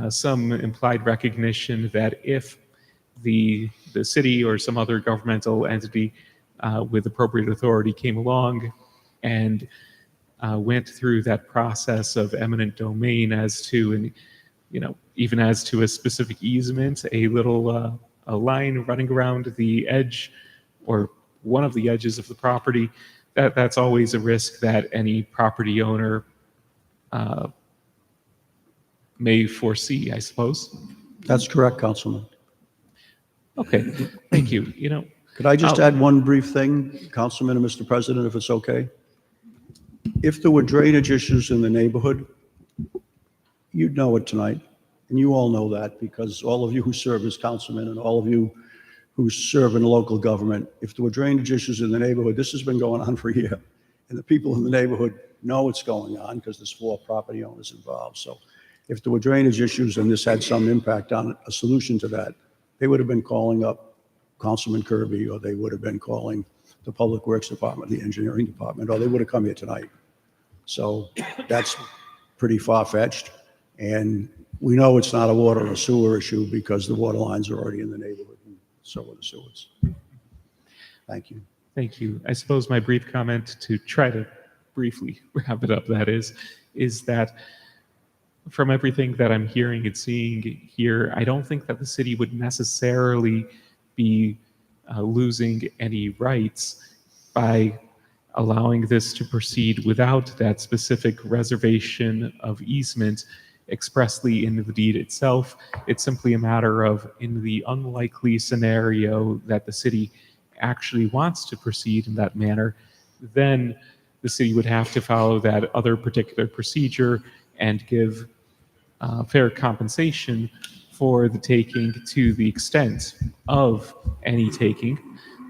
S5: some implied recognition that if the city or some other governmental entity with appropriate authority came along and went through that process of eminent domain as to, and even as to a specific easement, a little a line running around the edge or one of the edges of the property, that's always a risk that any property owner may foresee, I suppose.
S18: That's correct, Councilman.
S5: Okay, thank you.
S18: Could I just add one brief thing, Councilman and Mr. President, if it's okay? If there were drainage issues in the neighborhood, you'd know it tonight, and you all know that because all of you who serve as councilmen and all of you who serve in local government, if there were drainage issues in the neighborhood, this has been going on for a year, and the people in the neighborhood know it's going on because there's 4 property owners involved. So if there were drainage issues and this had some impact on a solution to that, they would have been calling up Councilman Kirby, or they would have been calling the Public Works Department, the Engineering Department, or they would have come here tonight. So that's pretty far-fetched. And we know it's not a water or sewer issue because the water lines are already in the neighborhood, and so are the sewers. Thank you.
S5: Thank you. I suppose my brief comment to try to briefly wrap it up, that is that from everything that I'm hearing and seeing here, I don't think that the city would necessarily be losing any rights by allowing this to proceed without that specific reservation of easement expressly in the deed itself. It's simply a matter of, in the unlikely scenario that the city actually wants to proceed in that manner, then the city would have to follow that other particular procedure and give fair compensation for the taking to the extent of any taking,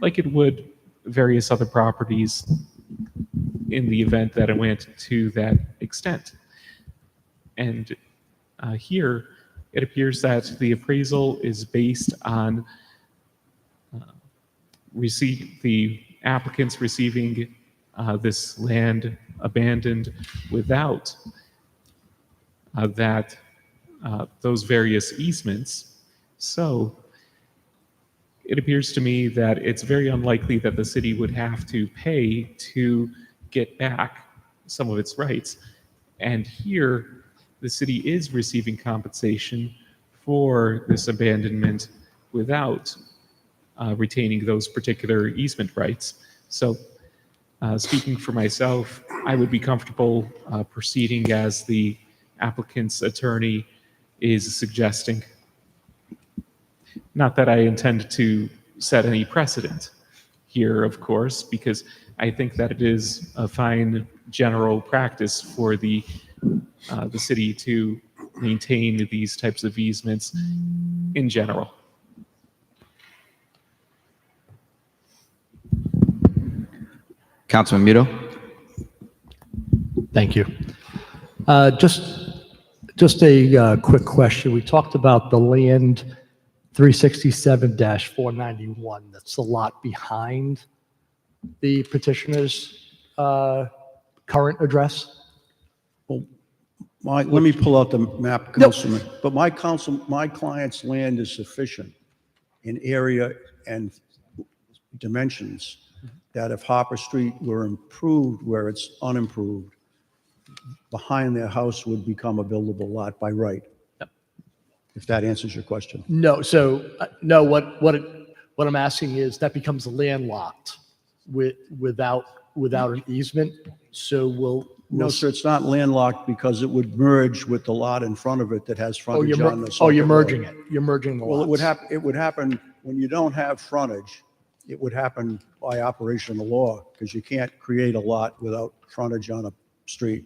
S5: like it would various other properties in the event that it went to that extent. And here, it appears that the appraisal is based on the applicants receiving this land abandoned without those various easements. So it appears to me that it's very unlikely that the city would have to pay to get back some of its rights. And here, the city is receiving compensation for this abandonment without retaining those particular easement rights. So speaking for myself, I would be comfortable proceeding as the applicant's attorney is suggesting. Not that I intend to set any precedent here, of course, because I think that it is a fine general practice for the city to maintain these types of easements in general.
S16: Councilman Muto.
S12: Thank you. Just a quick question. We talked about the land 367-491. That's the lot behind the petitioner's current address.
S18: Let me pull out the map, Councilman. But my client's land is sufficient in area and dimensions that if Harper Street were improved where it's unimproved, behind their house would become a buildable lot by right. If that answers your question.
S12: No, what I'm asking is that becomes landlocked without an easement. So
S18: No, sir, it's not landlocked because it would merge with the lot in front of it that has frontage on the.
S12: You're merging it. You're merging the lots.
S18: Well, it would happen when you don't have frontage. It would happen by operation of law because you can't create a lot without frontage on a street.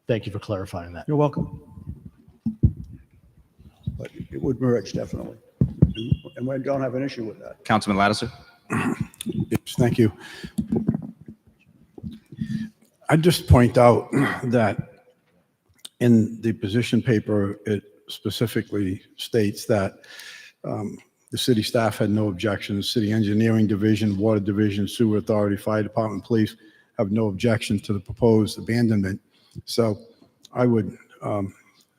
S12: Thank you for clarifying that.
S18: You're welcome. But it would merge definitely. And we don't have an issue with that.
S16: Councilman Lattiser.
S1: Yes, thank you. I'd just point out that in the position paper, it specifically states that the city staff had no objections. City Engineering Division, Water Division, Sewer Authority, Fire Department, Police have no objection to the proposed abandonment. So I would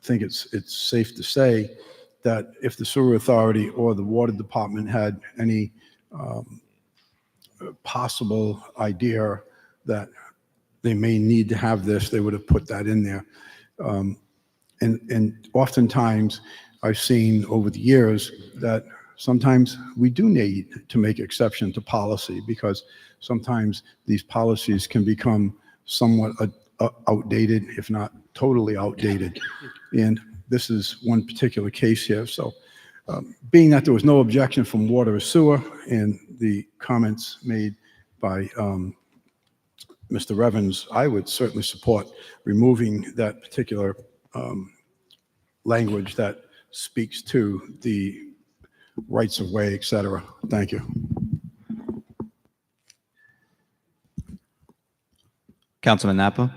S1: think it's safe to say that if the Sewer Authority or the Water Department had any possible idea that they may need to have this, they would have put that in there. And oftentimes I've seen over the years that sometimes we do need to make exception to policy because sometimes these policies can become somewhat outdated, if not totally outdated. And this is one particular case here. So being that there was no objection from Water or Sewer and the comments made by Mr. Revens, I would certainly support removing that particular language that speaks to the rights of way, et cetera. Thank you.
S16: Councilman Napa.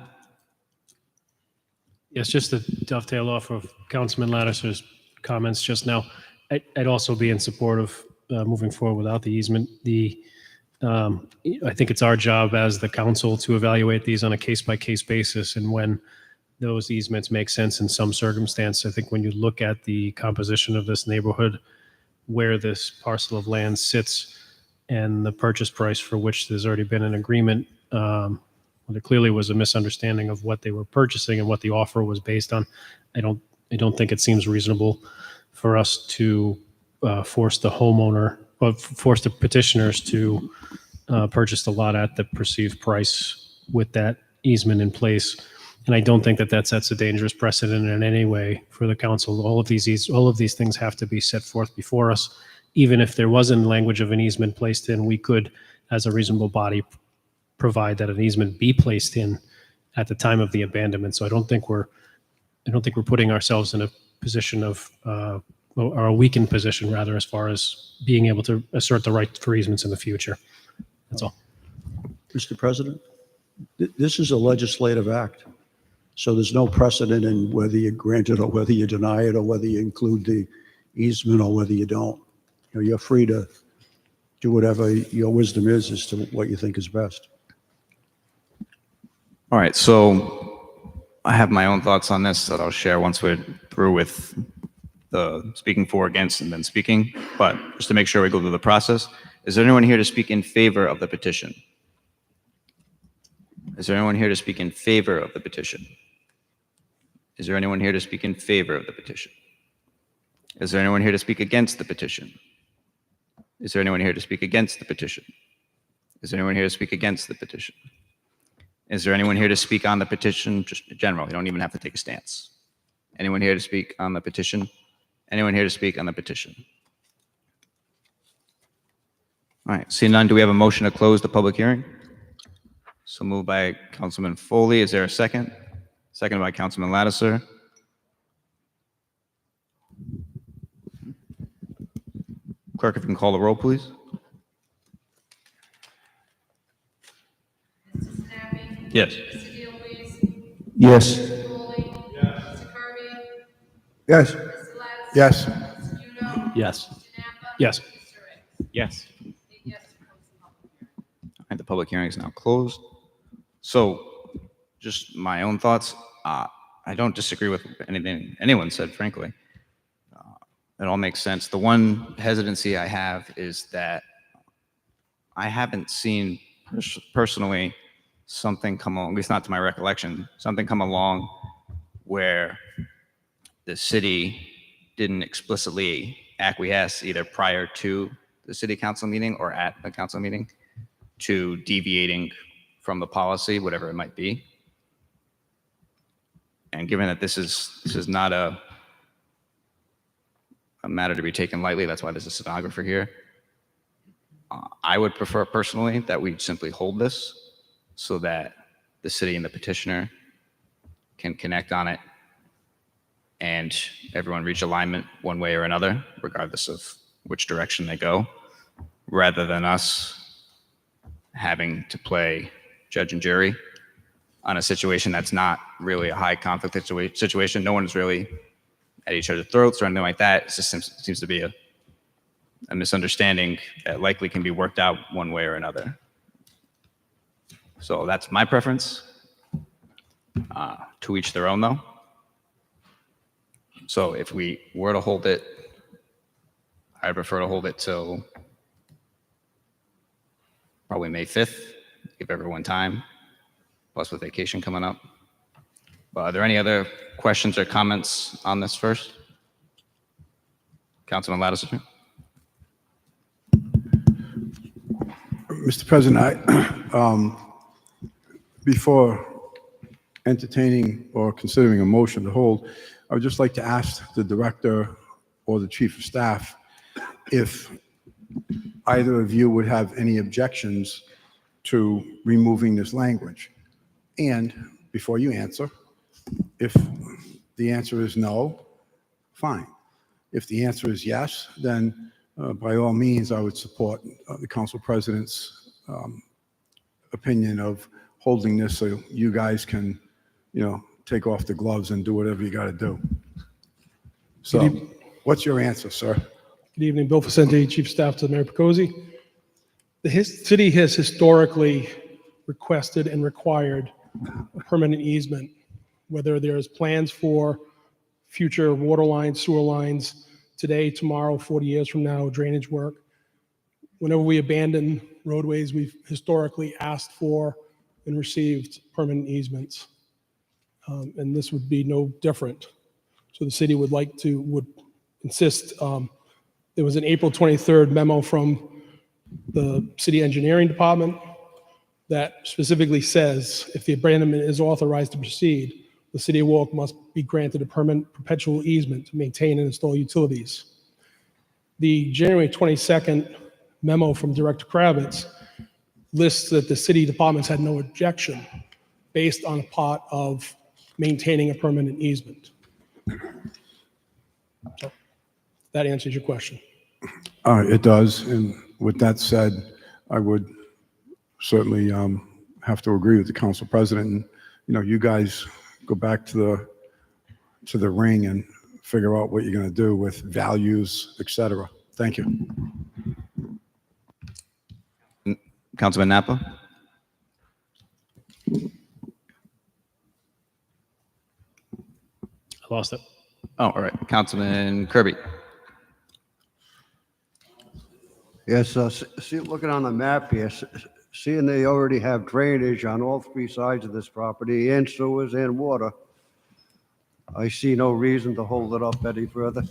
S7: Yes, just to dovetail off of Councilman Lattiser's comments just now, I'd also be in support of moving forward without the easement. I think it's our job as the council to evaluate these on a case-by-case basis, and when those easements make sense in some circumstance. I think when you look at the composition of this neighborhood, where this parcel of land sits, and the purchase price for which there's already been an agreement, there clearly was a misunderstanding of what they were purchasing and what the offer was based on. I don't think it seems reasonable for us to force the homeowner or force the petitioners to purchase the lot at the perceived price with that easement in place. And I don't think that that sets a dangerous precedent in any way for the council. All of these things have to be set forth before us. Even if there wasn't language of an easement placed in, we could, as a reasonable body, provide that an easement be placed in at the time of the abandonment. So I don't think we're putting ourselves in a position of, or a weakened position rather, as far as being able to assert the right for easements in the future. That's all.
S18: Mr. President, this is a legislative act. So there's no precedent in whether you grant it or whether you deny it or whether you include the easement or whether you don't. You know, you're free to do whatever your wisdom is as to what you think is best.
S16: All right, so I have my own thoughts on this that I'll share once we're through with the speaking for, against, and then speaking. But just to make sure we go through the process, is there anyone here to speak in favor of the petition? Is there anyone here to speak in favor of the petition? Is there anyone here to speak in favor of the petition? Is there anyone here to speak against the petition? Is there anyone here to speak against the petition? Is there anyone here to speak against the petition? Is there anyone here to speak on the petition? Just in general, you don't even have to take a stance. Anyone here to speak on the petition? Anyone here to speak on the petition? All right, seeing none, do we have a motion to close the public hearing? So moved by Councilman Foley. Is there a second? Second by Councilman Lattiser. Clerk, if you can call the roll, please.
S17: Mr. Sinapi?
S16: Yes.
S17: Mr. DeLuise?
S1: Yes.
S17: Mr. Foley? Yes. Mr. Kirby?
S1: Yes.
S17: Mr. Lattiser?
S1: Yes.
S17: Mr. Udo?
S14: Yes.
S17: Mr. Napa?
S14: Yes.
S17: Mr. Ricks?
S5: Yes.
S17: 8 yes to close the public hearing.
S16: All right, the public hearing is now closed. So just my own thoughts. I don't disagree with anything anyone said, frankly. It all makes sense. The one hesitancy I have is that I haven't seen personally something come along, at least not to my recollection, something come along where the city didn't explicitly acquiesce either prior to the city council meeting or at the council meeting to deviating from the policy, whatever it might be. And given that this is not a matter to be taken lightly, that's why there's a stenographer here. I would prefer personally that we simply hold this so that the city and the petitioner can connect on it and everyone reach alignment one way or another, regardless of which direction they go, rather than us having to play judge and jury on a situation that's not really a high conflict situation. No one is really at each other's throats or anything like that. It just seems to be a misunderstanding that likely can be worked out one way or another. So that's my preference. To each their own, though. So if we were to hold it, I'd prefer to hold it till probably May 5th, give everyone time, plus with vacation coming up. But are there any other questions or comments on this first? Councilman Lattiser.
S1: Mr. President, before entertaining or considering a motion to hold, I would just like to ask the director or the chief of staff if either of you would have any objections to removing this language. And before you answer, if the answer is no, fine. If the answer is yes, then by all means, I would support the council president's opinion of holding this so you guys can, take off the gloves and do whatever you got to do. So what's your answer, sir?
S13: Good evening, Bill Facente, Chief of Staff to Mayor Picozzi. The city has historically requested and required a permanent easement, whether there's plans for future water lines, sewer lines, today, tomorrow, 40 years from now, drainage work. Whenever we abandon roadways, we've historically asked for and received permanent easements. And this would be no different. So the city would insist. There was an April 23rd memo from the city engineering department that specifically says if the abandonment is authorized to proceed, the city of Warwick must be granted a permanent perpetual easement to maintain and install utilities. The January 22nd memo from Director Kravitz lists that the city departments had no objection based on a part of maintaining a permanent easement. So that answers your question.
S1: It does. And with that said, I would certainly have to agree with the council president. And, you guys go back to the ring and figure out what you're going to do with values, et cetera. Thank you.
S16: Councilman Napa?
S7: I lost it.
S16: Oh, all right. Councilman Kirby?
S20: Yes, looking on the map here, seeing they already have drainage on all three sides of this property and sewers and water, I see no reason to hold it up any further.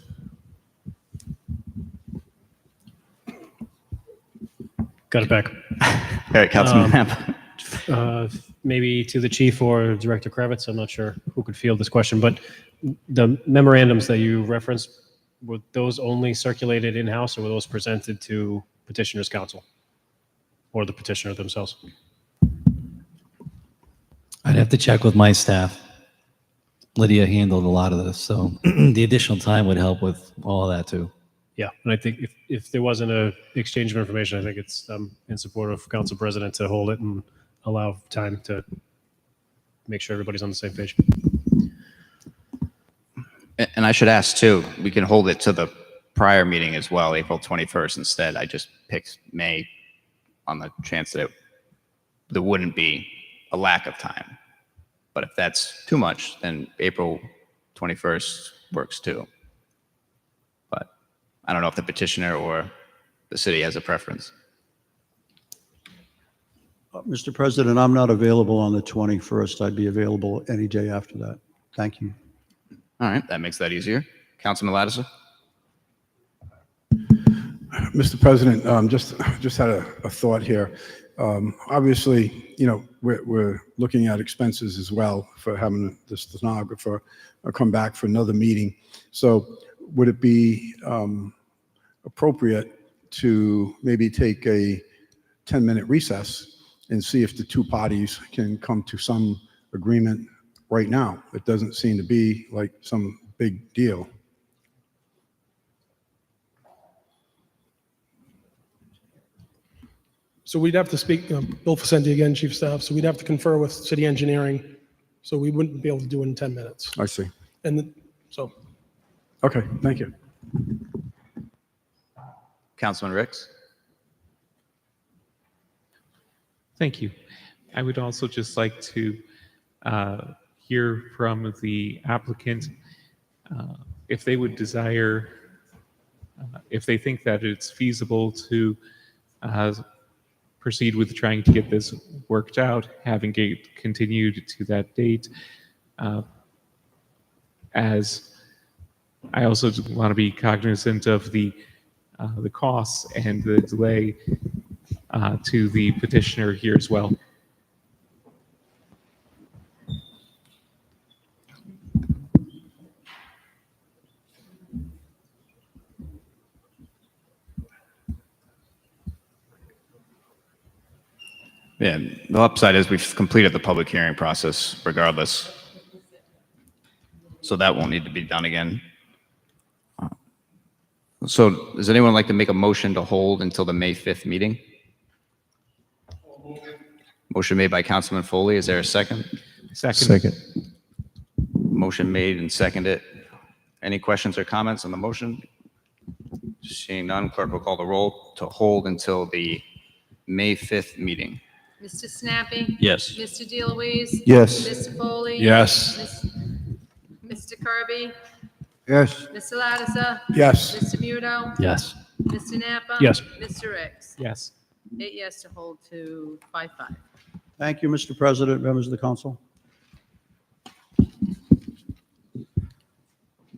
S7: Got it back.
S16: All right, Councilman Napa.
S7: Maybe to the chief or Director Kravitz, I'm not sure who could field this question, but the memorandums that you referenced, were those only circulated in-house or were those presented to petitioner's counsel or the petitioner themselves?
S19: I'd have to check with my staff. Lydia handled a lot of this, so the additional time would help with all of that too.
S7: Yeah, and I think if there wasn't a exchange of information, I think it's in support of Council President to hold it and allow time to make sure everybody's on the same page.
S16: And I should ask too, we can hold it to the prior meeting as well, April 21st instead. I just picked May on the chance that there wouldn't be a lack of time. But if that's too much, then April 21st works too. But I don't know if the petitioner or the city has a preference.
S18: Mr. President, I'm not available on the 21st. I'd be available any day after that. Thank you.
S16: All right, that makes that easier. Councilman Lattiser?
S1: Mr. President, just had a thought here. Obviously, we're looking at expenses as well for having the stenographer come back for another meeting. So would it be appropriate to maybe take a 10-minute recess and see if the two parties can come to some agreement right now? It doesn't seem to be like some big deal.
S13: So we'd have to speak, Bill Facenti again, Chief of Staff, so we'd have to confer with city engineering, so we wouldn't be able to do it in 10 minutes.
S1: I see.
S13: And so.
S1: Okay, thank you.
S16: Councilman Ricks?
S5: Thank you. I would also just like to hear from the applicant if they would desire, if they think that it's feasible to proceed with trying to get this worked out, having it continued to that date. As I also want to be cognizant of the costs and the delay to the petitioner here as well.
S16: Yeah, the upside is we've completed the public hearing process regardless. So that won't need to be done again. So does anyone like to make a motion to hold until the May 5th meeting? Motion made by Councilman Foley. Is there a second?
S5: Second.
S16: Motion made and seconded. Any questions or comments on the motion? Seeing none, clerk will call the roll to hold until the May 5th meeting.
S17: Mr. Snappy?
S16: Yes.
S17: Mr. DeLuise?
S20: Yes.
S17: Mr. Foley?
S11: Yes.
S17: Mr. Kirby?
S20: Yes.
S17: Mr. Lattiser?
S1: Yes.
S17: Mr. Muto?
S19: Yes.
S17: Mr. Napa?
S7: Yes.
S17: Mr. Ricks?
S5: Yes.
S17: 8 yes to hold to 5-5.
S18: Thank you, Mr. President, members of the council.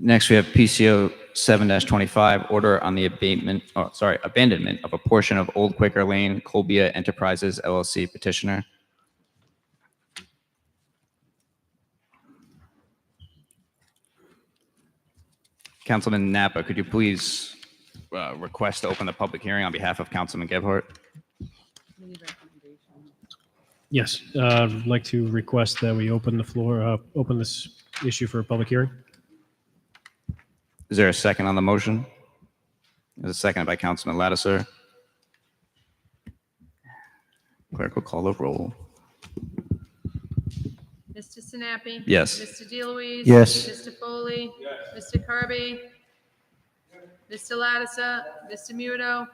S16: Next, we have PCO 7-25, order on the abandonment of a portion of Old Quaker Lane, Colbia Enterprises LLC petitioner. Councilman Napa, could you please request to open the public hearing on behalf of Councilman Gebhardt?
S7: Yes, I'd like to request that we open the floor, open this issue for a public hearing.
S16: Is there a second on the motion? There's a second by Councilman Lattiser. Clerk will call the roll.
S17: Mr. Sinapi?
S16: Yes.
S17: Mr. DeLuise?
S20: Yes.
S17: Mr. Foley? Mr. Kirby? Mr. Lattiser? Mr. Muto?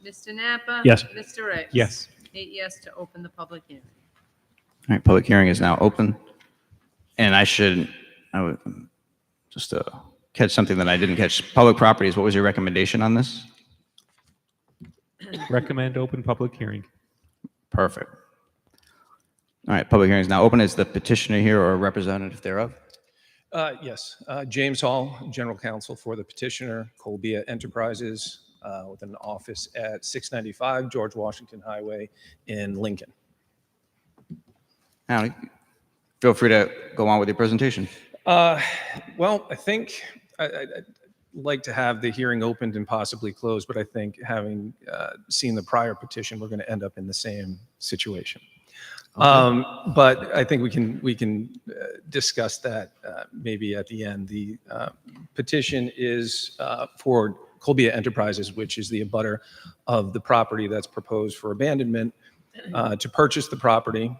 S17: Mr. Napa?
S7: Yes.
S17: Mr. Ricks?
S5: Yes.
S17: 8 yes to open the public hearing.
S16: All right, public hearing is now open. And I would just catch something that I didn't catch. Public properties, what was your recommendation on this?
S5: Recommend open public hearing.
S16: Perfect. All right, public hearing is now open. Is the petitioner here or a representative thereof?
S2: Yes, James Hall, General Counsel for the petitioner, Colbia Enterprises, with an office at 695 George Washington Highway in Lincoln.
S16: Howdy. Feel free to go on with your presentation.
S2: Well, I think I'd like to have the hearing opened and possibly closed, but I think having seen the prior petition, we're going to end up in the same situation. Okay. But I think we can discuss that maybe at the end. The petition is for Colbia Enterprises, which is the abutter of the property that's proposed for abandonment, to purchase the property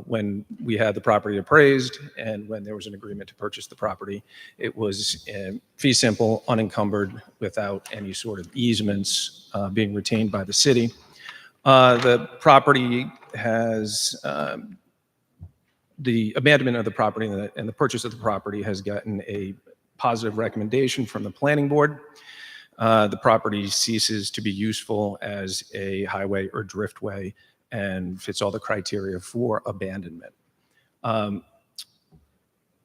S2: when we had the property appraised and when there was an agreement to purchase the property. It was fee simple, unencumbered, without any sort of easements being retained by the city. The property has, the abandonment of the property and the purchase of the property has gotten a positive recommendation from the planning board. The property ceases to be useful as a highway or driftway and fits all the criteria for abandonment.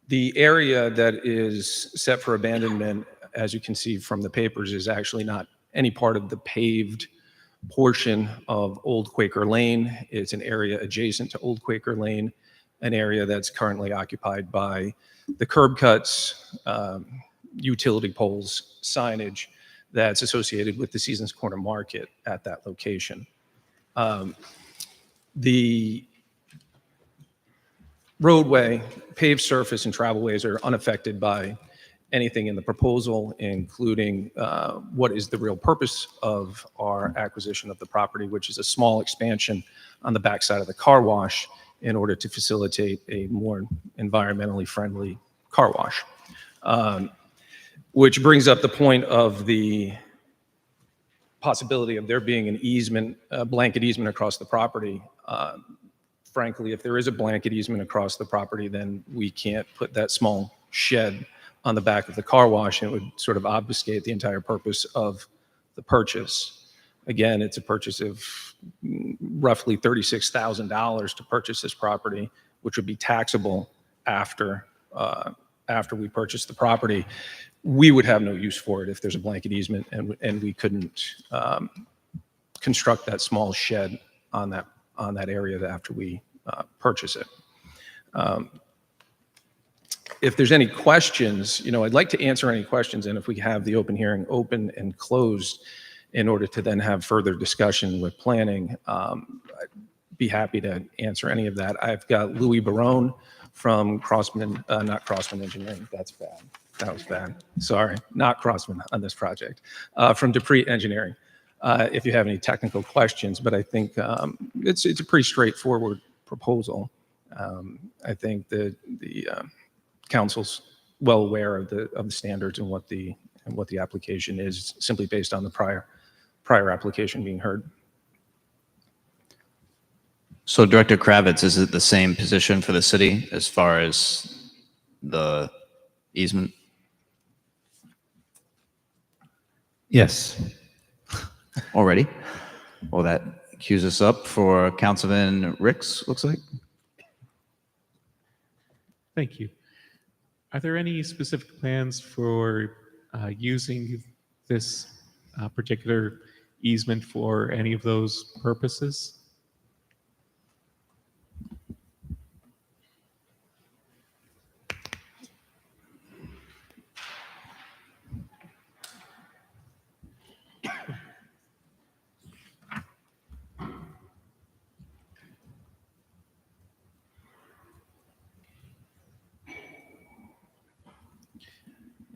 S2: The area that is set for abandonment, as you can see from the papers, is actually not any part of the paved portion of Old Quaker Lane. It's an area adjacent to Old Quaker Lane, an area that's currently occupied by the curb cuts, utility poles, signage that's associated with the Seasons Corner Market at that location. The roadway, paved surface, and travelways are unaffected by anything in the proposal, including what is the real purpose of our acquisition of the property, which is a small expansion on the backside of the car wash in order to facilitate a more environmentally friendly car wash. Which brings up the point of the possibility of there being an easement, a blanket easement across the property. Frankly, if there is a blanket easement across the property, then we can't put that small shed on the back of the car wash, and it would sort of obfuscate the entire purpose of the purchase. Again, it's a purchase of roughly $36,000 to purchase this property, which would be taxable after we purchase the property. We would have no use for it if there's a blanket easement, and we couldn't construct that small shed on that area after we purchase it. If there's any questions, I'd like to answer any questions, and if we have the open hearing open and closed in order to then have further discussion with planning, I'd be happy to answer any of that. I've got Louis Barone from not Crossman Engineering. That's bad. That was bad. Sorry, not Crossman on this project. From Dupree Engineering, if you have any technical questions, but I think it's a pretty straightforward proposal. I think the council's well aware of the standards and what the application is, simply based on the prior application being heard.
S16: So Director Kravitz, is it the same position for the city as far as the easement?
S19: Yes.
S16: Already? Well, that cues us up for Councilman Ricks, looks like.
S5: Thank you. Are there any specific plans for using this particular easement for any of those purposes?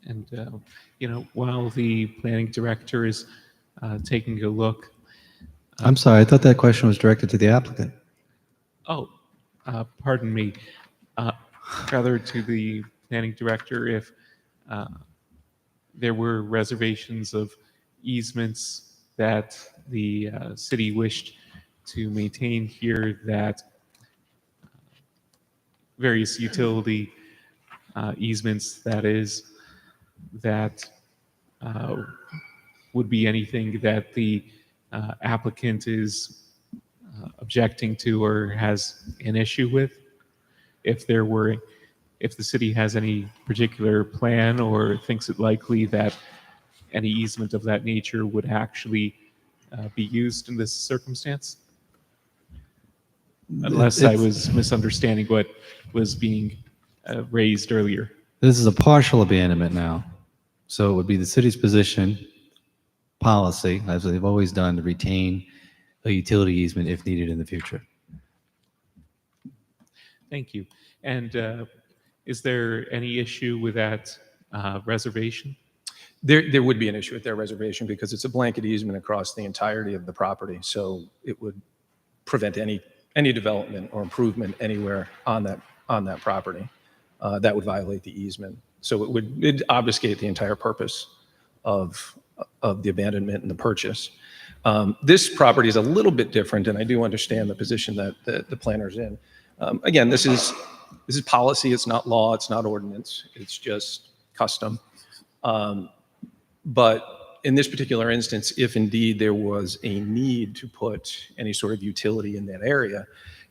S5: And, while the planning director is taking a look.
S19: I'm sorry, I thought that question was directed to the applicant.
S5: Oh, pardon me. rather to the planning director, if there were reservations of easements that the city wished to maintain here, that various utility easements, that is, that would be anything that the applicant is objecting to or has an issue with. If the city has any particular plan or thinks it likely that any easement of that nature would actually be used in this circumstance. Unless I was misunderstanding what was being raised earlier.
S19: This is a partial abandonment now. So it would be the city's position, policy, as they've always done, to retain a utility easement if needed in the future.
S5: Thank you. And is there any issue with that reservation?
S2: There would be an issue with their reservation because it's a blanket easement across the entirety of the property. So it would prevent any development or improvement anywhere on that property. That would violate the easement. So it'd obfuscate the entire purpose of the abandonment and the purchase. This property is a little bit different, and I do understand the position that the planner's in. Again, this is policy. It's not law. It's not ordinance. It's just custom. But in this particular instance, if indeed there was a need to put any sort of utility in that area,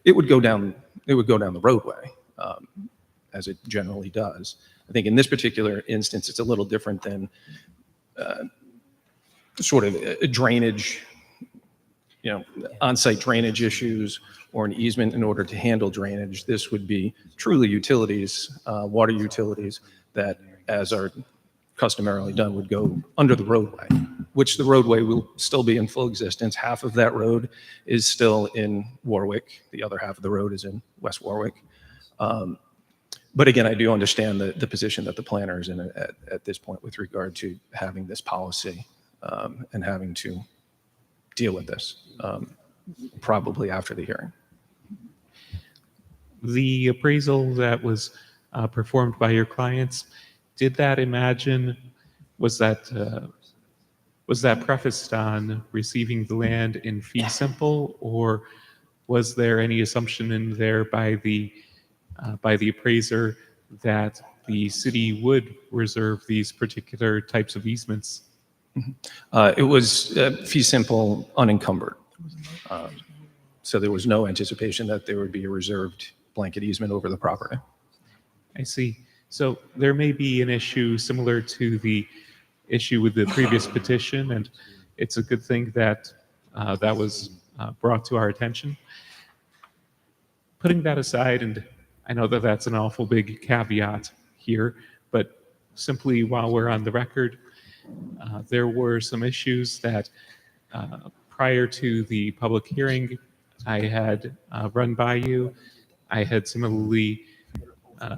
S2: it would go down the roadway, as it generally does. I think in this particular instance, it's a little different than sort of a drainage, on-site drainage issues or an easement in order to handle drainage. This would be truly utilities, water utilities that, as are customarily done, would go under the roadway, which the roadway will still be in full existence. Half of that road is still in Warwick. The other half of the road is in West Warwick. But again, I do understand the position that the planner is in at this point with regard to having this policy and having to deal with this probably after the hearing.
S5: The appraisal that was performed by your clients, did that imagine, was that prefaced on receiving the land in fee simple, or was there any assumption in there by the appraiser that the city would reserve these particular types of easements?
S2: It was fee simple unencumbered. So there was no anticipation that there would be a reserved blanket easement over the property.
S5: I see. So there may be an issue similar to the issue with the previous petition, and it's a good thing that that was brought to our attention. Putting that aside, and I know that that's an awful big caveat here, but simply while we're on the record, there were some issues that prior to the public hearing I had run by you. I had similarly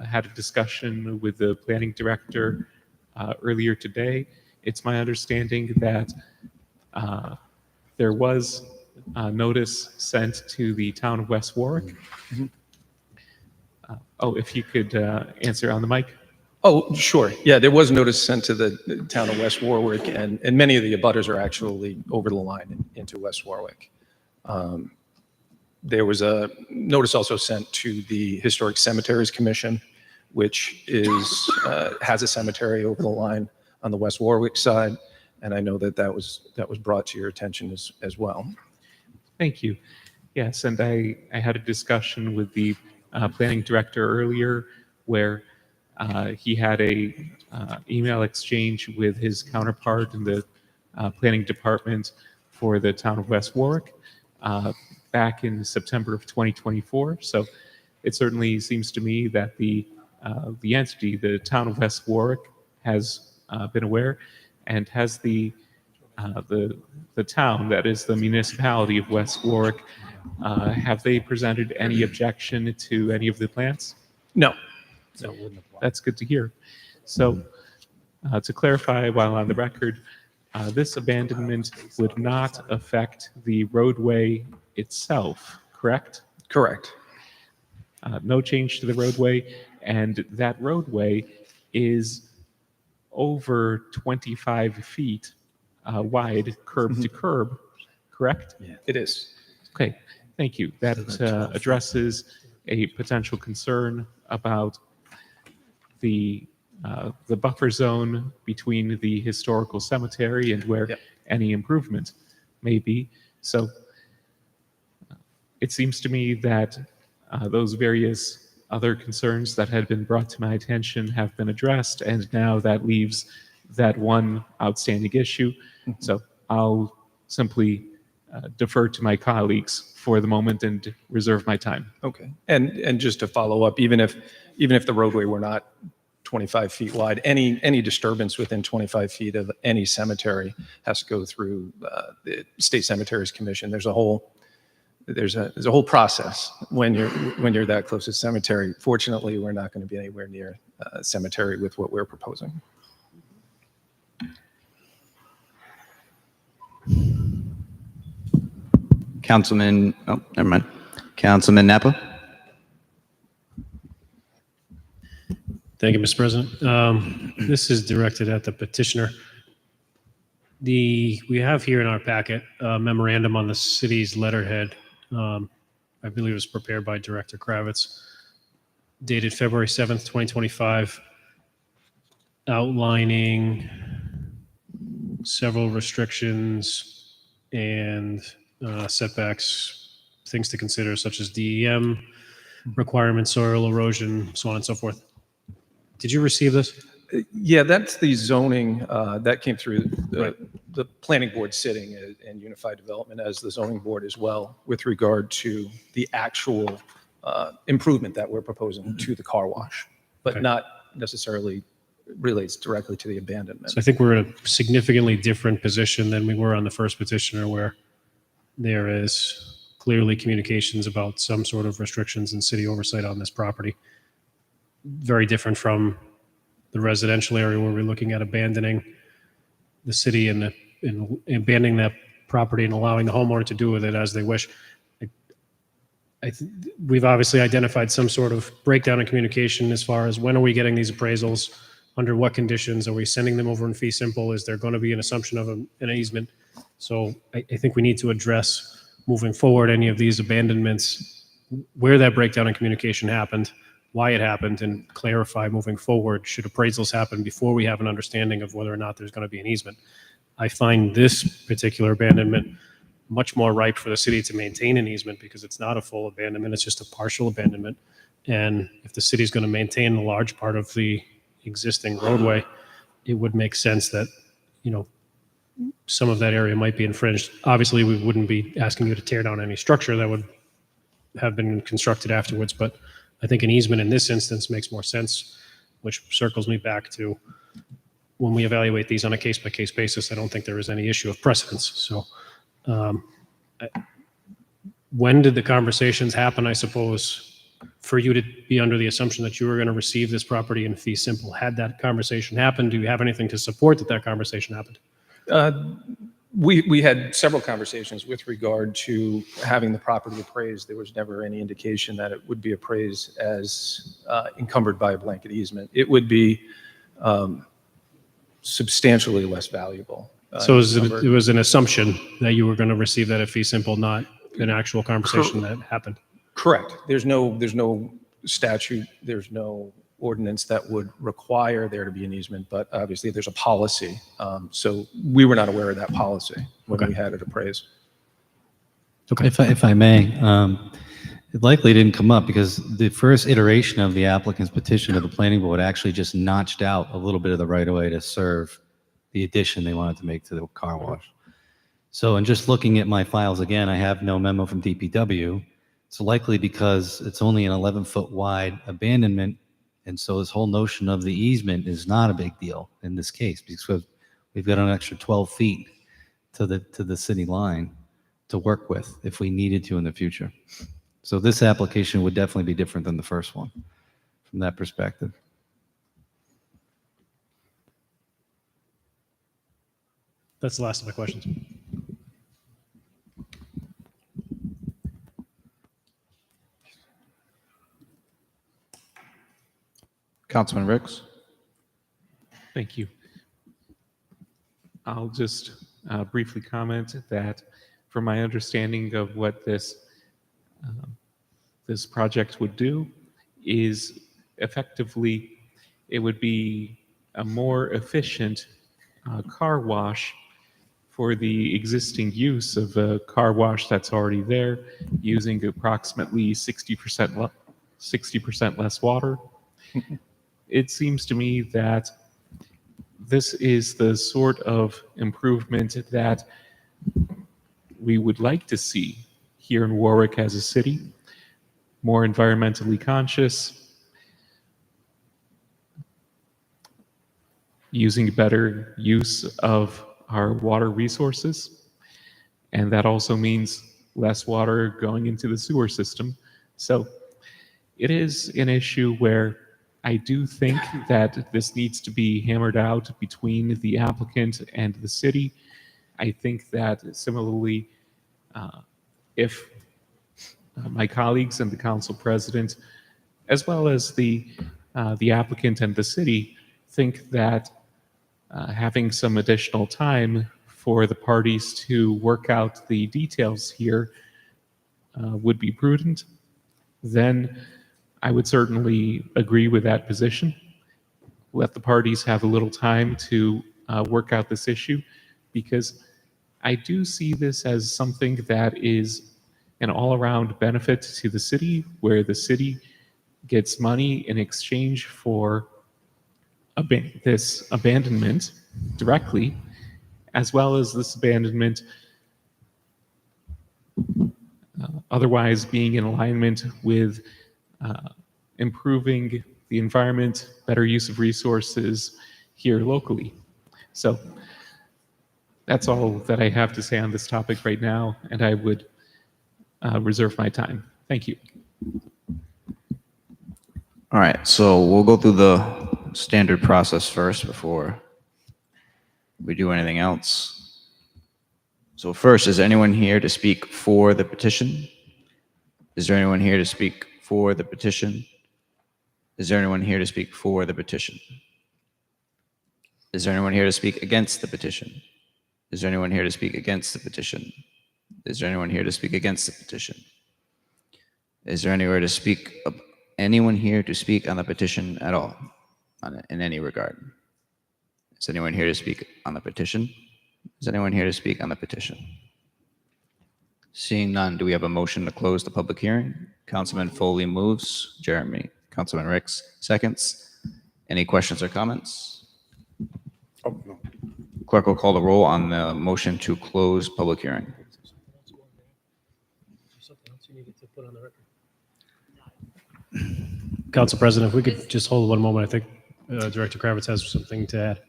S5: had a discussion with the planning director earlier today. It's my understanding that there was a notice sent to the town of West Warwick. If you could answer on the mic.
S2: Oh, sure. Yeah, there was notice sent to the town of West Warwick, and many of the abutters are actually over the line into West Warwick. There was a notice also sent to the Historic Cemeteries Commission, which has a cemetery over the line on the West Warwick side, and I know that was brought to your attention as well.
S5: Thank you. Yes, and I had a discussion with the planning director earlier where he had a email exchange with his counterpart in the planning department for the town of West Warwick back in September of 2024. So it certainly seems to me that the entity, the town of West Warwick, has been aware, and has the town, that is the municipality of West Warwick, have they presented any objection to any of the plans?
S2: No.
S5: That's good to hear. So to clarify while on the record, this abandonment would not affect the roadway itself, correct?
S2: Correct.
S5: no change to the roadway, and that roadway is over 25 feet wide, curb to curb, correct?
S2: It is.
S5: Okay, thank you. That addresses a potential concern about the buffer zone between the historical cemetery and where any improvement may be. So it seems to me that those various other concerns that had been brought to my attention have been addressed, and now that leaves that one outstanding issue. So I'll simply defer to my colleagues for the moment and reserve my time.
S2: Okay. And just to follow up, even if the roadway were not 25 feet wide, any disturbance within 25 feet of any cemetery has to go through the State Cemeteries Commission. There's a whole process when you're that close to cemetery. Fortunately, we're not going to be anywhere near a cemetery with what we're proposing.
S16: Councilman, oh, never mind. Councilman Napa?
S14: Thank you, Mr. President. This is directed at the petitioner. We have here in our packet a memorandum on the city's letterhead. I believe it was prepared by Director Kravitz, dated February 7th, 2025, outlining several restrictions and setbacks, things to consider, such as DEM requirements, soil erosion, so on and so forth. Did you receive this?
S2: Yeah, that's the zoning that came through the planning board sitting and unified development as the zoning board as well, with regard to the actual improvement that we're proposing to the car wash, but not necessarily relates directly to the abandonment.
S14: So I think we're in a significantly different position than we were on the first petitioner, where there is clearly communications about some sort of restrictions and city oversight on this property. Very different from the residential area where we're looking at abandoning the city and abandoning that property and allowing the homeowner to do with it as they wish. We've obviously identified some sort of breakdown in communication as far as when are we getting these appraisals, under what conditions, are we sending them over in fee simple, is there going to be an assumption of an easement? So I think we need to address moving forward any of these abandonments, where that breakdown in communication happened, why it happened, and clarify moving forward, should appraisals happen before we have an understanding of whether or not there's going to be an easement. I find this particular abandonment much more ripe for the city to maintain an easement, because it's not a full abandonment, it's just a partial abandonment. And if the city is going to maintain a large part of the existing roadway, it would make sense that, some of that area might be infringed. Obviously, we wouldn't be asking you to tear down any structure that would have been constructed afterwards, but I think an easement in this instance makes more sense, which circles me back to when we evaluate these on a case-by-case basis, I don't think there is any issue of precedence. So when did the conversations happen, I suppose, for you to be under the assumption that you were going to receive this property in fee simple? Had that conversation happened? Do you have anything to support that conversation happened?
S2: We had several conversations with regard to having the property appraised. There was never any indication that it would be appraised as encumbered by a blanket easement. It would be substantially less valuable.
S14: So it was an assumption that you were going to receive that at fee simple, not an actual conversation that happened?
S2: Correct. There's no statute, there's no ordinance that would require there to be an easement, but obviously there's a policy. So we were not aware of that policy when we had it appraised.
S19: Okay. If I may, it likely didn't come up because the first iteration of the applicant's petition to the planning board actually just notched out a little bit of the right of way to serve the addition they wanted to make to the car wash. So in just looking at my files again, I have no memo from DPW. It's likely because it's only an 11-foot wide abandonment. And so this whole notion of the easement is not a big deal in this case, because we've got an extra 12 feet to the city line to work with if we needed to in the future. So this application would definitely be different than the first one from that perspective.
S14: That's the last of my questions.
S16: Councilman Ricks?
S5: Thank you. I'll just briefly comment that from my understanding of what this project would do is effectively it would be a more efficient car wash for the existing use of a car wash that's already there, using approximately 60% less water. It seems to me that this is the sort of improvement that we would like to see here in Warwick as a city, more environmentally conscious, using better use of our water resources. And that also means less water going into the sewer system. So it is an issue where I do think that this needs to be hammered out between the applicant and the city. I think that similarly, if my colleagues and the council president, as well as the applicant and the city, think that having some additional time for the parties to work out the details here would be prudent, then I would certainly agree with that position. Let the parties have a little time to work out this issue, because I do see this as something that is an all-around benefit to the city, where the city gets money in exchange for this abandonment directly, as well as this abandonment otherwise being in alignment with improving the environment, better use of resources here locally. So that's all that I have to say on this topic right now, and I would reserve my time. Thank you.
S16: All right, so we'll go through the standard process first before we do anything else. So first, is anyone here to speak for the petition? Is there anyone here to speak for the petition? Is there anyone here to speak for the petition? Is there anyone here to speak against the petition? Is there anyone here to speak against the petition? Is there anyone here to speak against the petition? Is there anyone here to speak on the petition at all, in any regard? Is anyone here to speak on the petition? Is anyone here to speak on the petition? Seeing none, do we have a motion to close the public hearing? Councilman Foley moves. Councilman Ricks seconds. Any questions or comments?
S1: Oh, no.
S16: Clerk will call the roll on the motion to close public hearing.
S14: Council President, if we could just hold one moment, I think Director Kravitz has something to add.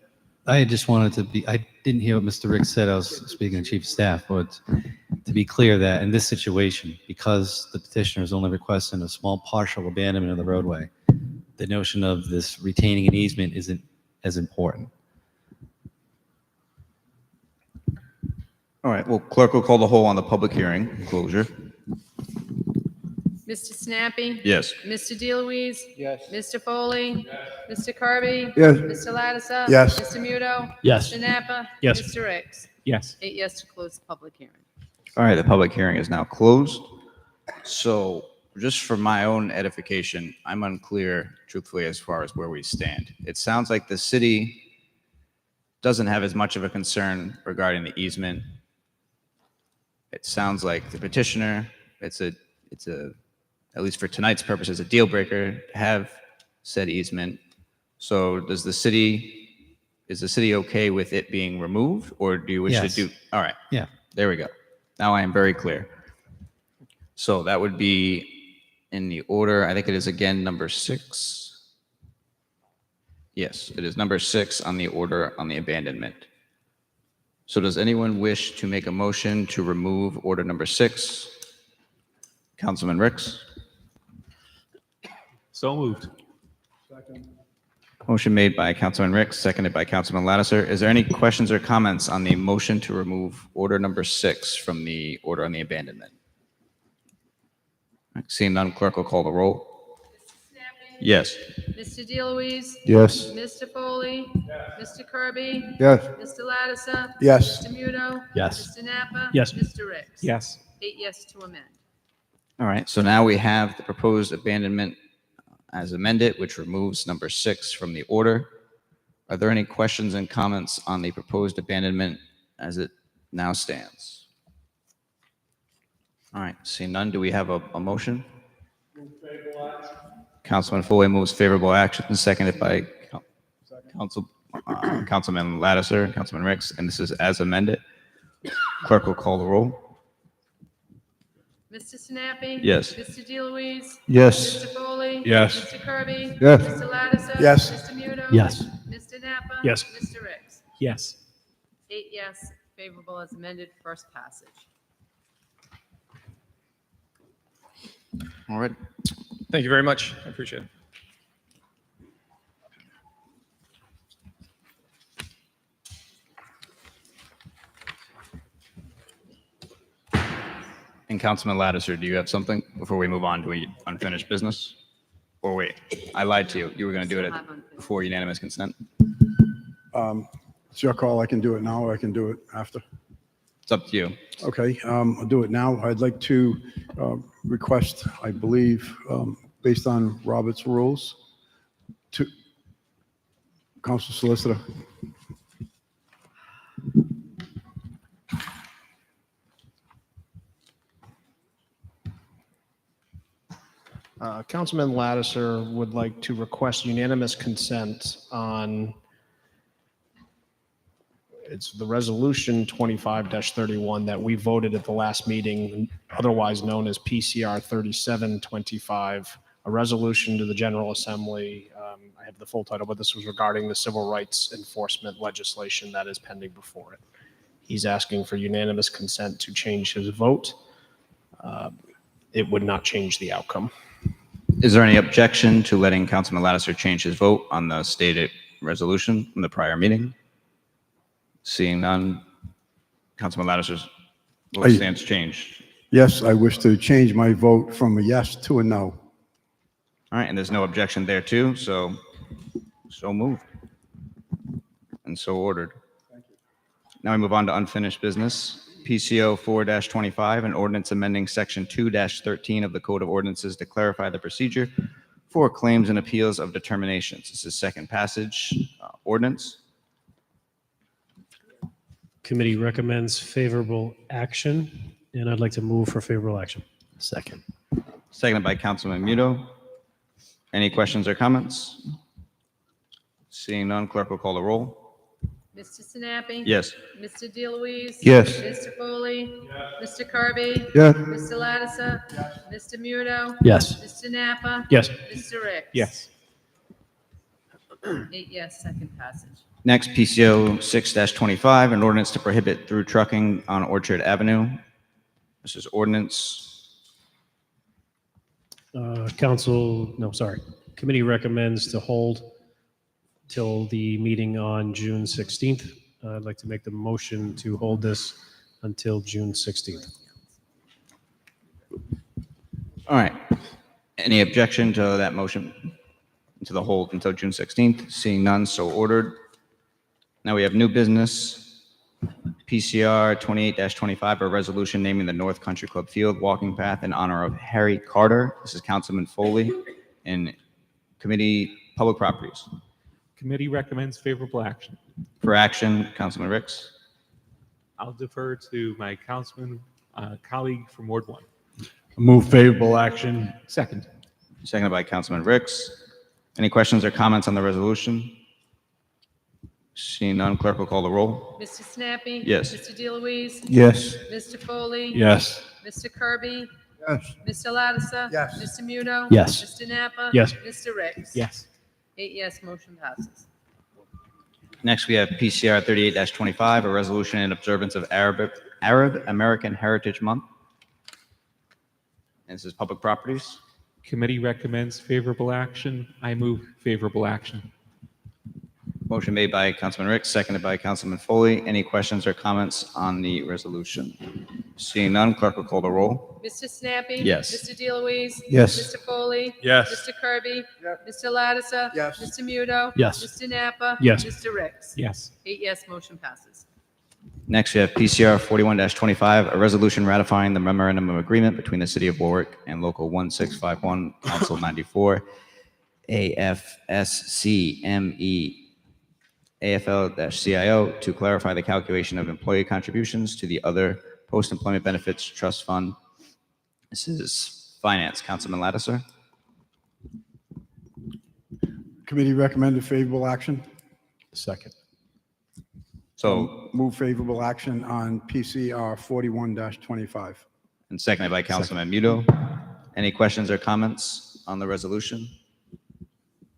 S19: I just wanted to I didn't hear what Mr. Rick said. I was speaking to Chief of Staff, but to be clear that in this situation, because the petitioner is only requesting a small partial abandonment of the roadway, the notion of this retaining an easement isn't as important.
S16: All right, well, clerk will call the roll on the public hearing closure.
S17: Mr. Snappy?
S16: Yes.
S17: Mr. DeLuise?
S12: Yes.
S17: Mr. Foley? Mr. Kirby?
S1: Yes.
S17: Mr. Lattiser?
S1: Yes.
S17: Mr. Muto?
S14: Yes.
S17: Mr. Napa?
S14: Yes.
S17: Mr. Ricks?
S5: Yes.
S17: 8 yes to close the public hearing.
S16: All right, the public hearing is now closed. So just for my own edification, I'm unclear, truthfully, as far as where we stand. It sounds like the city doesn't have as much of a concern regarding the easement. It sounds like the petitioner, it's a, at least for tonight's purposes, a deal breaker to have said easement. So is the city okay with it being removed, or do you wish
S19: Yes.
S16: to do? All right.
S19: Yeah.
S16: There we go. Now I am very clear. So that would be in the order, I think it is again number 6. Yes, it is number 6 on the order on the abandonment. So does anyone wish to make a motion to remove order number 6? Councilman Ricks?
S5: So moved.
S16: Motion made by Councilman Ricks, seconded by Councilman Lattiser. Is there any questions or comments on the motion to remove order number 6 from the order on the abandonment? Seeing none, clerk will call the roll. Yes.
S17: Mr. DeLuise?
S20: Yes.
S17: Mr. Foley? Mr. Kirby?
S20: Yes.
S17: Mr. Lattiser?
S1: Yes.
S17: Mr. Muto?
S4: Yes.
S17: Mr. Napa?
S14: Yes.
S17: Mr. Ricks?
S5: Yes.
S17: 8 yes to amend.
S16: All right, so now we have the proposed abandonment as amended, which removes number 6 from the order. Are there any questions and comments on the proposed abandonment as it now stands? All right, seeing none, do we have a motion? Councilman Foley moves favorable action, seconded by Councilman Lattiser, Councilman Ricks, and this is as amended. Clerk will call the roll.
S17: Mr. Sinapi?
S16: Yes.
S17: Mr. DeLuise?
S20: Yes.
S17: Mr. Foley?
S11: Yes.
S17: Mr. Kirby?
S20: Yes.
S17: Mr. Lattiser?
S1: Yes.
S17: Mr. Muto?
S4: Yes.
S17: Mr. Napa?
S14: Yes.
S17: Mr. Ricks?
S5: Yes.
S17: 8 yes, favorable as amended, first passage.
S16: All right.
S2: Thank you very much. I appreciate it.
S16: And Councilman Lattiser, do you have something before we move on to unfinished business? Or wait, I lied to you. You were going to do it before unanimous consent.
S1: It's your call. I can do it now or I can do it after.
S16: It's up to you.
S1: Okay, I'll do it now. I'd like to request, I believe, based on Robert's rules, to Council Solicitor.
S4: Councilman Lattiser would like to request unanimous consent on, it's the resolution 25-31 that we voted at the last meeting, otherwise known as PCR 3725, a resolution to the General Assembly. I have the full title, but this was regarding the civil rights enforcement legislation that is pending before it. He's asking for unanimous consent to change his vote. It would not change the outcome.
S16: Is there any objection to letting Councilman Lattiser change his vote on the stated resolution from the prior meeting? Seeing none, Councilman Lattiser's vote stands changed.
S1: Yes, I wish to change my vote from a yes to a no.
S16: All right, and there's no objection there too, so moved and so ordered. Now we move on to unfinished business. PCO 4-25, an ordinance amending Section 2-13 of the Code of Ordinances to clarify the procedure for claims and appeals of determinations. This is second passage ordinance.
S14: Committee recommends favorable action, and I'd like to move for favorable action.
S4: Second.
S16: Seconded by Councilman Muto. Any questions or comments? Seeing none, clerk will call the roll.
S17: Mr. Sinapi?
S16: Yes.
S17: Mr. DeLuise?
S20: Yes.
S17: Mr. Foley? Mr. Kirby?
S20: Yes.
S17: Mr. Lattiser? Mr. Muto?
S4: Yes.
S17: Mr. Napa?
S14: Yes.
S17: Mr. Ricks?
S5: Yes.
S17: 8 yes, second passage.
S16: Next, PCO 6-25, an ordinance to prohibit through trucking on Orchard Avenue. This is ordinance.
S14: Committee recommends to hold till the meeting on June 16th. I'd like to make the motion to hold this until June 16th.
S16: All right. Any objection to that motion? To the hold until June 16th? Seeing none, so ordered. Now we have new business. PCR 28-25, a resolution naming the North Country Club Field walking path in honor of Harry Carter. This is Councilman Foley in Committee Public Properties.
S5: Committee recommends favorable action.
S16: For action, Councilman Ricks.
S5: I'll defer to my councilman colleague from Ward 1.
S11: Move favorable action.
S5: Second.
S16: Seconded by Councilman Ricks. Any questions or comments on the resolution? Seeing none, clerk will call the roll.
S17: Mr. Sinapi?
S16: Yes.
S17: Mr. DeLuise?
S20: Yes.
S17: Mr. Foley?
S11: Yes.
S17: Mr. Kirby?
S20: Yes.
S17: Mr. Lattiser?
S1: Yes.
S17: Mr. Muto?
S4: Yes.
S17: Mr. Napa?
S14: Yes.
S17: Mr. Ricks?
S5: Yes.
S17: 8 yes, motion passes.
S16: Next, we have PCR 38-25, a resolution in observance of Arab American Heritage Month. And this is public properties.
S5: Committee recommends favorable action. I move favorable action.
S16: Motion made by Councilman Ricks, seconded by Councilman Foley. Any questions or comments on the resolution? Seeing none, clerk will call the roll.
S17: Mr. Sinapi?
S16: Yes.
S17: Mr. DeLuise?
S8: Yes.
S17: Mr. Foley?
S11: Yes.
S17: Mr. Kirby? Mr. Lattiser?
S1: Yes.
S17: Mr. Muto?
S7: Yes.
S17: Mr. Napa?
S7: Yes.
S17: Mr. Ricks?
S5: Yes.
S17: 8 yes, motion passes.
S16: Next, we have PCR 41-25, a resolution ratifying the memorandum of agreement between the City of Warwick and Local 1651, Council 94, AFSCME, AFL-CIO to clarify the calculation of employee contributions to the other post-employment benefits trust fund. This is Finance. Councilman Lattiser.
S1: Committee recommended favorable action.
S8: Second.
S16: So,
S1: Move favorable action on PCR 41-25.
S16: and seconded by Councilman Muto. Any questions or comments on the resolution?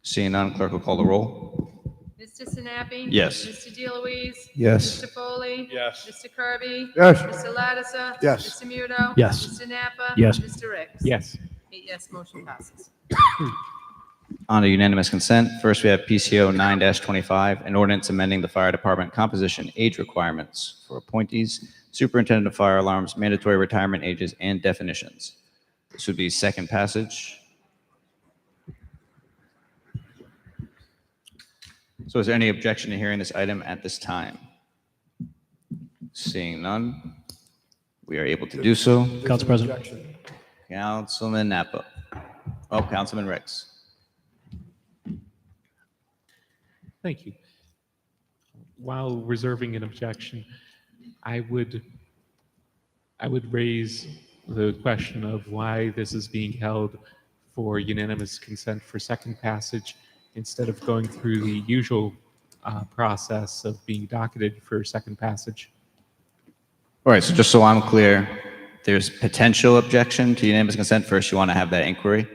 S16: Seeing none, clerk will call the roll.
S17: Mr. Sinapi?
S16: Yes.
S17: Mr. DeLuise?
S8: Yes.
S17: Mr. Foley?
S11: Yes.
S17: Mr. Kirby?
S20: Yes.
S17: Mr. Lattiser?
S1: Yes.
S17: Mr. Muto?
S7: Yes.
S17: Mr. Napa?
S7: Yes.
S17: Mr. Ricks?
S5: Yes.
S17: 8 yes, motion passes.
S16: On to unanimous consent. First, we have PCO 9-25, an ordinance amending the fire department composition age requirements for appointees, superintendent of fire alarms, mandatory retirement ages, and definitions. This would be second passage. So is there any objection to hearing this item at this time? Seeing none, we are able to do so.
S7: Council President.
S1: Objection.
S16: Councilman Napa. Oh, Councilman Ricks.
S5: Thank you. While reserving an objection, I would raise the question of why this is being held for unanimous consent for second passage instead of going through the usual process of being docketed for second passage.
S16: All right, so just so I'm clear, there's potential objection to unanimous consent. First, you want to have that inquiry?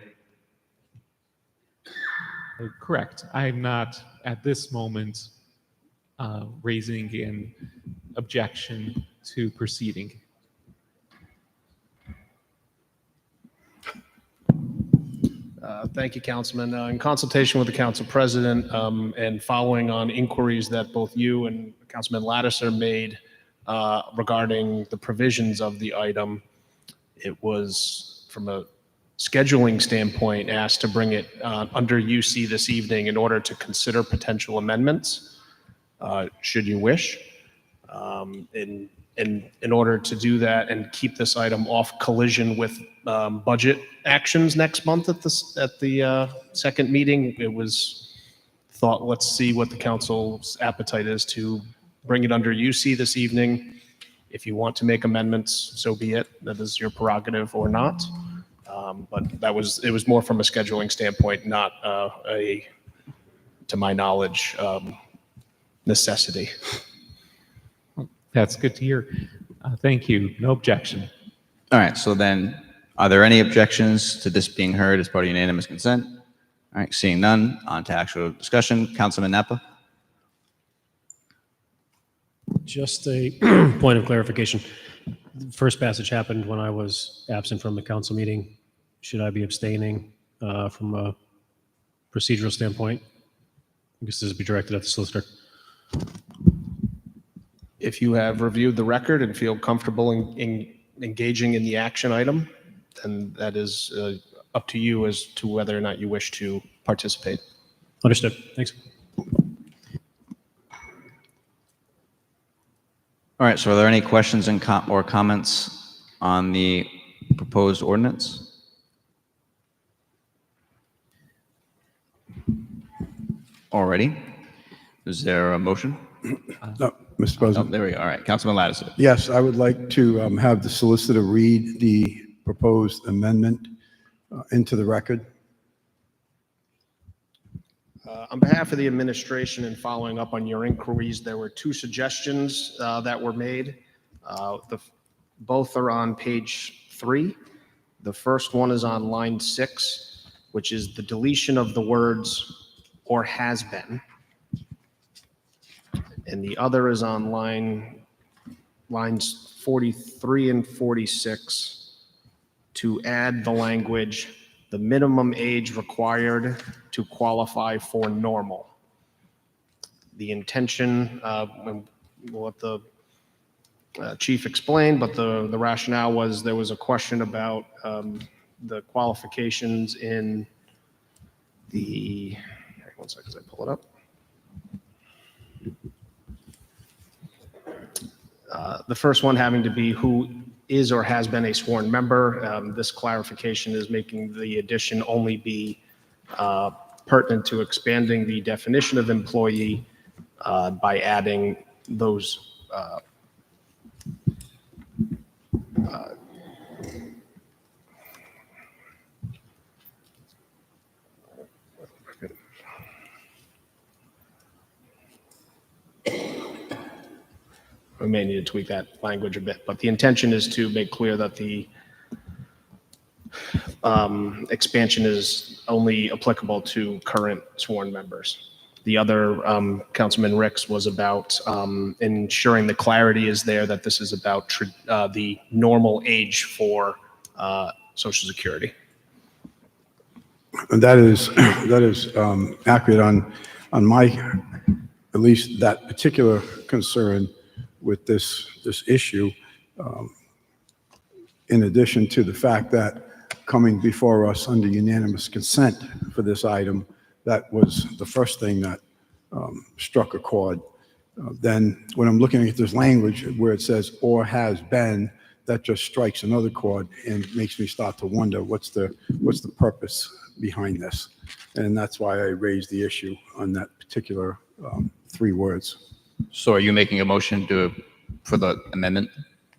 S5: Correct. I'm not at this moment raising an objection to proceeding.
S4: Thank you, Councilman. In consultation with the Council President and following on inquiries that both you and Councilman Lattiser made regarding the provisions of the item, it was, from a scheduling standpoint, asked to bring it under UC this evening in order to consider potential amendments, should you wish. In order to do that and keep this item off collision with budget actions next month at the second meeting, it was thought, let's see what the council's appetite is to bring it under UC this evening. If you want to make amendments, so be it. That is your prerogative or not. But it was more from a scheduling standpoint, not to my knowledge, necessity.
S5: That's good to hear. Thank you. No objection.
S16: All right, so then, are there any objections to this being heard as part of unanimous consent? All right, seeing none, on to actual discussion. Councilman Napa?
S7: Just a point of clarification. The first passage happened when I was absent from the council meeting. Should I be abstaining from a procedural standpoint? I guess this would be directed at the solicitor.
S4: If you have reviewed the record and feel comfortable in engaging in the action item, then that is up to you as to whether or not you wish to participate.
S7: Understood. Thanks.
S16: All right, so are there any questions and or comments on the proposed ordinance? Alrighty. Is there a motion?
S1: No, Mr.
S16: Oh,
S1: President.
S16: there we go. All right, Councilman Lattiser.
S1: Yes, I would like to have the solicitor read the proposed amendment into the record.
S4: On behalf of the administration and following up on your inquiries, there were two suggestions that were made. Both are on page 3. The first one is on line 6, which is the deletion of the words "or has been." And the other is on lines 43 and 46 to add the language, "the minimum age required to qualify for normal." The intention, we'll let the Chief explained, but the rationale was there was a question about the qualifications in the, one second as I pull it up. The first one having to be who is or has been a sworn member. This clarification is making the addition only be pertinent to expanding the definition of employee by adding those we may need to tweak that language a bit, but the intention is to make clear that the expansion is only applicable to current sworn members. The other, Councilman Ricks, was about ensuring the clarity is there that this is about the normal age for Social Security.
S1: And that is accurate on my, at least that particular concern with this issue, in addition to the fact that coming before us under unanimous consent for this item, that was the first thing that struck a chord. Then when I'm looking at this language where it says or has been, that just strikes another chord and makes me start to wonder what's the purpose behind this. And that's why I raised the issue on that particular 3 words.
S16: So are you making a motion for the amendment?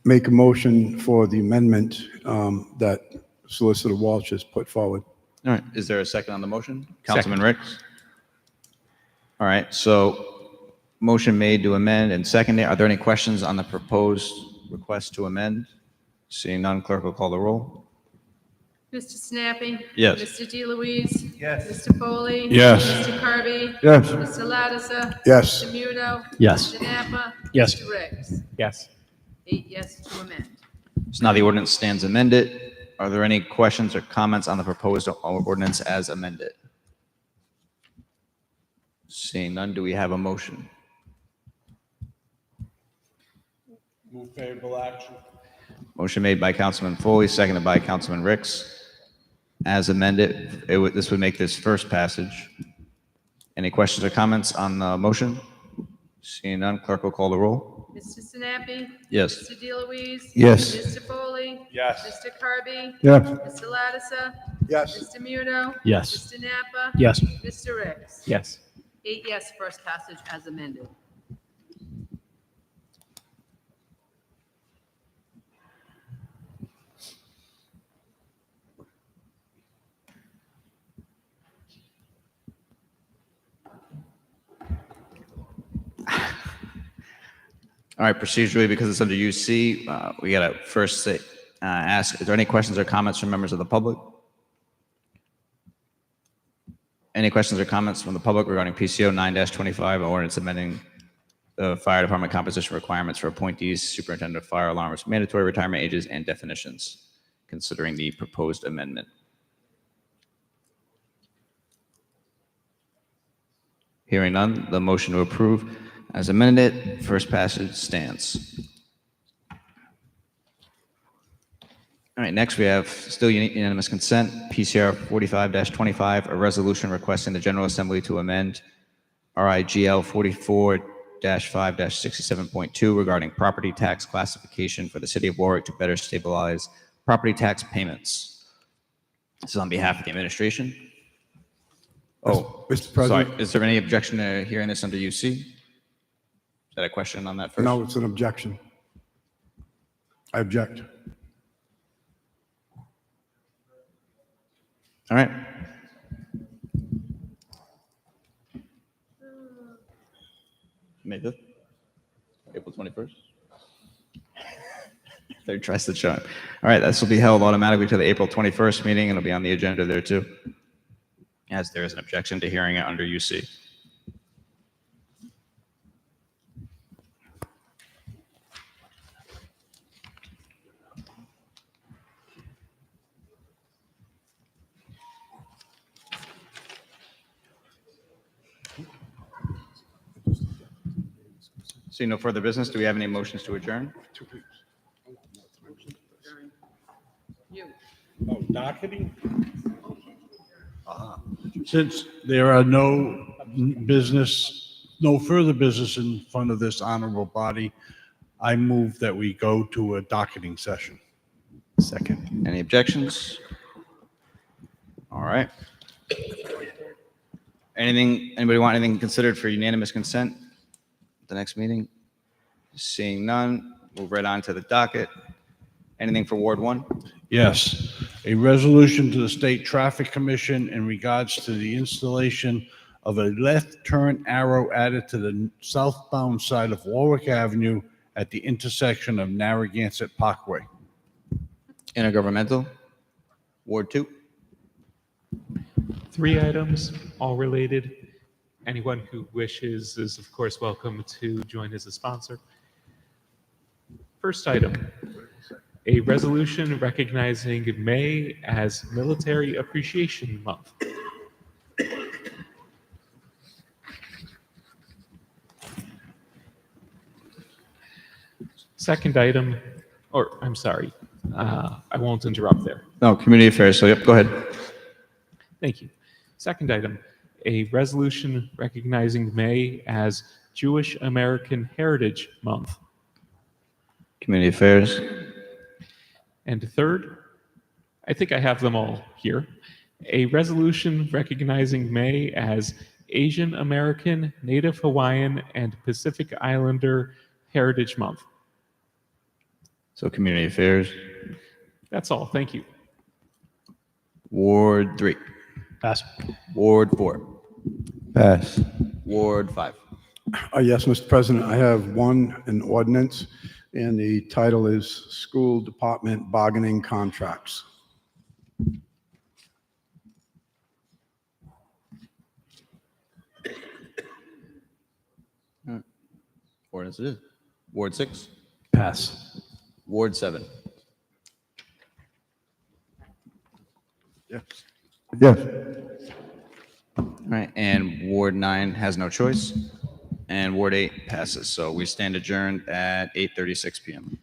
S1: Make a motion for the amendment that Solicitor Walsh has put forward.
S16: All right. Is there a second on the motion? Councilman Ricks? All right. So motion made to amend and seconded. Are there any questions on the proposed request to amend? Seeing none, clerk will call the roll.
S17: Mr. Snappy.
S16: Yes.
S17: Mr. DeLuise. Yes. Mr. Foley.
S11: Yes.
S17: Mr. Kirby.
S1: Yes.
S17: Mr. Lattiser.
S1: Yes.
S17: Mr. Muno.
S4: Yes.
S17: Mr. Napa.
S14: Yes.
S17: Mr. Ricks.
S5: Yes.
S17: 8 yes to amend.
S16: So now the ordinance stands amended. Are there any questions or comments on the proposed ordinance as amended? Seeing none, do we have a motion?
S11: Move favorable action.
S16: Motion made by Councilman Foley, seconded by Councilman Ricks. As amended, this would make this first passage. Any questions or comments on the motion? Seeing none, clerk will call the roll.
S17: Mr. Snappy.
S16: Yes.
S17: Mr. DeLuise.
S1: Yes.
S17: Mr. Foley.
S11: Yes.
S17: Mr. Kirby.
S1: Yes.
S17: Mr. Lattiser.
S1: Yes.
S17: Mr. Muno.
S14: Yes.
S17: Mr. Napa.
S14: Yes.
S17: Mr. Ricks.
S5: Yes.
S17: 8 yes, first passage as amended.
S16: All right, procedurally, because it's under UC, we got to first ask, is there any questions or comments from members of the public? Any questions or comments from the public regarding PCO 9-25, ordinance amending the fire department composition requirements for appointees, superintendent of fire alarms, mandatory retirement ages, and definitions, considering the proposed amendment? Hearing none, the motion to approve as amended, first passage stands. All right, next we have still unanimous consent, PCR 45-25, a resolution requesting the General Assembly to amend RIGL 44-5-67.2 regarding property tax classification for the city of Warwick to better stabilize property tax payments. This is on behalf of the administration. Oh,
S1: Mr. President?
S16: sorry. Is there any objection to hearing this under UC? Is that a question on that first?
S1: No, it's an objection. I object.
S16: All right. May 5th? April 21st? Third tries to chime. All right, this will be held automatically to the April 21st meeting, and it'll be on the agenda there too, as there is an objection to hearing it under UC. Seeing no further business, do we have any motions to adjourn?
S11: Oh, docketing? Since there are no further business in front of this honorable body, I move that we go to a docketing session.
S16: Second. Any objections? All right. Anybody want anything considered for unanimous consent at the next meeting? Seeing none, move right on to the docket. Anything for Ward 1?
S11: Yes, a resolution to the State Traffic Commission in regards to the installation of a left turn arrow added to the southbound side of Warwick Avenue at the intersection of Narragansett Parkway.
S16: Intergovernmental? Ward 2?
S5: 3 items, all related. Anyone who wishes is, of course, welcome to join as a sponsor. First item, a resolution recognizing May as Military Appreciation Month. Second item, or I'm sorry, I won't interrupt there.
S16: No, Community Affairs, so yep, go ahead.
S5: Thank you. Second item, a resolution recognizing May as Jewish American Heritage Month.
S16: Community Affairs.
S5: And third, I think I have them all here, a resolution recognizing May as Asian American, Native Hawaiian, and Pacific Islander Heritage Month.
S16: So Community Affairs.
S5: That's all. Thank you.
S16: Ward 3.
S14: Pass.
S16: Ward 4.
S19: Pass.
S16: Ward 5.
S1: Yes, Mr. President, I have an ordinance, and the title is School Department Bargaining Contracts.
S16: Ordinance it is. Ward 6.
S14: Pass.
S16: Ward 7.
S1: Yes.
S20: Yes.
S16: All right, and Ward 9 has no choice, and Ward 8 passes. So we stand adjourned at 8:36 p.m.